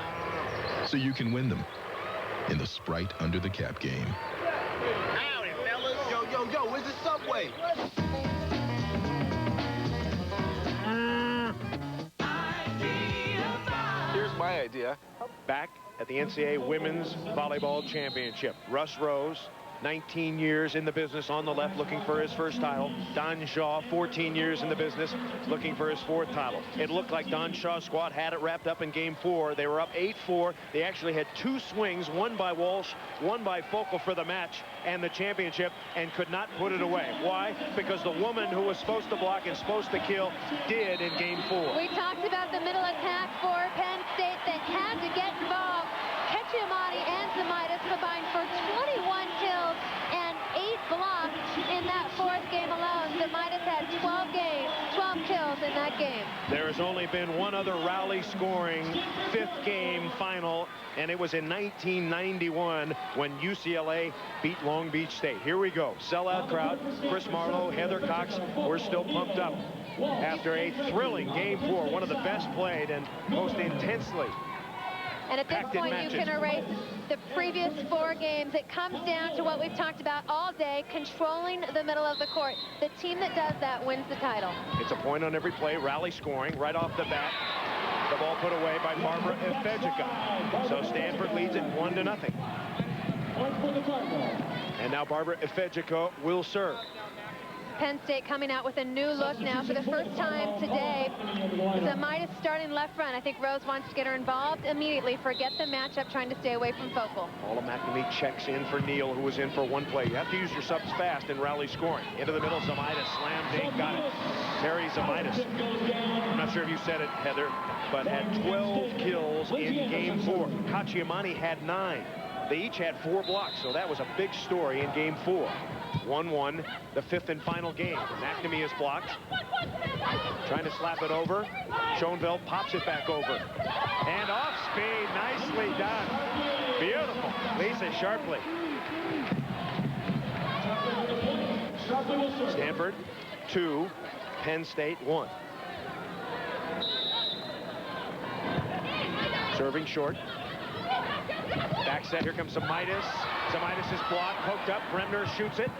So you can win them in the Sprite Under the Cap game. Howdy, fellas. Yo, where's the subway? Here's my idea. Back at the NCAA Women's Volleyball Championship. Russ Rose, 19 years in the business on the left, looking for his first title. Don Shaw, 14 years in the business, looking for his 4th title. It looked like Don Shaw's squad had it wrapped up in game 4. They were up 8-4. They actually had 2 swings, one by Walsh, one by Focal for the match and the championship, and could not put it away. Why? Because the woman who was supposed to block and supposed to kill did in game 4. We talked about the middle attack for Penn State that had to get involved. Cacciamani and Zamitis combined for 21 kills and 8 blocks in that 4th game alone. Zamitis had 12 kills in that game. There has only been one other rally scoring 5th game final, and it was in 1991 when UCLA beat Long Beach State. Here we go. Sellout crowd. Chris Marlowe, Heather Cox, we're still pumped up after a thrilling game 4, one of the best played and most intensely. And at this point, you can erase the previous 4 games. It comes down to what we've talked about all day, controlling the middle of the court. The team that does that wins the title. It's a point on every play, rally scoring right off the bat. The ball put away by Barbara Ifejika. So Stanford leads it 1-0. And now Barbara Ifejika will serve. Penn State coming out with a new look now for the first time today. Zamitis starting left front. I think Rose wants to get her involved immediately. Forget the matchup, trying to stay away from Focal. Paula McNamee checks in for Neal, who was in for 1 play. You have to use your subs fast in rally scoring. Into the middle, Zamitis, slam dink, got it. Terry Zamitis. I'm not sure if you said it, Heather, but had 12 kills in game 4. Cacciamani had 9. They each had 4 blocks, so that was a big story in game 4. 1-1, the 5th and final game. McNamee is blocked. Trying to slap it over. Schoenveld pops it back over. And off speed, nicely done. Beautiful. Lisa Sharpley. Stanford 2, Penn State 1. Serving short. Back set, here comes Zamitis. Zamitis is blocked, poked up. Bremner shoots it.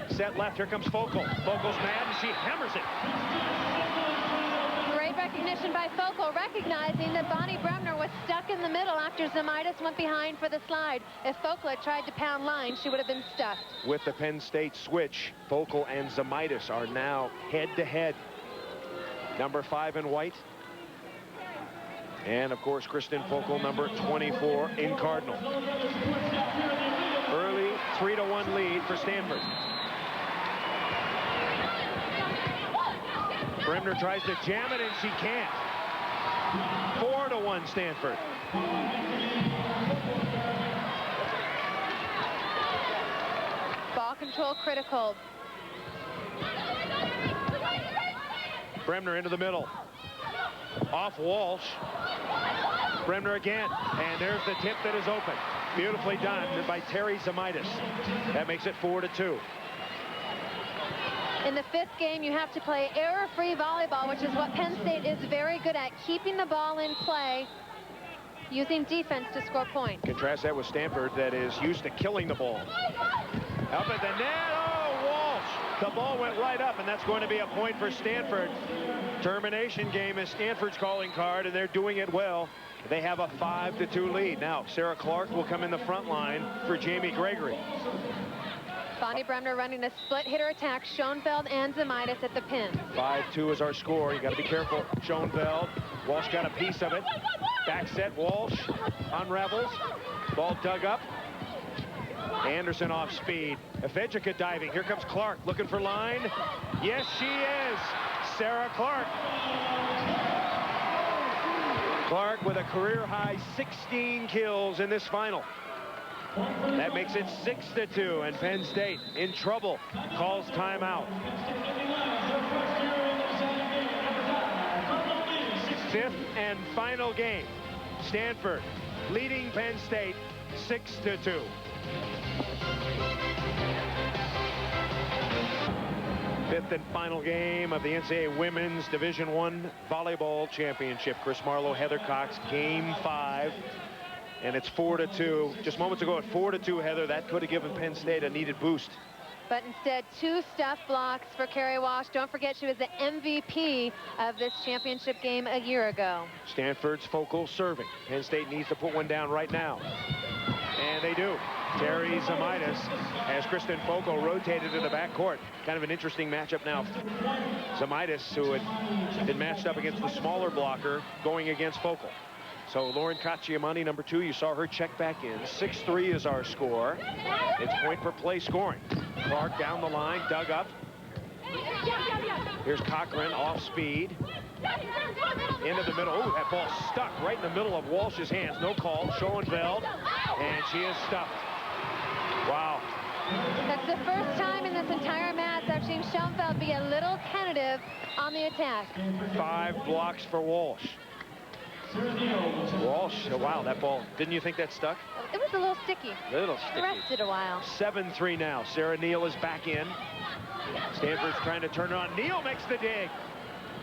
Set left, here comes Focal. Focal's mad, and she hammers it. Great recognition by Focal, recognizing that Bonnie Bremner was stuck in the middle after Zamitis went behind for the slide. If Focal had tried to pound line, she would have been stuck. With the Penn State switch, Focal and Zamitis are now head-to-head. Number 5 in white. And, of course, Kristen Focal, number 24 in Cardinal. Early 3-1 lead for Stanford. Bremner tries to jam it, and she can't. 4-1 Stanford. Ball control critical. Bremner into the middle. Off Walsh. Bremner again, and there's the tip that is open. Beautifully done by Terry Zamitis. That makes it 4-2. In the 5th game, you have to play error-free volleyball, which is what Penn State is very good at, keeping the ball in play, using defense to score points. Contrast that with Stanford, that is used to killing the ball. Up at the net, oh, Walsh. The ball went right up, and that's going to be a point for Stanford. Termination game is Stanford's calling card, and they're doing it well. They have a 5-2 lead. Now, Sarah Clark will come in the front line for Jamie Gregory. Bonnie Bremner running a split hitter attack. Schoenfeld and Zamitis at the pin. 5-2 is our score. You got to be careful. Schoenfeld. Walsh got a piece of it. Back set. Walsh unravels. Ball dug up. Anderson off speed. Efedjica diving. Here comes Clark looking for line. Yes, she is. Sarah Clark. Clark with a career-high 16 kills in this final. That makes it 6-2, and Penn State in trouble. Calls timeout. Fifth and final game. Stanford leading Penn State 6-2. Fifth and final game of the NCAA Women's Division I Volleyball Championship. Chris Marlowe, Heather Cox, Game 5. And it's 4-2. Just moments ago at 4-2, Heather, that could have given Penn State a needed boost. But instead, 2 stuff blocks for Kerry Walsh. Don't forget, she was the MVP of this championship game a year ago. Stanford's Focal serving. Penn State needs to put one down right now. And they do. Terry Zamitis has Kristen Focal rotated to the backcourt. Kind of an interesting matchup now. Zamitis, who had been matched up against the smaller blocker, going against Focal. So Lauren Cacciamani, number 2, you saw her check back in. 6-3 is our score. It's point per play scoring. Clark down the line, dug up. Here's Cochran off speed. Into the middle. Oh, that ball stuck right in the middle of Walsh's hands. No call. Schoenfeld. And she is stuffed. Wow. That's the first time in this entire match I've seen Schoenfeld be a little tentative on the attack. 5 blocks for Walsh. Walsh, wow, that ball, didn't you think that stuck? It was a little sticky. Little sticky. Rested a while. 7-3 now. Sarah Neal is back in. Stanford's trying to turn it on. Neal makes the dig.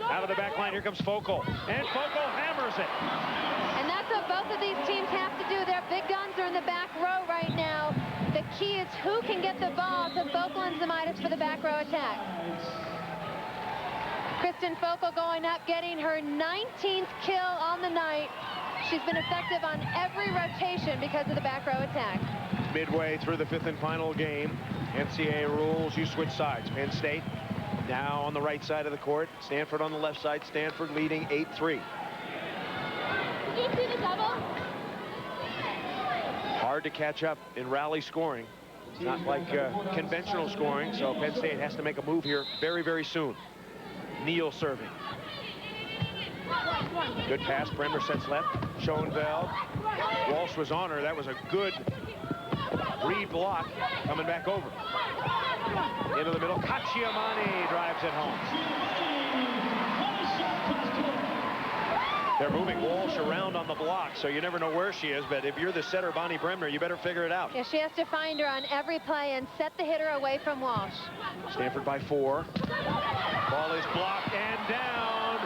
Out of the back line, here comes Focal. And Focal hammers it. And that's what both of these teams have to do. Their big guns are in the back row right now. The key is who can get the ball to Focal and Zamitis for the back row attack. Kristen Focal going up, getting her 19th kill on the night. She's been effective on every rotation because of the back row attack. Midway through the 5th and final game, NCAA rules, you switch sides. Penn State now on the right side of the court. Stanford on the left side. Stanford leading 8-3. Did you see the double? Hard to catch up in rally scoring. It's not like conventional scoring, so Penn State has to make a move here very, very soon. Neal serving. Good pass. Bremner sets left. Schoenfeld. Walsh was on her. That was a good read block. Coming back over. Into the middle. Cacciamani drives it home. They're moving Walsh around on the block, so you never know where she is. But if you're the setter, Bonnie Bremner, you better figure it out. Yeah, she has to find her on every play and set the hitter away from Walsh. Stanford by 4. Ball is blocked and down.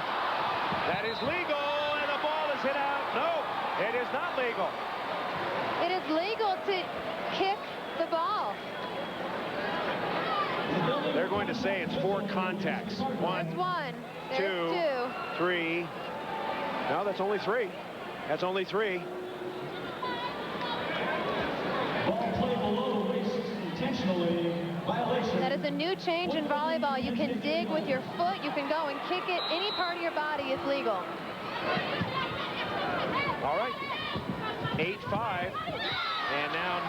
That is legal, and the ball is hit out. No, it is not legal. It is legal to kick the ball. They're going to say it's 4 contacts. There's 1. There's 2. 3. No, that's only 3. That's only 3. Ball play below the waist intentionally. Violation. That is a new change in volleyball. You can dig with your foot. You can go and kick it. Any part of your body is legal. All right. 8-5. And now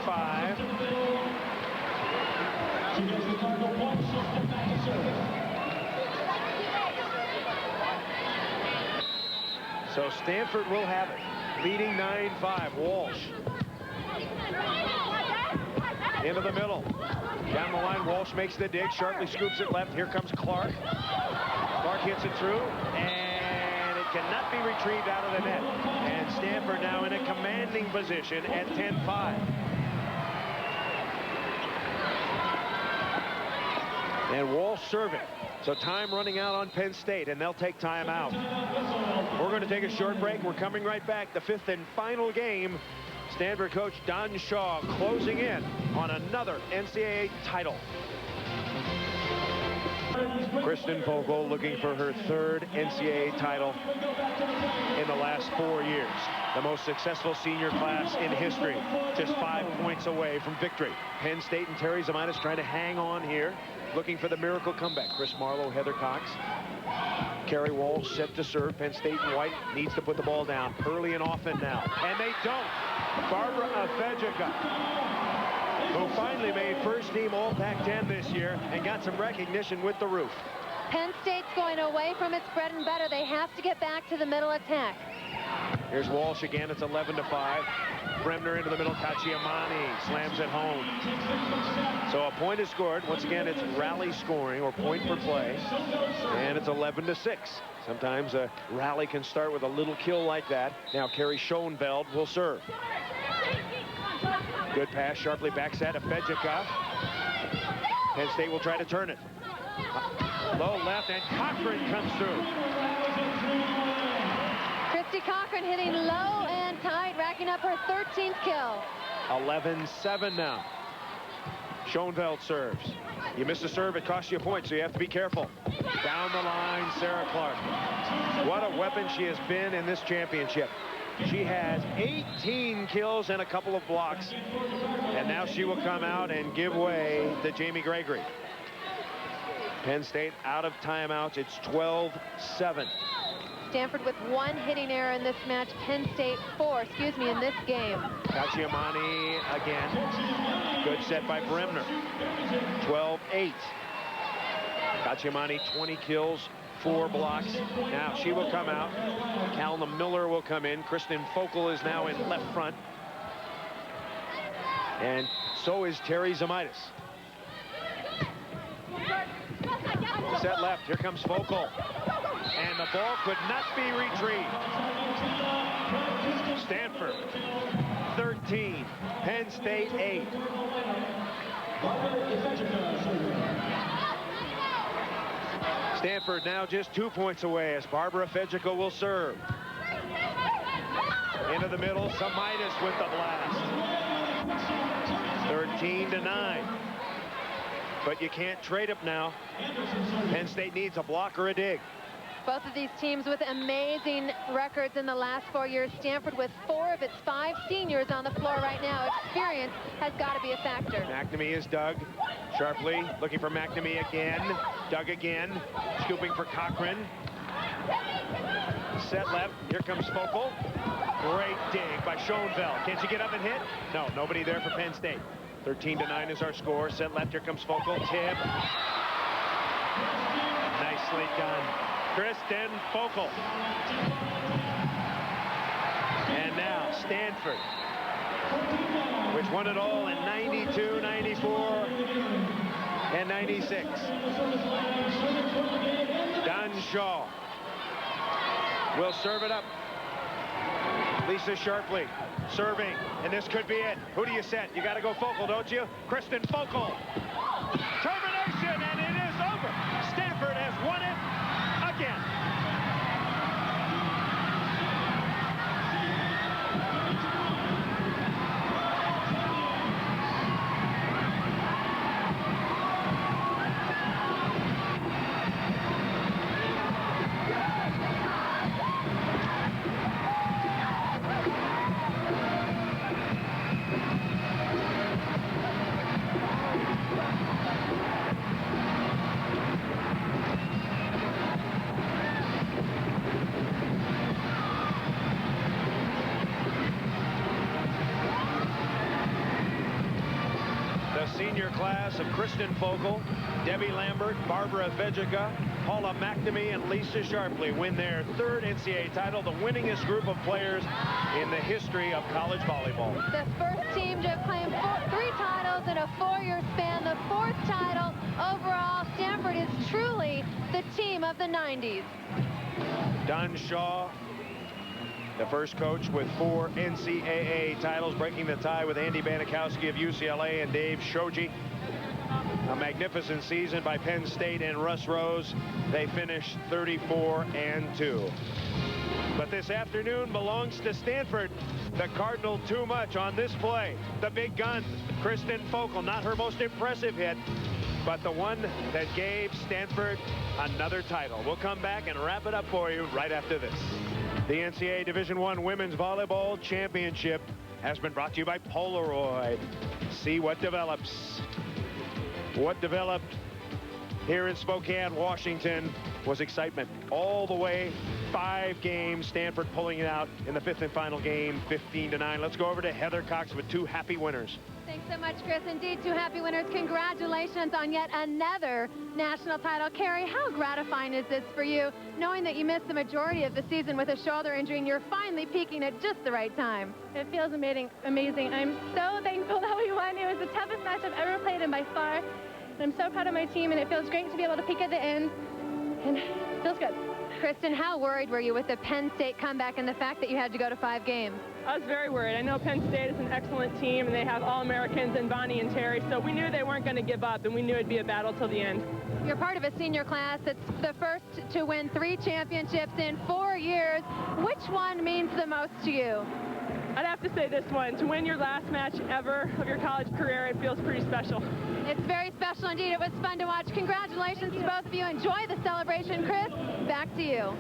9-5. She gets the cardinal point. She'll step back to serve. So Stanford will have it. Leading 9-5. Walsh. Into the middle. Down the line, Walsh makes the dig. Sharply scoops it left. Here comes Clark. Clark hits it through. And it cannot be retrieved out of the net. And Stanford now in a commanding position at 10-5. And Walsh serving. So time running out on Penn State, and they'll take time out. We're going to take a short break. We're coming right back. The 5th and final game. Stanford coach Don Shaw closing in on another NCAA title. Kristen Focal looking for her 3rd NCAA title in the last 4 years. The most successful senior class in history, just 5 points away from victory. Penn State and Terry Zamitis trying to hang on here, looking for the miracle comeback. Chris Marlowe, Heather Cox. Kerry Walsh set to serve. Penn State in white needs to put the ball down early and often now. And they don't. Barbara Afejica, who finally made first team All Pac-10 this year and got some recognition with the roof. Penn State's going away from its bread and butter. They have to get back to the middle attack. Here's Walsh again. It's 11-5. Bremner into the middle. Cacciamani slams it home. So a point is scored. Once again, it's rally scoring or point per play. And it's 11-6. Sometimes a rally can start with a little kill like that. Now Carrie Schoenveld will serve. Good pass, sharply backside of Afejica. Penn State will try to turn it. Low left, and Cochran comes through. Christy Cochran hitting low and tight, racking up her 13th kill. 11-7 now. Schoenveld serves. You miss a serve, it costs you a point, so you have to be careful. Down the line, Sarah Clark. What a weapon she has been in this championship. She has 18 kills and a couple of blocks. And now she will come out and give way to Jamie Gregory. Penn State out of timeouts. It's 12-7. Stanford with 1 hitting error in this match. Penn State 4, in this game. Cacciamani again. Good set by Bremner. 12-8. Cacciamani 20 kills, 4 blocks. Now she will come out. Calna Miller will come in. Kristen Focal is now in left front. And so is Terry Zamitis. Set left. Here comes Focal. And the ball could not be retrieved. Stanford 13. Penn State 8. Stanford now just 2 points away as Barbara Afejica will serve. Into the middle, Zamitis with the blast. 13-9. But you can't trade up now. Penn State needs a block or a dig. Both of these teams with amazing records in the last 4 years. Stanford with 4 of its 5 seniors on the floor right now. Experience has got to be a factor. McNamee is dug sharply, looking for McNamee again. Dug again, scooping for Cochran. Set left, here comes Focal. Great dig by Schoenveld. Can she get up and hit? No, nobody there for Penn State. 13-9 is our score. Set left, here comes Focal. Tip. Nicely done. Kristen Focal. And now Stanford, which won it all in 92, 94, and 96. Dunn Shaw will serve it up. Lisa Sharpley serving, and this could be it. Who do you set? You got to go Focal, don't you? Kristen Focal. Termination, and it is over. Stanford has won it again. Senior class of Kristen Focal, Debbie Lambert, Barbara Afejica, Paula McNamee, and Lisa Sharpley win their 3rd NCAA title, the winningest group of players in the history of college volleyball. The first team to have claimed 3 titles in a 4-year span, the 4th title overall. Stanford is truly the team of the 90s. Dunn Shaw, the first coach with 4 NCAA titles, breaking the tie with Andy Banikowski of UCLA and Dave Shoji. A magnificent season by Penn State and Russ Rose. They finished 34-2. But this afternoon belongs to Stanford. The Cardinal too much on this play. The big gun, Kristen Focal, not her most impressive hit, but the one that gave Stanford another title. We'll come back and wrap it up for you right after this. The NCAA Division I Women's Volleyball Championship has been brought to you by Polaroid. See what develops. What developed here in Spokane, Washington, was excitement all the way. 5 games, Stanford pulling it out in the 5th and final game, 15-9. Let's go over to Heather Cox with 2 happy winners. Thanks so much, Chris. Indeed, 2 happy winners. Congratulations on yet another national title. Carrie, how gratifying is this for you, knowing that you missed the majority of the season with a shoulder injury and you're finally peaking at just the right time? It feels amazing. I'm so thankful that we won. It was the toughest match I've ever played in by far. And I'm so proud of my team, and it feels great to be able to peak at the end. And it feels good. Kristen, how worried were you with the Penn State comeback and the fact that you had to go to 5 games? I was very worried. I know Penn State is an excellent team, and they have All-Americans and Bonnie and Terry, so we knew they weren't going to give up, and we knew it'd be a battle till the end. You're part of a senior class that's the first to win 3 championships in 4 years. Which one means the most to you? I'd have to say this one. To win your last match ever of your college career, it feels pretty special. It's very special indeed. It was fun to watch. Congratulations to both of you. Enjoy the celebration. Chris, back to you.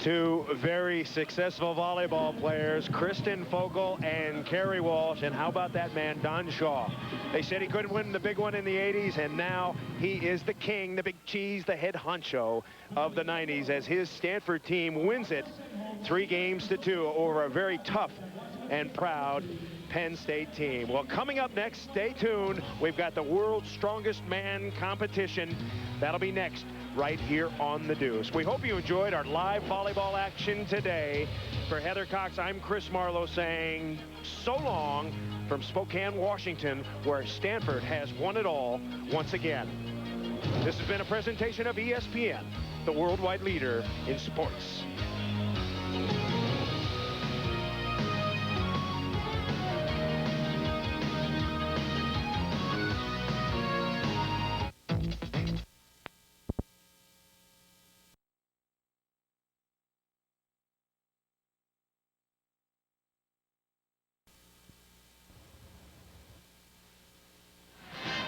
2 very successful volleyball players, Kristen Fogle and Carrie Walsh. And how about that man, Don Shaw? They said he couldn't win the big one in the 80s, and now he is the king, the big cheese, the head honcho of the 90s as his Stanford team wins it 3-2 over a very tough and proud Penn State team. Well, coming up next, stay tuned. We've got the world's strongest man competition. That'll be next right here on The Deuce. We hope you enjoyed our live volleyball action today. For Heather Cox, I'm Chris Marlowe saying so long from Spokane, Washington, where Stanford has won it all once again. This has been a presentation of ESPN, the worldwide leader in sports.